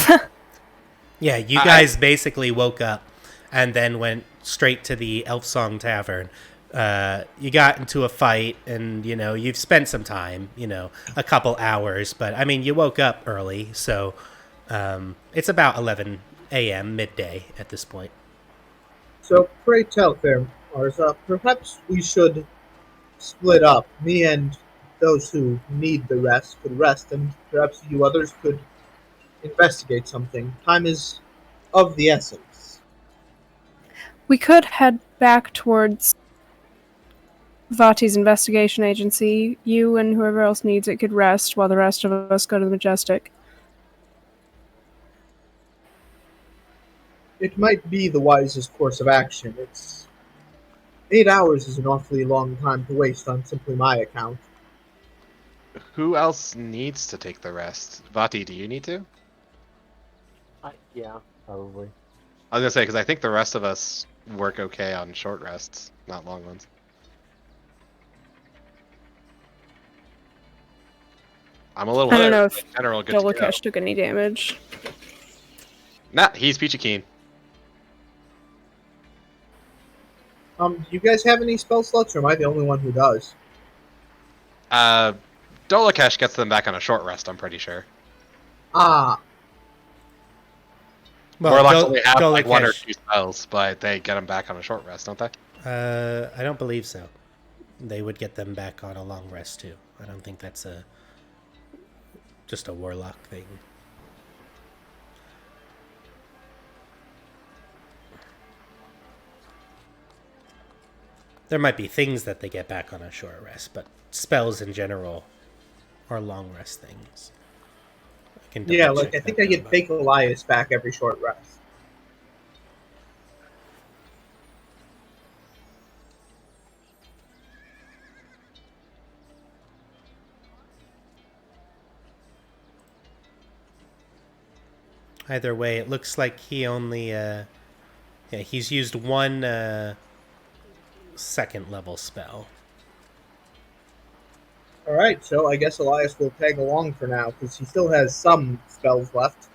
Yeah, you guys basically woke up and then went straight to the Elf Song Tavern. You got into a fight and, you've spent some time, a couple hours. But, I mean, you woke up early, so it's about 11 a.m., midday at this point. So, pray tell, fair Marza, perhaps we should split up. Me and those who need the rest could rest, and perhaps you others could investigate something. Time is of the essence. We could head back towards Vaati's investigation agency. You and whoever else needs it could rest while the rest of us go to the Majestic. It might be the wisest course of action. 8 hours is an awfully long time to waste on simply my account. Who else needs to take the rest? Vaati, do you need to? Yeah, probably. I was gonna say, because I think the rest of us work okay on short rests, not long ones. I'm a little. I don't know if general good to go. Dolakesh took any damage. Nah, he's peachy keen. Do you guys have any spell slots, or am I the only one who does? Dolakesh gets them back on a short rest, I'm pretty sure. Ah, Warlocks only have like one or Dolakesh, two spells, but they get them back on a short rest, don't they? I don't believe so. They would get them back on a long rest, too. I don't think that's just a warlock thing. There might be things that they get back on a short rest, but spells in general are long rest things. yeah, like I think I get fake Elias back every short rest. Either way, it looks like he only, he's used one second level spell. Alright, so I guess Elias will tag along for now, because he still has some spells left.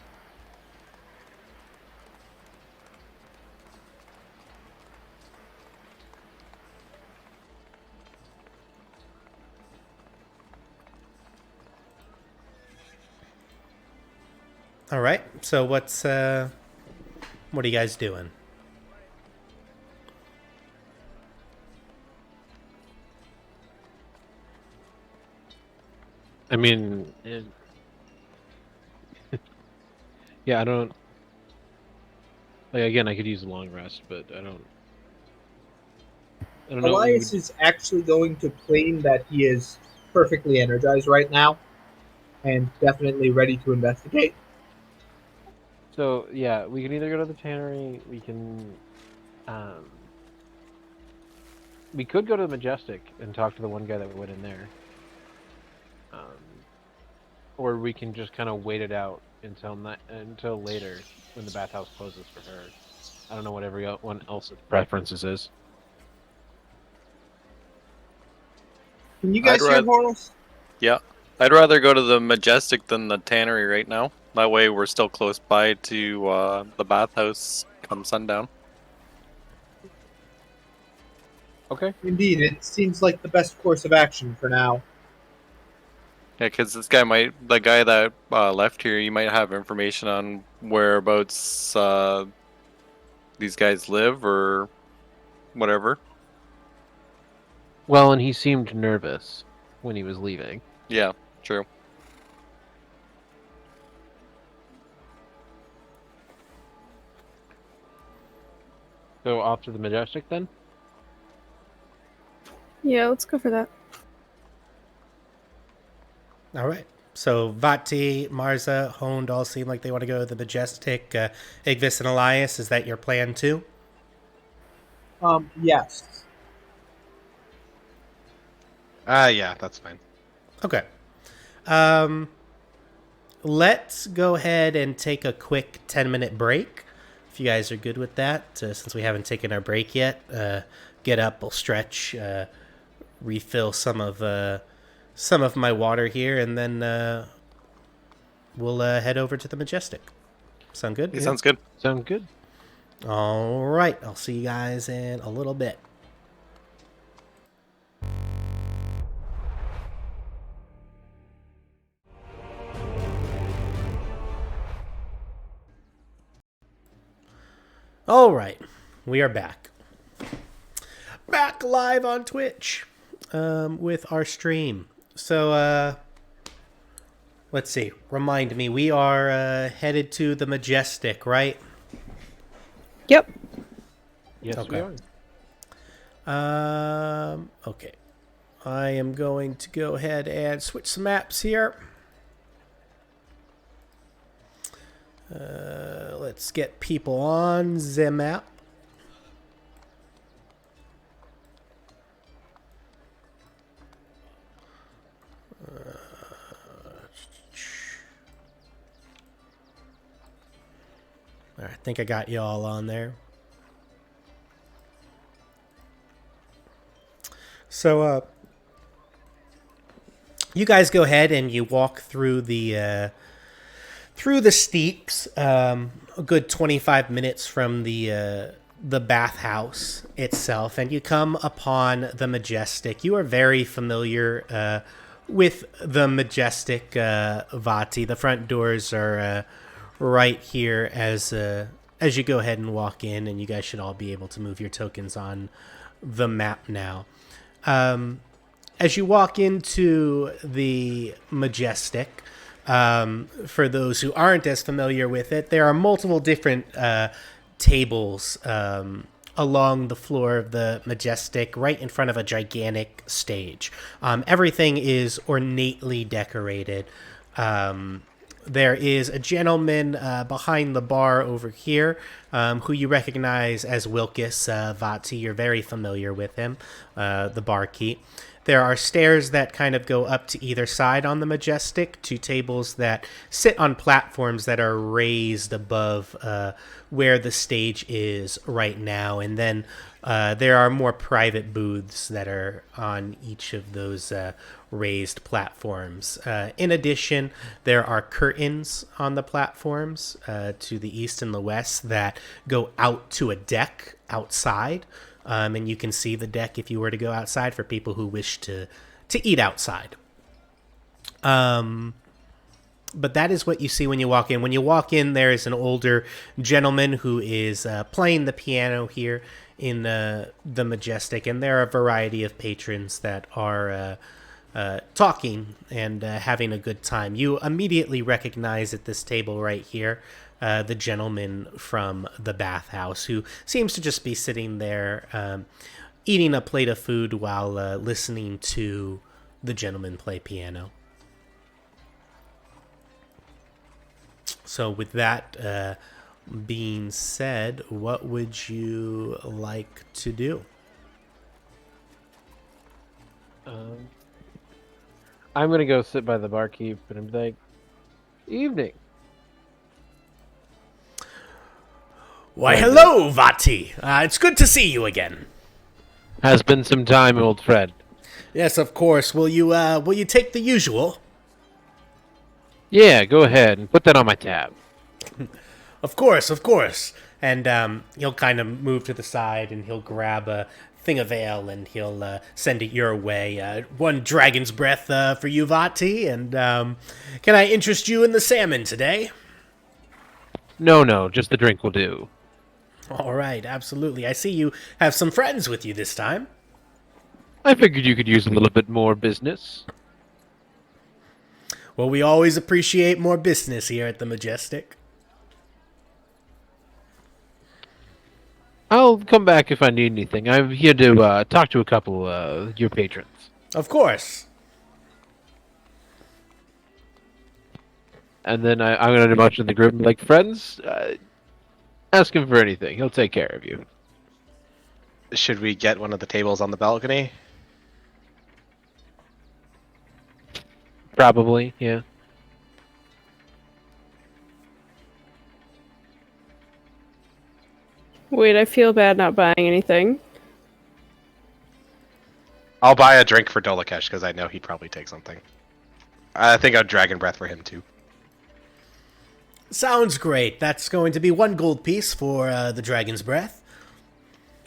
All right. So what's What are you guys doing? I mean, yeah, I don't. Like, again, I could use a long rest, but I don't. I don't know. What we Elias would, is actually going to claim that he is perfectly energized right now and definitely ready to investigate. so yeah, we can either go to the tannery. Um, we could go to the Majestic and talk to the one guy that went in there. Or we can just kind of wait it out until later when the bathhouse closes for her. I don't know what everyone else's preferences is. Can you guys I'd hear rather- Horus? Yeah. I'd rather go to the Majestic than the tannery right now. That way we're still close by to the bathhouse come sundown. Okay. Indeed, it seems like the best course of action for now. Yeah, because the guy that left here, you might have information on whereabouts these guys live or whatever. Well, and he seemed nervous when he was leaving. Yeah, true. So off to the Majestic then? Yeah, let's go for that. All right. So Vaati, Marza, Honed all seem like they want to go to the Majestic. Igvis and Elias, is that your plan too? Yes. Yeah, that's fine. Okay. Let's go ahead and take a quick 10-minute break. If you guys are good with that, since we haven't taken our break yet, get up, we'll stretch, refill some of my water here, and then we'll head over to the Majestic. Sound good? It sounds good. Sound good. All right. I'll see you guys in a little bit. All right. We are back. Back live on Twitch with our stream. So, let's see. Remind me, we are headed to the Majestic, right? Yep. Yes, Okay. we are. Okay. I am going to go ahead and switch some maps here. Let's get people on the map. I think I got you all on there. So, you guys go ahead and you walk through the steeps, a good 25 minutes from the bathhouse itself, and you come upon the Majestic. You are very familiar with the Majestic, Vaati. The front doors are right here as you go ahead and walk in, and you guys should all be able to move your tokens on the map now. As you walk into the Majestic, for those who aren't as familiar with it, there are multiple different tables along the floor of the Majestic, right in front of a gigantic stage. Everything is ornately decorated. There is a gentleman behind the bar over here who you recognize as Wilkes Vaati. You're very familiar with him, the barkeep. There are stairs that kind of go up to either side on the Majestic to tables that sit on platforms that are raised above where the stage is right now. And then there are more private booths that are on each of those raised platforms. In addition, there are curtains on the platforms to the east and the west that go out to a deck outside. And you can see the deck if you were to go outside for people who wish to eat outside. But that is what you see when you walk in. When you walk in, there is an older gentleman who is playing the piano here in the Majestic, and there are a variety of patrons that are talking and having a good time. You immediately recognize at this table right here the gentleman from the bathhouse, who seems to just be sitting there eating a plate of food while listening to the gentleman play piano. So with that being said, what would you like to do? I'm gonna go sit by the barkeep and I'm like, "Evening." Why, hello, Vaati. It's good to see you again. Has been some time, old friend. Yes, of course. Will you take the usual? Yeah, go ahead and put that on my tab. Of course, of course. And he'll kind of move to the side and he'll grab a thing of ale and he'll send it your way. One dragon's breath for you, Vaati. And can I interest you in the salmon today? No, just the drink will do. All right, absolutely. I see you have some friends with you this time. I figured you could use a little bit more business. Well, we always appreciate more business here at the Majestic. I'll come back if I need anything. I'm here to talk to a couple of your patrons. Of course. And then I'm going to motion the group and be like, friends, ask him for anything. He'll take care of you. Should we get one of the tables on the balcony? Probably, yeah. Wait, I feel bad not buying anything. I'll buy a drink for Dolakesh because I know he'd probably take something. I think a dragon breath for him too. Sounds great. That's going to be 1 gold piece for the Dragon's Breath.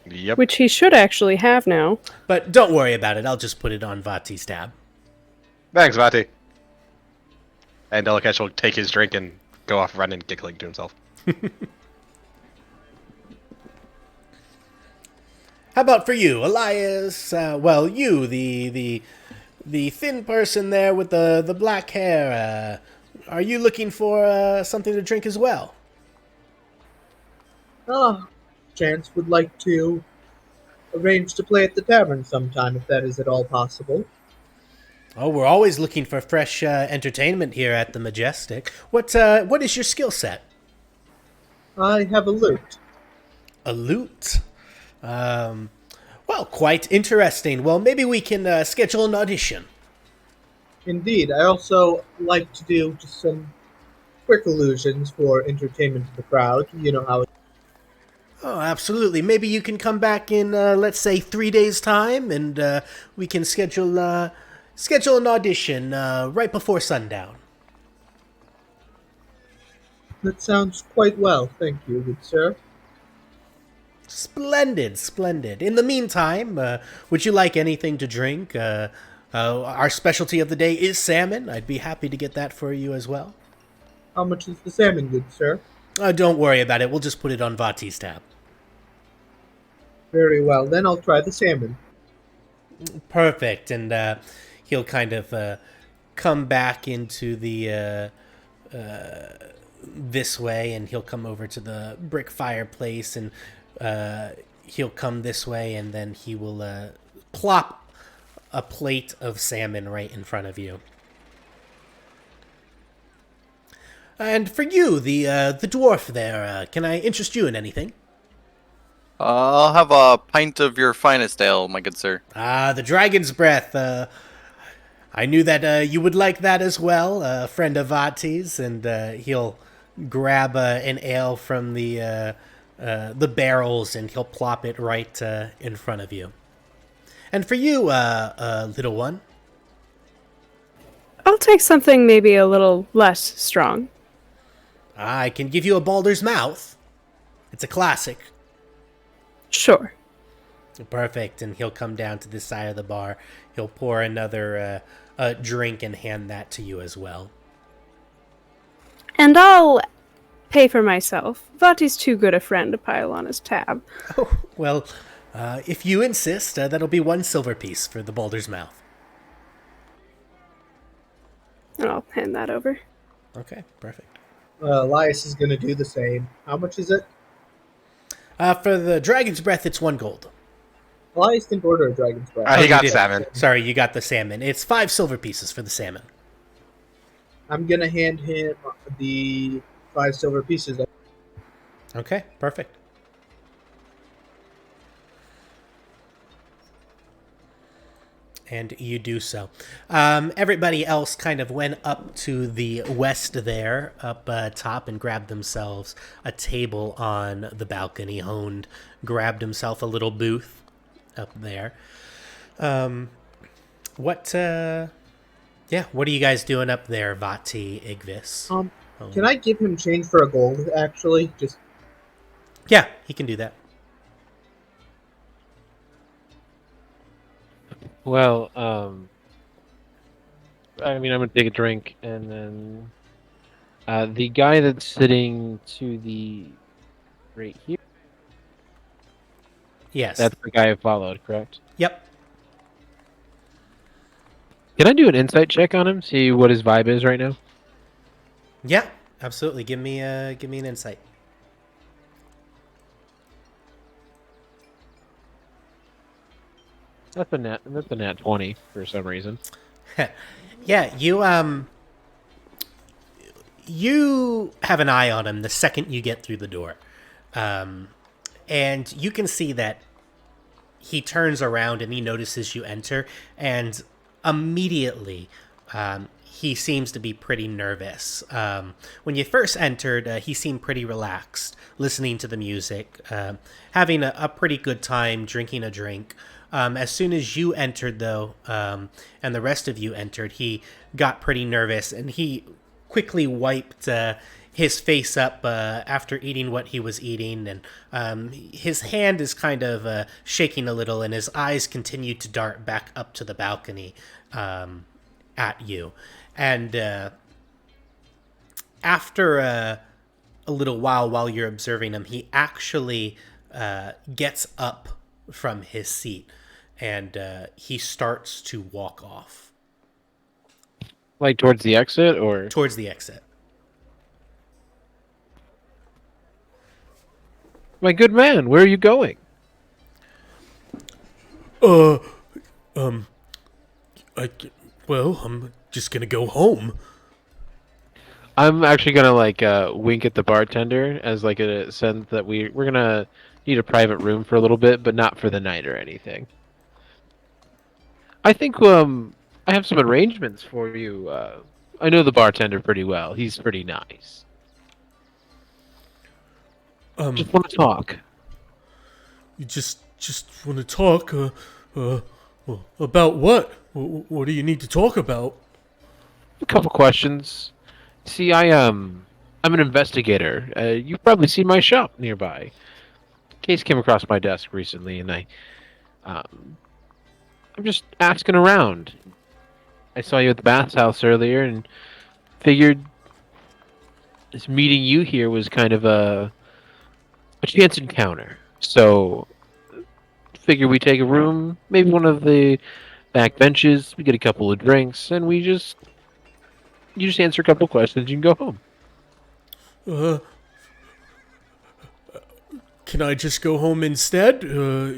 Yep. Which he should actually have now. But don't worry about it. I'll just put it on Vaati's tab. Thanks, Vaati. And Dolakesh will take his drink and go off running, giggling to himself. How about for you, Elias? You, the thin person there with the black hair. Are you looking for something to drink as well? Chance would like to arrange to play at the tavern sometime, if that is at all possible. Oh, we're always looking for fresh entertainment here at the Majestic. What is your skill set? I have a lute. A lute? Well, quite interesting. Well, maybe we can schedule an audition. Indeed, I also like to do just some quick illusions for entertainment of the crowd. You know how it. Oh, absolutely. Maybe you can come back in, let's say, 3 days' time, and we can schedule an audition right before sundown. That sounds quite well, thank you, good sir. Splendid, splendid. In the meantime, would you like anything to drink? Our specialty of the day is salmon. I'd be happy to get that for you as well. How much is the salmon, good sir? Don't worry about it. We'll just put it on Vaati's tab. Very well, then I'll try the salmon. Perfect. And he'll kind of come back into the this way, and he'll come over to the brick fireplace, and he'll come this way, and then he will plop a plate of salmon right in front of you. And for you, the dwarf there, can I interest you in anything? I'll have a pint of your finest ale, my good sir. The Dragon's Breath. I knew that you would like that as well, a friend of Vaati's, and he'll grab an ale from the barrels, and he'll plop it right in front of you. And for you, little one? I'll take something maybe a little less strong. I can give you a Baldur's Mouth. It's a classic. Sure. Perfect. And he'll come down to this side of the bar. He'll pour another drink and hand that to you as well. And I'll pay for myself. Vaati's too good a friend to pile on his tab. Oh, well, if you insist, that'll be 1 silver piece for the Baldur's Mouth. And I'll hand that over. Okay, perfect. Elias is going to do the same. How much is it? For the Dragon's Breath, it's 1 gold. Elias didn't order a dragon's breath. He you got did. salmon. Sorry, you got the salmon. It's 5 silver pieces for the salmon. I'm going to hand him the 5 silver pieces. Okay, perfect. And you do so. Everybody else kind of went up to the west there, up top, and grabbed themselves a table on the balcony. Honed grabbed himself a little booth up there. What are you guys doing up there, Vaati, Igvis? Can I give him change for a gold, actually? Yeah, he can do that. Well, I mean, I'm gonna take a drink, and then the guy that's sitting to the right here. Yes. That's the guy I followed, correct? Yep. Can I do an insight check on him? See what his vibe is right now? Yeah, absolutely. Give me an insight. That's a nat 20 for some reason. Yeah, you have an eye on him the second you get through the door. And you can see that he turns around and he notices you enter, and immediately he seems to be pretty nervous. When you first entered, he seemed pretty relaxed, listening to the music, having a pretty good time drinking a drink. As soon as you entered, though, and the rest of you entered, he got pretty nervous, and he quickly wiped his face up after eating what he was eating, and his hand is kind of shaking a little, and his eyes continue to dart back up to the balcony at you. And after a little while you're observing him, he actually gets up from his seat, and he starts to walk off. Like towards the exit, or? Towards the exit. My good man, where are you going? I'm just gonna go home. I'm actually gonna wink at the bartender as like a sense that we're gonna need a private room for a little bit, but not for the night or anything. I think I have some arrangements for you. I know the bartender pretty well. He's pretty nice. Just want to talk. You just want to talk? About what? What do you need to talk about? A couple questions. See, I'm an investigator. You've probably seen my shop nearby. Case came across my desk recently, and I'm just asking around. I saw you at the bathhouse earlier, and figured this meeting you here was kind of a chance encounter. So, figure we take a room, maybe one of the back benches. We get a couple of drinks, and you just answer a couple questions. You can go home. Can I just go home instead? And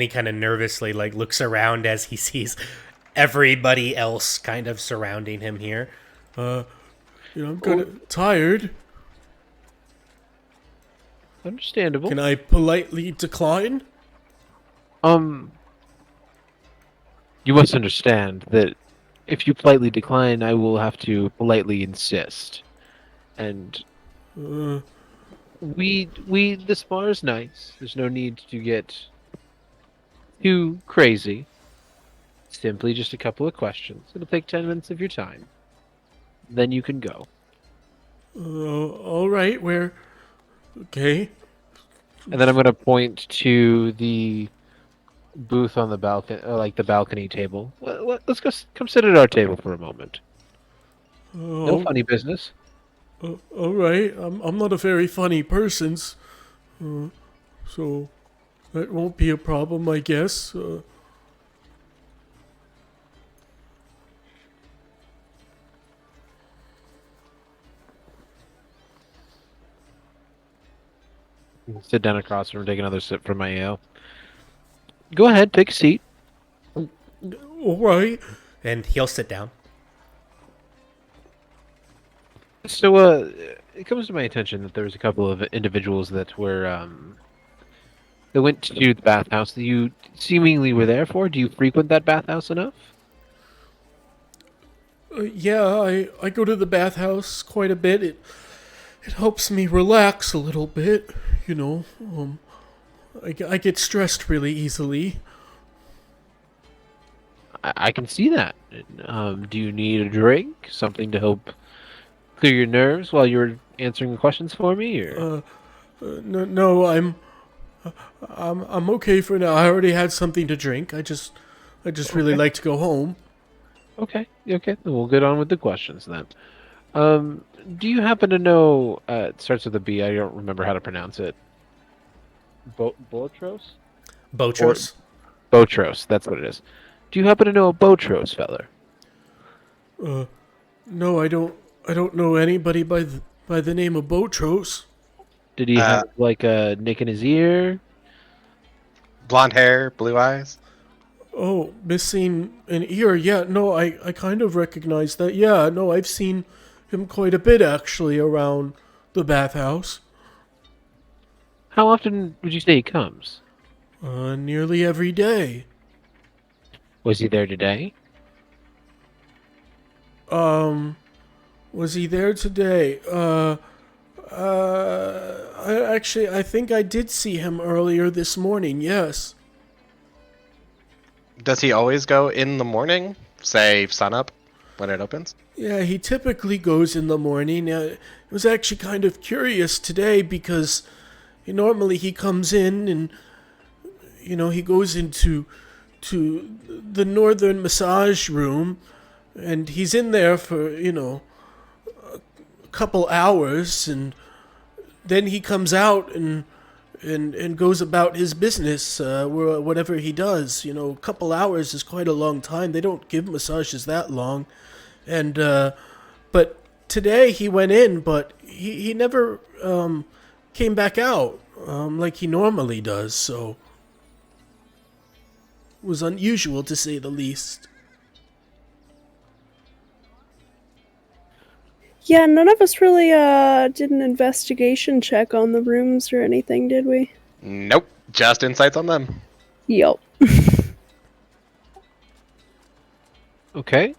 he kind of nervously looks around as he sees everybody else kind of surrounding him here. I'm kind of tired. Understandable. Can I politely decline? You must understand that if you politely decline, I will have to politely insist. And this bar is nice. There's no need to get too crazy. Simply just a couple of questions. It'll take 10 minutes of your time. Then you can go. All right. Okay. And then I'm going to point to the booth on the balcony, the balcony table. Let's go come sit at our table for a moment. No Oh, funny business. all right. I'm not a very funny person, so that won't be a problem, I guess. Sit down across from him, take another sip from my ale. Go ahead, take a seat. All right. And he'll sit down. So, it comes to my attention that there was a couple of individuals that that went to the bathhouse that you seemingly were there for. Do you frequent that bathhouse enough? Yeah, I go to the bathhouse quite a bit. It helps me relax a little bit, you know. I get stressed really easily. I can see that. Do you need a drink? Something to help clear your nerves while you're answering the questions for me? Or No, I'm okay for now. I already had something to drink. I just really like to go home. okay, then we'll get on with the questions then. Do you happen to know? It starts with a B. I don't remember how to pronounce it. Botros? Botros. Botros. That's what it is. Do you happen to know a Botros feller? No, I don't know anybody by the name of Botros. Did he have like a nick in his ear? Blonde hair, blue eyes. Oh, missing an ear. Yeah, no, I kind of recognize that. Yeah, no, I've seen him quite a bit actually around the bathhouse. How often would you say he comes? Nearly every day. Was he there today? Was he there today? I think I did see him earlier this morning. Yes. Does he always go in the morning? Say sunup when it opens? Yeah, he typically goes in the morning. It was actually kind of curious today because normally he comes in and he goes into the northern massage room and he's in there for a couple hours and then he comes out and goes about his business, whatever he does. A couple hours is quite a long time. They don't give massages that long. And, but today he went in, but he never, came back out, like he normally does, so. It was unusual to say the least. Yeah, none of us really did an investigation check on the rooms or anything, did we? Nope. Just insights on them. Yup. Okay.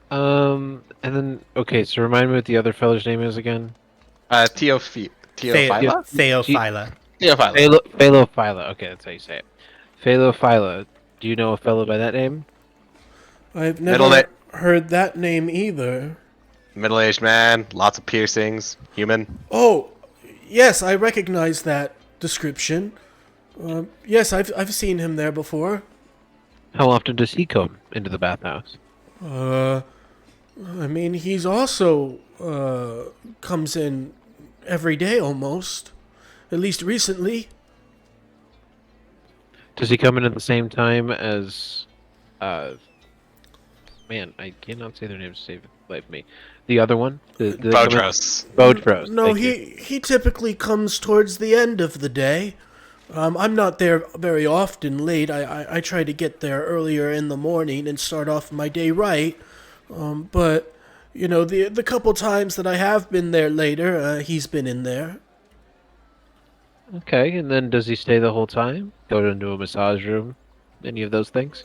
And then so remind me what the other feller's name is again. Teophyla? Theophila. Teophyla. Phalophyla. Okay, that's how you say it. Phalophyla. Do you know a fellow by that name? I've Middle never na- heard that name either. Middle-aged man, lots of piercings, human. Oh, yes, I recognize that description. Yes, I've seen him there before. How often does he come into the bathhouse? I mean, he's also comes in every day almost, at least recently. Does he come in at the same time as man, I cannot say their names to save life me. The other one? Do they come in- Botros. Botros. No, thank you. he typically comes towards the end of the day. I'm not there very often late. I try to get there earlier in the morning and start off my day right. But the couple times that I have been there later, he's been in there. Okay, and then does he stay the whole time? Go into a massage room? Any of those things?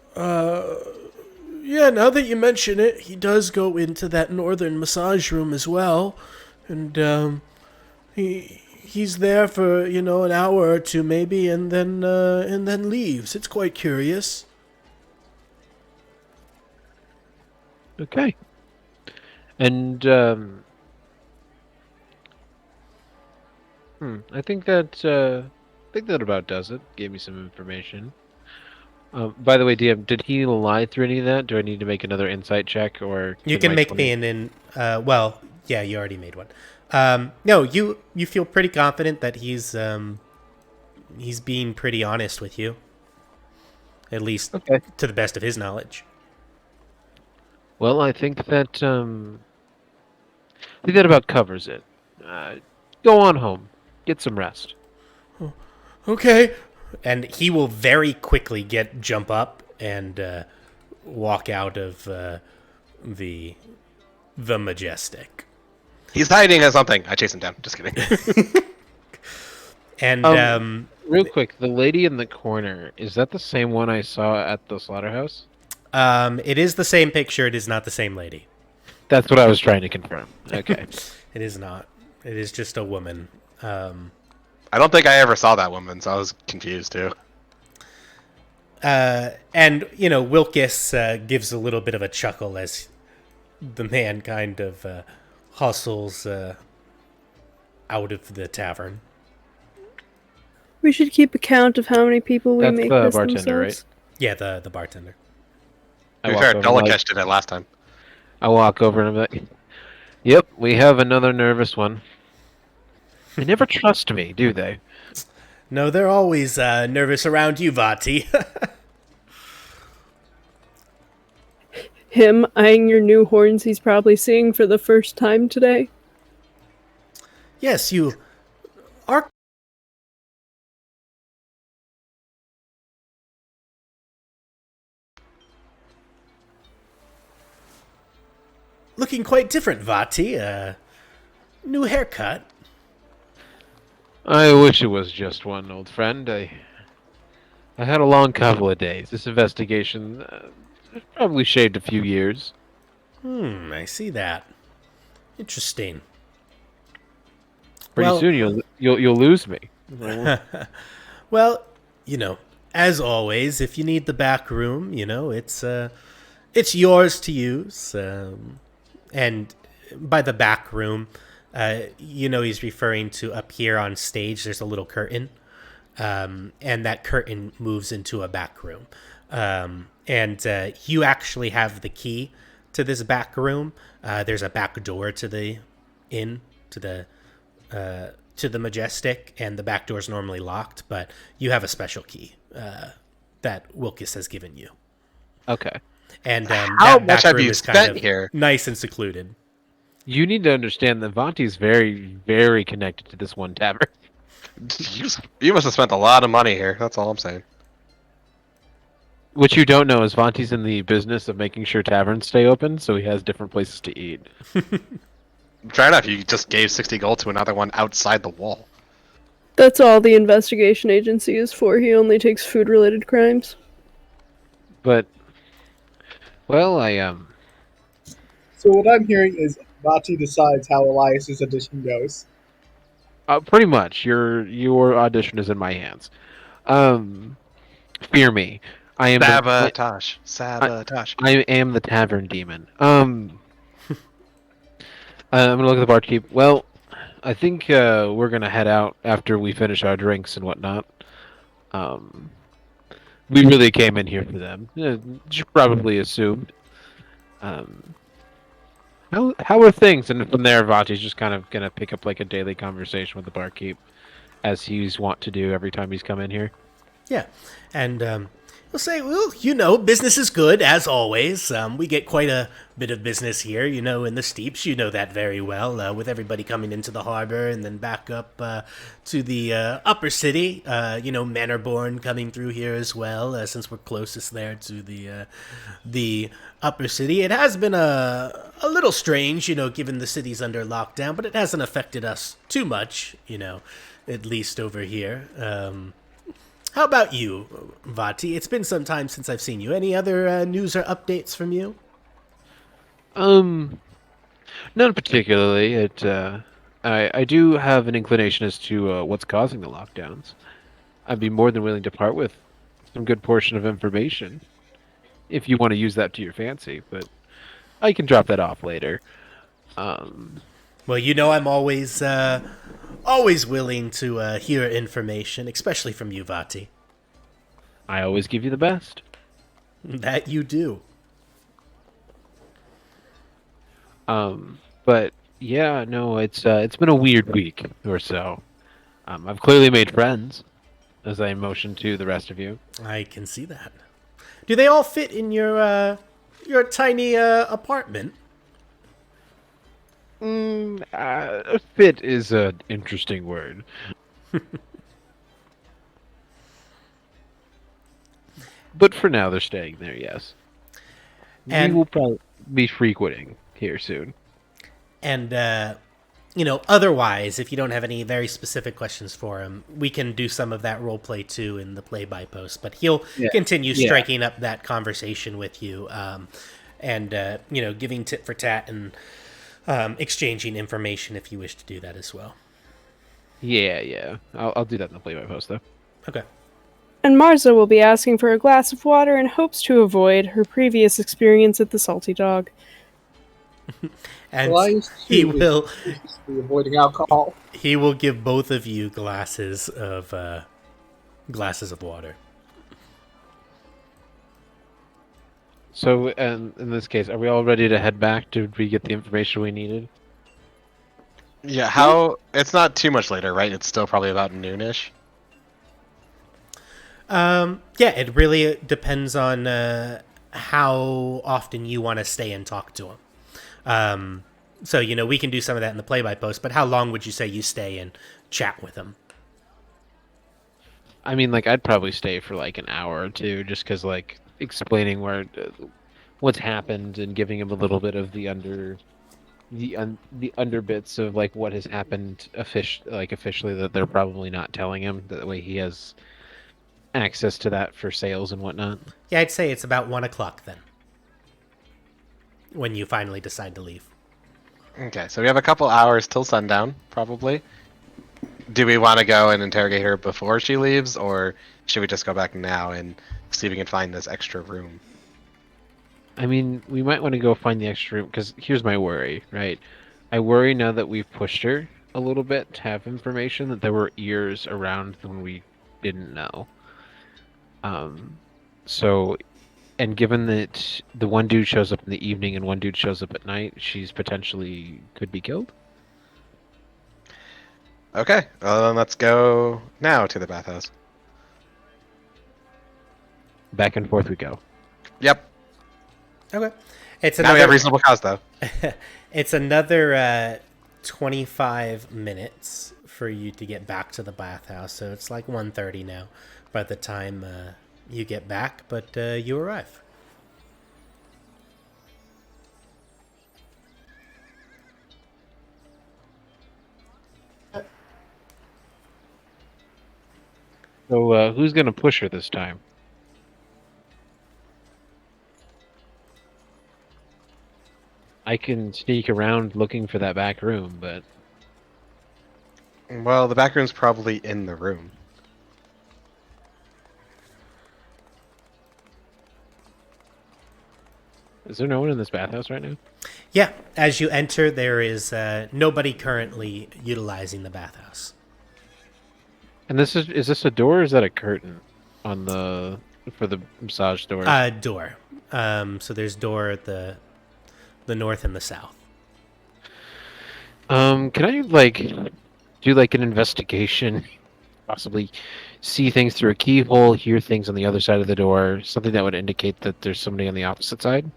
Yeah, now that you mention it, he does go into that northern massage room as well, and he's there for an hour or two maybe, and then leaves. It's quite curious. Okay. And I think that about does it. Gave me some information. By the way, DM, did he lie through any of that? Do I need to make another insight check, or You can can my make 20 me well, yeah, you already made one. No, you feel pretty confident that he's being pretty honest with you, at least Okay. to the best of his knowledge. Well, I think that about covers it. Go on home. Get some rest. Okay. And he will very quickly jump up and walk out of the Majestic. He's hiding in something. I chase him down. Just kidding. And Real quick, the lady in the corner, is that the same one I saw at the slaughterhouse? it is the same picture. It is not the same lady. That's what I was trying to confirm. Okay. It is not. It is just a woman. I don't think I ever saw that woman, so I was confused too. And, Wilkes gives a little bit of a chuckle as the man kind of hustles out of the tavern. We should keep account of how many people we That's make the this bartender, themselves. Yeah, the bartender. To be fair, Dolakesh did it last time. I walk over and I'm like, yep, we have another nervous one. They never trust me, do they? No, they're always nervous around you, Vaati. Him eyeing your new horns he's probably seeing for the first time today. Yes, you are looking quite different, Vaati. New haircut. I wish it was just one, old friend. I had a long couple of days. This investigation probably shaved a few years. I see that. Interesting. Pretty Well- soon you'll lose me. Well, as always, if you need the back room, it's yours to use. And by the back room, he's referring to up here on stage. There's a little curtain, and that curtain moves into a back room. And you actually have the key to this back room. There's a back door to the Majestic, and the back door is normally locked, but you have a special key that Wilkes has given you. Okay. And How that much back have room you is kind spent of here? nice and secluded. You need to understand that Vaati's very, very connected to this one tavern. You must have spent a lot of money here. That's all I'm saying. What you don't know is Vaati's in the business of making sure taverns stay open, so he has different places to eat. Try enough. You just gave 60 gold to another one outside the wall. That's all the investigation agency is for. He only takes food-related crimes. But, well, So what I'm hearing is Vaati decides how Elias's audition goes. pretty much, your audition is in my hands. Fear me. I am Sabotage. Sabotage. I am the tavern demon. I'm gonna look at the barkeep. Well, I think we're gonna head out after we finish our drinks and whatnot. We really came in here for them. You probably assumed. How are things? And from there, Vaati's just kind of gonna pick up like a daily conversation with the barkeep, as he's wont to do every time he's come in here. Yeah, and we'll say, well, business is good, as always. We get quite a bit of business here, in the steeps. You know that very well, with everybody coming into the harbor and then back up to the upper city. Manorborn coming through here as well, since we're closest there to the upper city. It has been a little strange, given the city's under lockdown, but it hasn't affected us too much, at least over here. How about you, Vaati? It's been some time since I've seen you. Any other news or updates from you? None particularly. I do have an inclination as to what's causing the lockdowns. I'd be more than willing to part with some good portion of information if you want to use that to your fancy, but I can drop that off later. Well, I'm always willing to hear information, especially from you, Vaati. I always give you the best. That you do. But yeah, no, it's been a weird week or so. I've clearly made friends, as I motion to the rest of you. I can see that. Do they all fit in your tiny apartment? Fit is an interesting word. But for now, they're staying there, yes. And we will probably be frequenting here soon. And, otherwise, if you don't have any very specific questions for him, we can do some of that role play too in the play by post. But he'll continue striking up that conversation with you, and giving tit for tat and exchanging information if you wish to do that as well. Yeah. I'll do that in the play by post though. Okay. And Marza will be asking for a glass of water and hopes to avoid her previous experience at the Salty Dog. And Elias, he too, will is avoiding alcohol. he will give both of you glasses of water. So, in this case, are we all ready to head back? Did we get the information we needed? Yeah, it's not too much later, right? It's still probably about noonish. Yeah, it really depends on how often you want to stay and talk to him. So, we can do some of that in the play-by-post, but how long would you say you stay and chat with him? I mean, I'd probably stay for an hour or two, just because, explaining what's happened and giving him a little bit of the under bits of what has happened officially that they're probably not telling him. That way he has access to that for sales and whatnot. Yeah, I'd say it's about 1 o'clock then, when you finally decide to leave. Okay, so we have a couple hours till sundown, probably. Do we want to go and interrogate her before she leaves, or should we just go back now and see if we can find this extra room? I mean, we might want to go find the extra room, because here's my worry, right? I worry now that we've pushed her a little bit to have information that there were ears around when we didn't know. So, and given that the one dude shows up in the evening and one dude shows up at night, she's potentially could be killed. Okay, well, then let's go now to the bathhouse. Back and forth we go. Yep. Okay. It's Now we have reasonable cause, though. It's another 25 minutes for you to get back to the bathhouse, so it's 1:30 now by the time you get back, but you arrive. So who's gonna push her this time? I can sneak around looking for that back room, but Well, the back room's probably in the room. is there no one in this bathhouse right now? Yeah, as you enter, there is nobody currently utilizing the bathhouse. And is this a door or is that a curtain on for the massage door? Door. So there's door at the north and the south. Can I do an investigation? Possibly see things through a keyhole, hear things on the other side of the door, something that would indicate that there's somebody on the opposite side?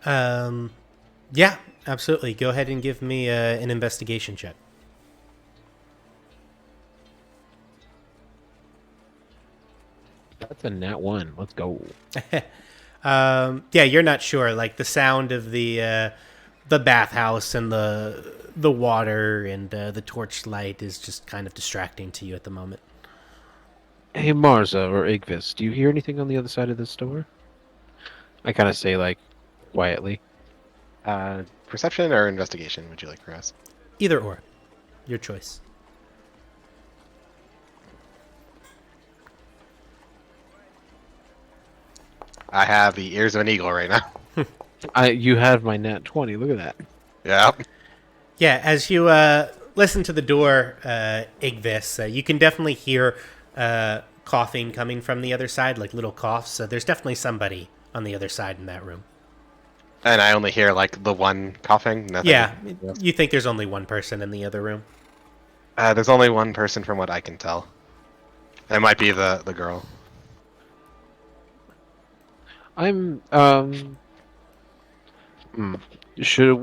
Yeah, absolutely. Go ahead and give me an investigation check. That's a nat 1. Let's go. Yeah, you're not sure. The sound of the bathhouse and the water and the torchlight is just kind of distracting to you at the moment. Hey, Marza or Igvis, do you hear anything on the other side of this door? I kind of say, quietly. Perception or investigation, would you like for us? Either or. Your choice. I have the ears of an eagle right now. You have my nat 20. Look at that. Yeah. Yeah, as you listen to the door, Igvis, you can definitely hear coughing coming from the other side, like little coughs. So there's definitely somebody on the other side in that room. And I only hear like the one coughing. Nothing. Yeah, you think there's only one person in the other room. There's only one person from what I can tell. It might be the girl. I'm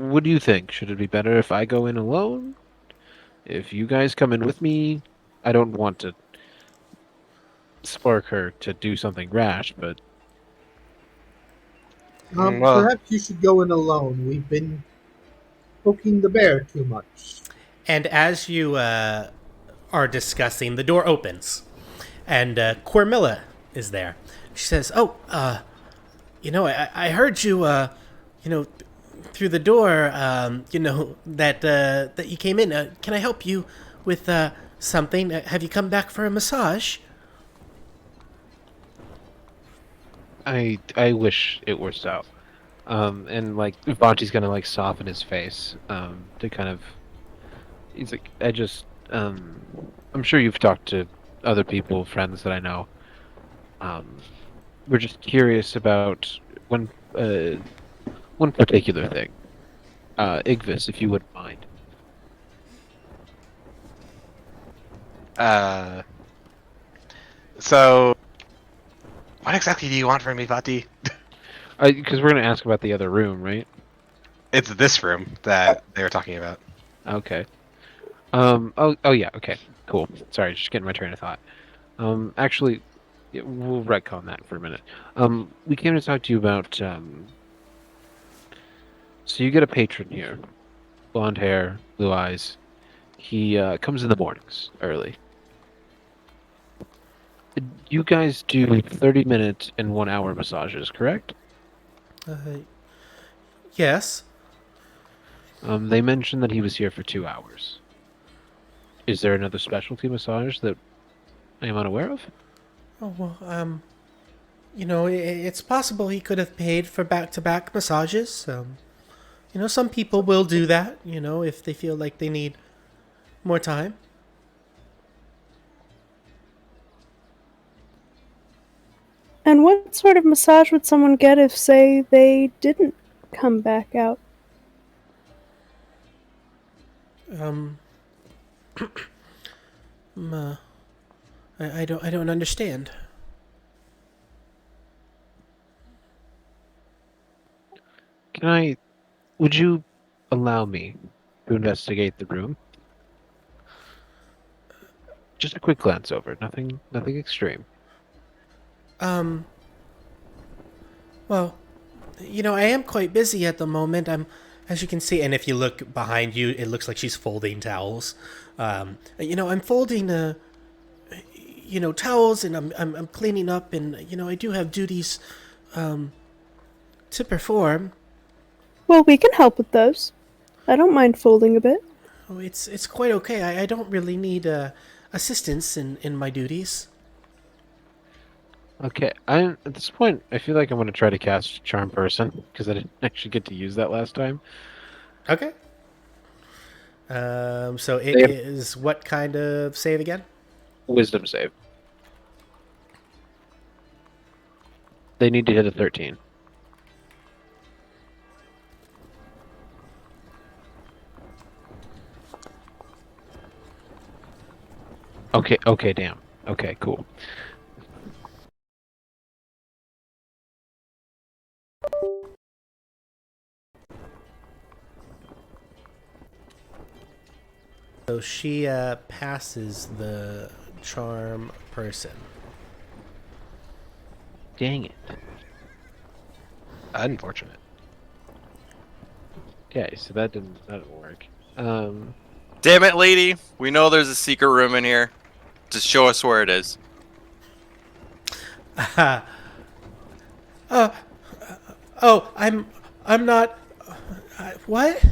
what do you think? Should it be better if I go in alone? If you guys come in with me, I don't want to spark her to do something rash, but Well, Perhaps you should go in alone. We've been poking the bear too much. And as you are discussing, the door opens, and Cormilla is there. She says, "Oh, I heard you, through the door, that you came in. Can I help you with something? Have you come back for a massage?" I wish it were so. And like Vaati's gonna like soften his face to kind of. He's like, I'm sure you've talked to other people, friends that I know. We're just curious about one particular thing. Igvis, if you wouldn't mind. So what exactly do you want from me, Vaati? Because we're gonna ask about the other room, right? It's this room that they were talking about. Okay. Oh yeah. Okay. Cool. Sorry, just getting my train of thought. Actually, yeah, we'll retcon that for a minute. We came to talk to you about. So you get a patron here, blonde hair, blue eyes. He comes in the mornings early. You guys do 30-minute and 1-hour massages, correct? Yes. They mentioned that he was here for 2 hours. Is there another specialty massage that I am unaware of? Oh, well, it's possible he could have paid for back-to-back massages. Some people will do that, if they feel like they need more time. And what sort of massage would someone get if, say, they didn't come back out? I don't understand. Would you allow me to investigate the room? Just a quick glance over, nothing extreme. Well, I am quite busy at the moment. As you can see, and if you look behind you, it looks like she's folding towels. I'm folding, towels, and I'm cleaning up, and I do have duties, to perform. Well, we can help with those. I don't mind folding a bit. Oh, it's quite okay. I don't really need assistance in my duties. Okay, at this point, I feel like I'm going to try to cast Charm Person, because I didn't actually get to use that last time. Okay. So it is what kind of save again? Wisdom save. They need to hit a 13. Okay, damn. Okay, cool. So she passes the charm person. Dang it. Unfortunate. Okay, so that didn't work. Damn it, lady. We know there's a secret room in here. Just show us where it is. I'm not. What?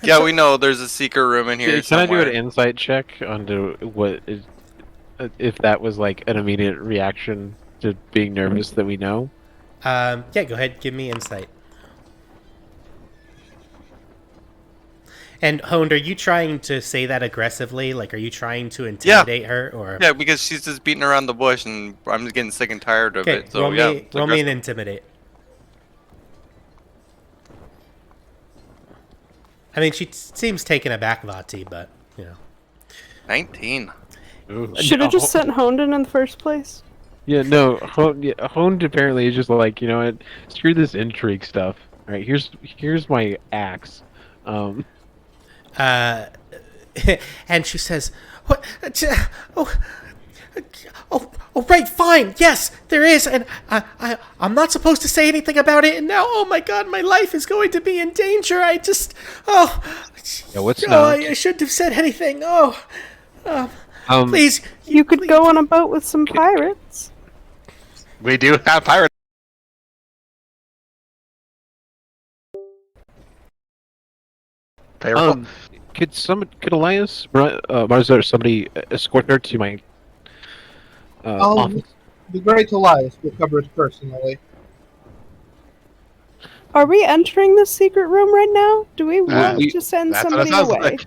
Yeah, we know there's a secret room in here Can somewhere. I do an insight check onto what is, if that was like an immediate reaction to being nervous that we know? Yeah, go ahead. Give me insight. And Honed, are you trying to say that aggressively? Like, are you trying to intimidate her, or? Yeah, because she's just beating around the bush, and I'm just getting sick and tired of Okay, it. So yeah, it's roll me an aggressive. intimidate. I mean, she seems taken aback, Vaati, but 19. Should have just sent Honed in the first place. Yeah, no, Honed apparently is just like, you know what, screw this intrigue stuff. All right, here's my axe. and she says, "What? Oh, right, fine. Yes, there is, and I'm not supposed to say anything about it. And now, oh my God, my life is going to be in danger. I just, Yeah, what's not? I shouldn't have said anything. Please, You could go on a boat with some pirates. We do have pirates. Payroll. Could Elias, Marza, or somebody escort her to my office? The Great Elias will cover it personally. Are we entering the secret room right now? Do we want to send That's what it somebody sounds away? like.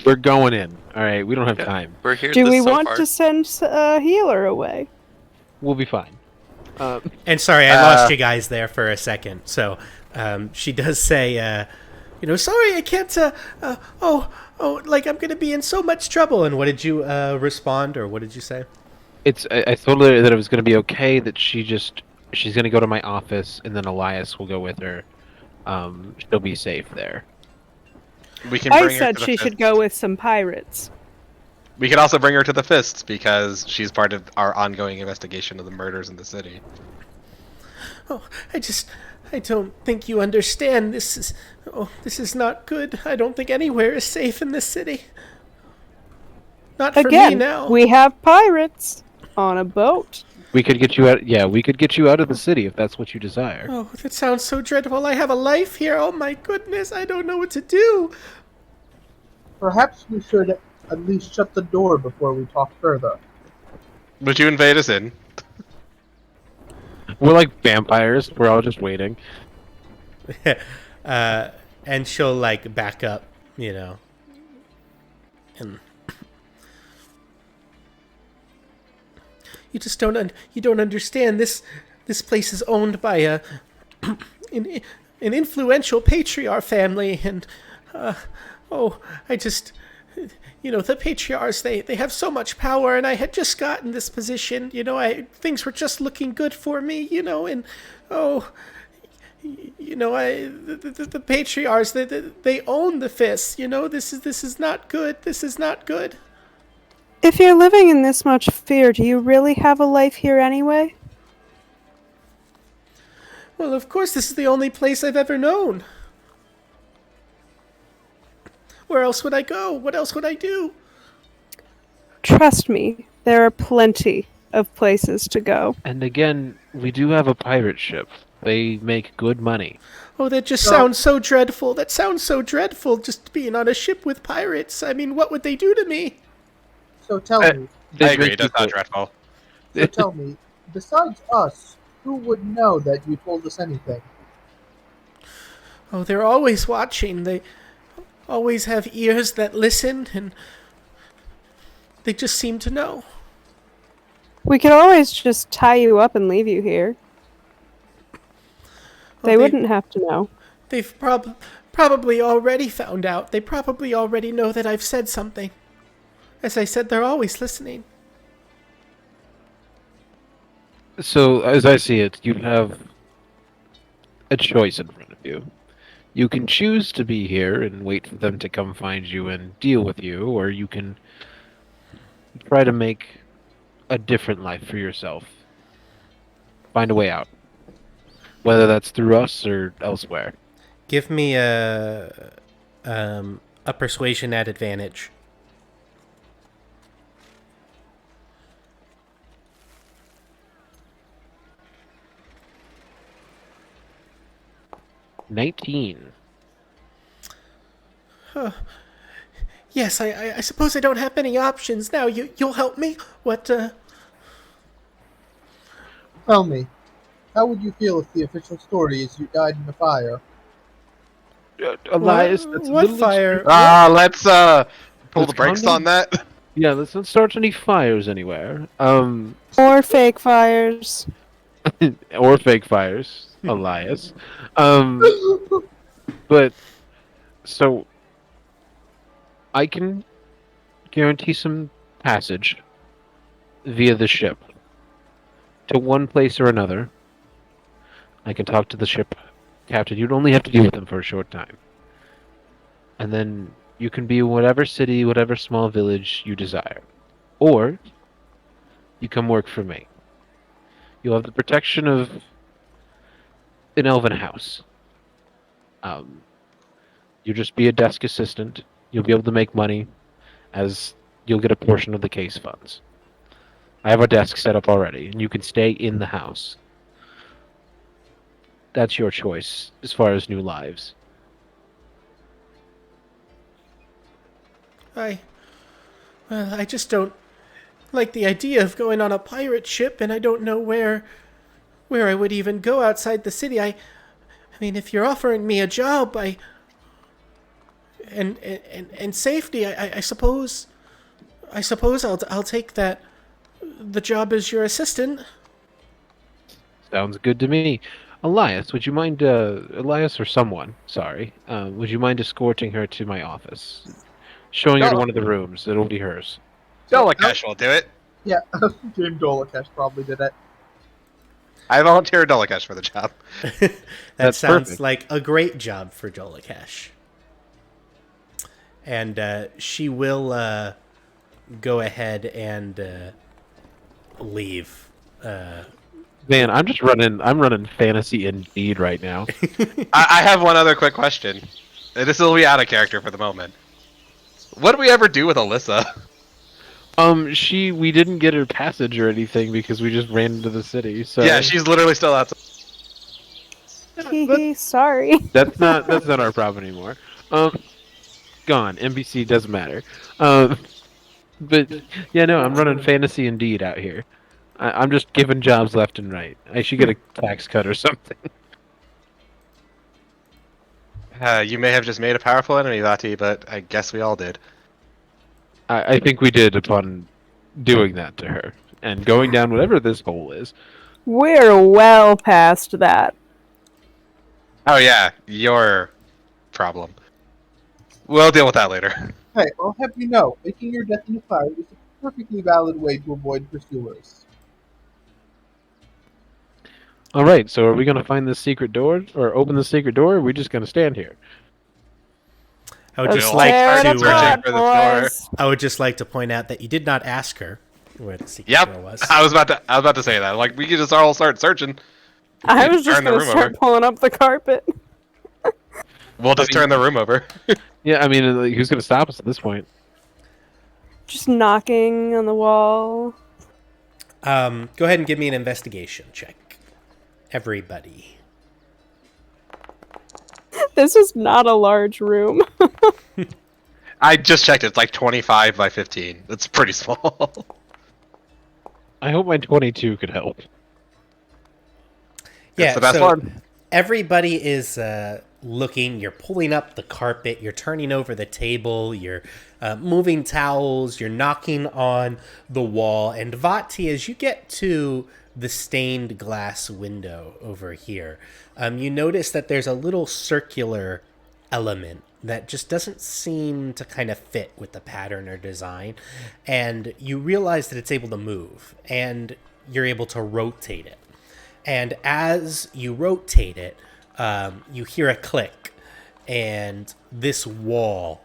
We're going in. All right, we don't have time. We're here. Do we so want far. to send a healer away? We'll be fine. And sorry, I lost you guys there for a second. So she does say, sorry, I can't. Like I'm gonna be in so much trouble. And what did you respond, or what did you say? I told her that it was going to be okay. That she's going to go to my office, and then Elias will go with her. She'll be safe there. We can. I Bring her said to the she fist. should go with some pirates. We can also bring her to the fists because she's part of our ongoing investigation of the murders in the city. Oh, I don't think you understand. This is not good. I don't think anywhere is safe in this city. Not for me Again, now. we have pirates on a boat. We could get you out. Yeah, we could get you out of the city if that's what you desire. Oh, that sounds so dreadful. I have a life here. Oh my goodness, I don't know what to do. Perhaps we should at least shut the door before we talk further. Would you invade us in? We're like vampires. We're all just waiting. And she'll like back up, and you just don't understand. This place is owned by an influential patriarch family, and the patriarchs, they have so much power, and I had just gotten this position. Things were just looking good for me, and the patriarchs, they own the fists. This is not good. This is not good. If you're living in this much fear, do you really have a life here anyway? Well, of course, this is the only place I've ever known. Where else would I go? What else would I do? Trust me, there are plenty of places to go. And again, we do have a pirate ship. They make good money. Oh, that just sounds so dreadful. That sounds so dreadful, just being on a ship with pirates. I mean, what would they do to me? So tell me, I agree. That's not dreadful. besides us, who would know that you told us anything? Oh, they're always watching. They always have ears that listen, and they just seem to know. We could always just tie you up and leave you here. They wouldn't have to know. They've probably already found out. They probably already know that I've said something. As I said, they're always listening. So, as I see it, you have a choice in front of you. You can choose to be here and wait for them to come find you and deal with you, or you can try to make a different life for yourself. Find a way out. Whether that's through us or elsewhere. Give me a persuasion at advantage. $19. Yes, I suppose I don't have many options now. You'll help me? What, Tell me, how would you feel if the official story is you died in the fire? Elias, that's a what little fire? Let's pull Let's the brakes calm on that. Yeah, let's not start any fires anywhere. Or fake fires. Or fake fires, Elias. Um, but so I can guarantee some passage via the ship to one place or another. I can talk to the ship captain. You'd only have to deal with them for a short time. And then you can be in whatever city, whatever small village you desire. Or you come work for me. You'll have the protection of an elven house. You'll just be a desk assistant. You'll be able to make money as you'll get a portion of the case funds. I have a desk set up already, and you can stay in the house. That's your choice as far as new lives. I just don't like the idea of going on a pirate ship, and I don't know where I would even go outside the city. I mean, if you're offering me a job, and safety, I suppose I'll take that. The job as your assistant. Sounds good to me. Elias, would you mind, Elias or someone, sorry, would you mind escorting her to my office? Showing her to one of the rooms. It'll be hers. Dolakesh will do it. Yeah, James Dolakesh probably did it. I volunteer Dolakesh for the job. That That's sounds perfect. like a great job for Jolakash. And she will go ahead and leave. Man, I'm running fantasy indeed right now. I have one other quick question. This will be out of character for the moment. What did we ever do with Alyssa? We didn't get her passage or anything because we just ran into the city, so... Yeah, she's literally still outside. Sorry. That's not our problem anymore. Gone. NBC doesn't matter. But yeah, no, I'm running fantasy indeed out here. I'm just giving jobs left and right. I should get a tax cut or something. You may have just made a powerful enemy, Vaati, but I guess we all did. I think we did upon doing that to her and going down whatever this hole is. We're well past that. Oh yeah, your problem. We'll deal with that later. Hey, I'll have you know, making your death in a fire is a perfectly valid way to avoid pursuers. All right, so are we going to find this secret door or open the secret door, or are we just going to stand here? I would Let's just like tear it to. apart, for the door. boys. I would just like to point out that you did not ask her where the secret Yep, door was. I was about to say that. Like we could just all start searching. I was just Turn the gonna room start over. pulling up the carpet. We'll just turn the room over. Yeah, I mean, like, who's going to stop us at this point? Just knocking on the wall. Go ahead and give me an investigation check. Everybody. This is not a large room. I just checked. It's like 25 by 15. It's pretty small. I hope my 22 could help. Yeah, the best so one. everybody is looking. You're pulling up the carpet. You're turning over the table. You're moving towels. You're knocking on the wall. And Vaati, as you get to the stained glass window over here, you notice that there's a little circular element that just doesn't seem to kind of fit with the pattern or design. And you realize that it's able to move, and you're able to rotate it. And as you rotate it, you hear a click, and this wall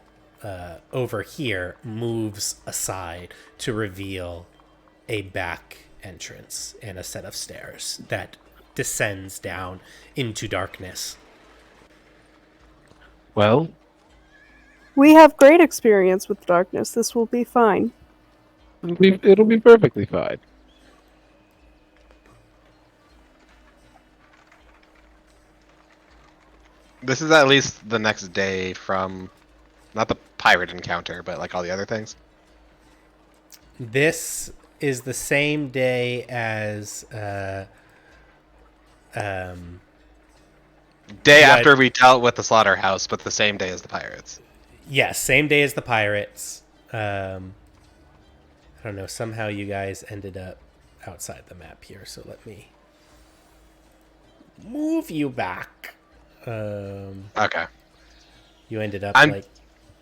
over here moves aside to reveal a back entrance and a set of stairs that descends down into darkness. Well, We have great experience with darkness. This will be fine. it'll be perfectly fine. This is at least the next day from, not the pirate encounter, but like all the other things. This is the same day as Day Right. after we dealt with the slaughterhouse, but the same day as the pirates. Yes, same day as the pirates. I don't know. Somehow you guys ended up outside the map here, so let me move you back. Okay. You ended up I'm- like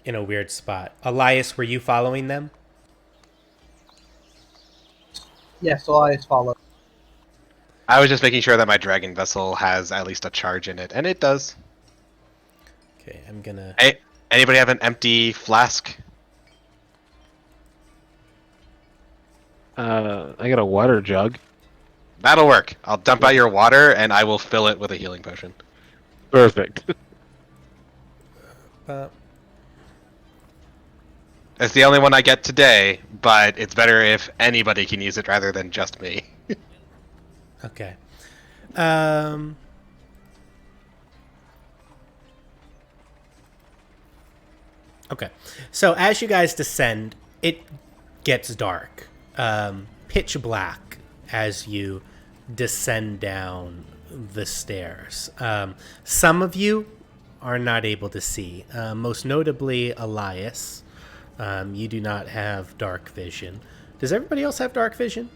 in a weird spot. Elias, were you following them? Yes, Elias followed. I was just making sure that my dragon vessel has at least a charge in it, and it does. Okay, I'm gonna. Hey, anybody have an empty flask? I got a water jug. That'll work. I'll dump out your water, and I will fill it with a healing potion. Perfect. It's the only one I get today, but it's better if anybody can use it rather than just me. Okay. Okay. So as you guys descend, it gets dark, pitch black as you descend down the stairs. Some of you are not able to see, most notably Elias. You do not have dark vision. Does everybody else have dark vision?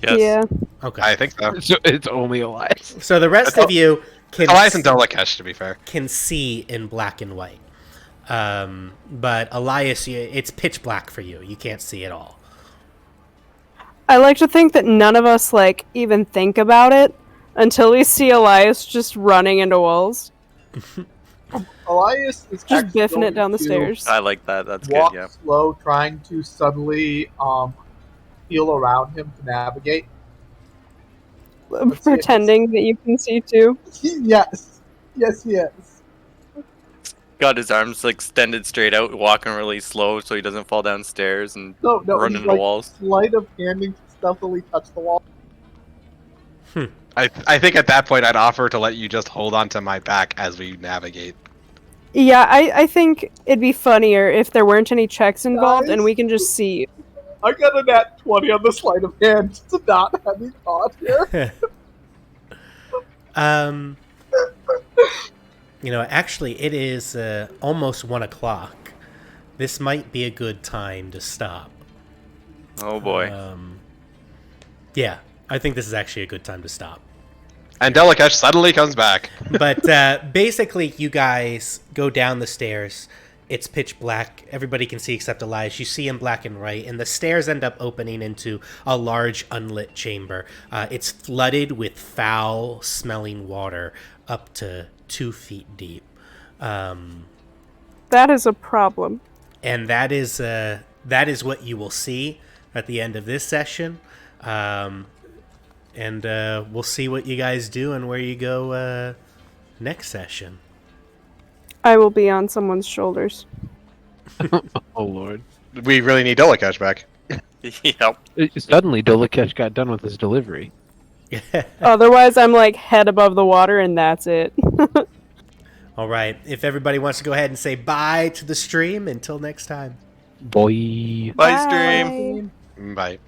Yes. Yeah. Okay. I think so. So it's only Elias. So the rest of you Elias and Dolakesh, to be fair. can see in black and white. But Elias, it's pitch black for you. You can't see at all. I like to think that none of us like even think about it until we see Elias just running into walls, Elias is just actually biffing it going down the to stairs. I like that. That's walk good. Yeah. slow, trying to subtly feel around him to navigate. Pretending that you can see too. Yes, yes, he is. Got his arms like extended straight out, walking really slow so he doesn't fall downstairs and No, run he's into walls. Sleight of handing to stealthily touch the wall. I think at that point I'd offer to let you just hold on to my back as we navigate. Yeah, I think it'd be funnier if there weren't any checks involved Guys? and we can just see. I got a nat 20 on the sleight of hand to not have me caught here. Actually, it is almost 1 o'clock. This might be a good time to stop. Oh boy. Yeah, I think this is actually a good time to stop. And Dolakesh suddenly comes back. But basically, you guys go down the stairs. It's pitch black. Everybody can see except Elias. You see in black and white, and the stairs end up opening into a large unlit chamber. It's flooded with foul-smelling water up to 2 feet deep. That is a problem. And that is what you will see at the end of this session. And we'll see what you guys do and where you go next session. I will be on someone's shoulders. Oh lord. We really need Dolakesh back. Yep. Suddenly, Dolakesh got done with his delivery. Otherwise, I'm like head above the water and that's it. All right. If everybody wants to go ahead and say bye to the stream, until next time. Boy. Bye, stream. Bye. Bye.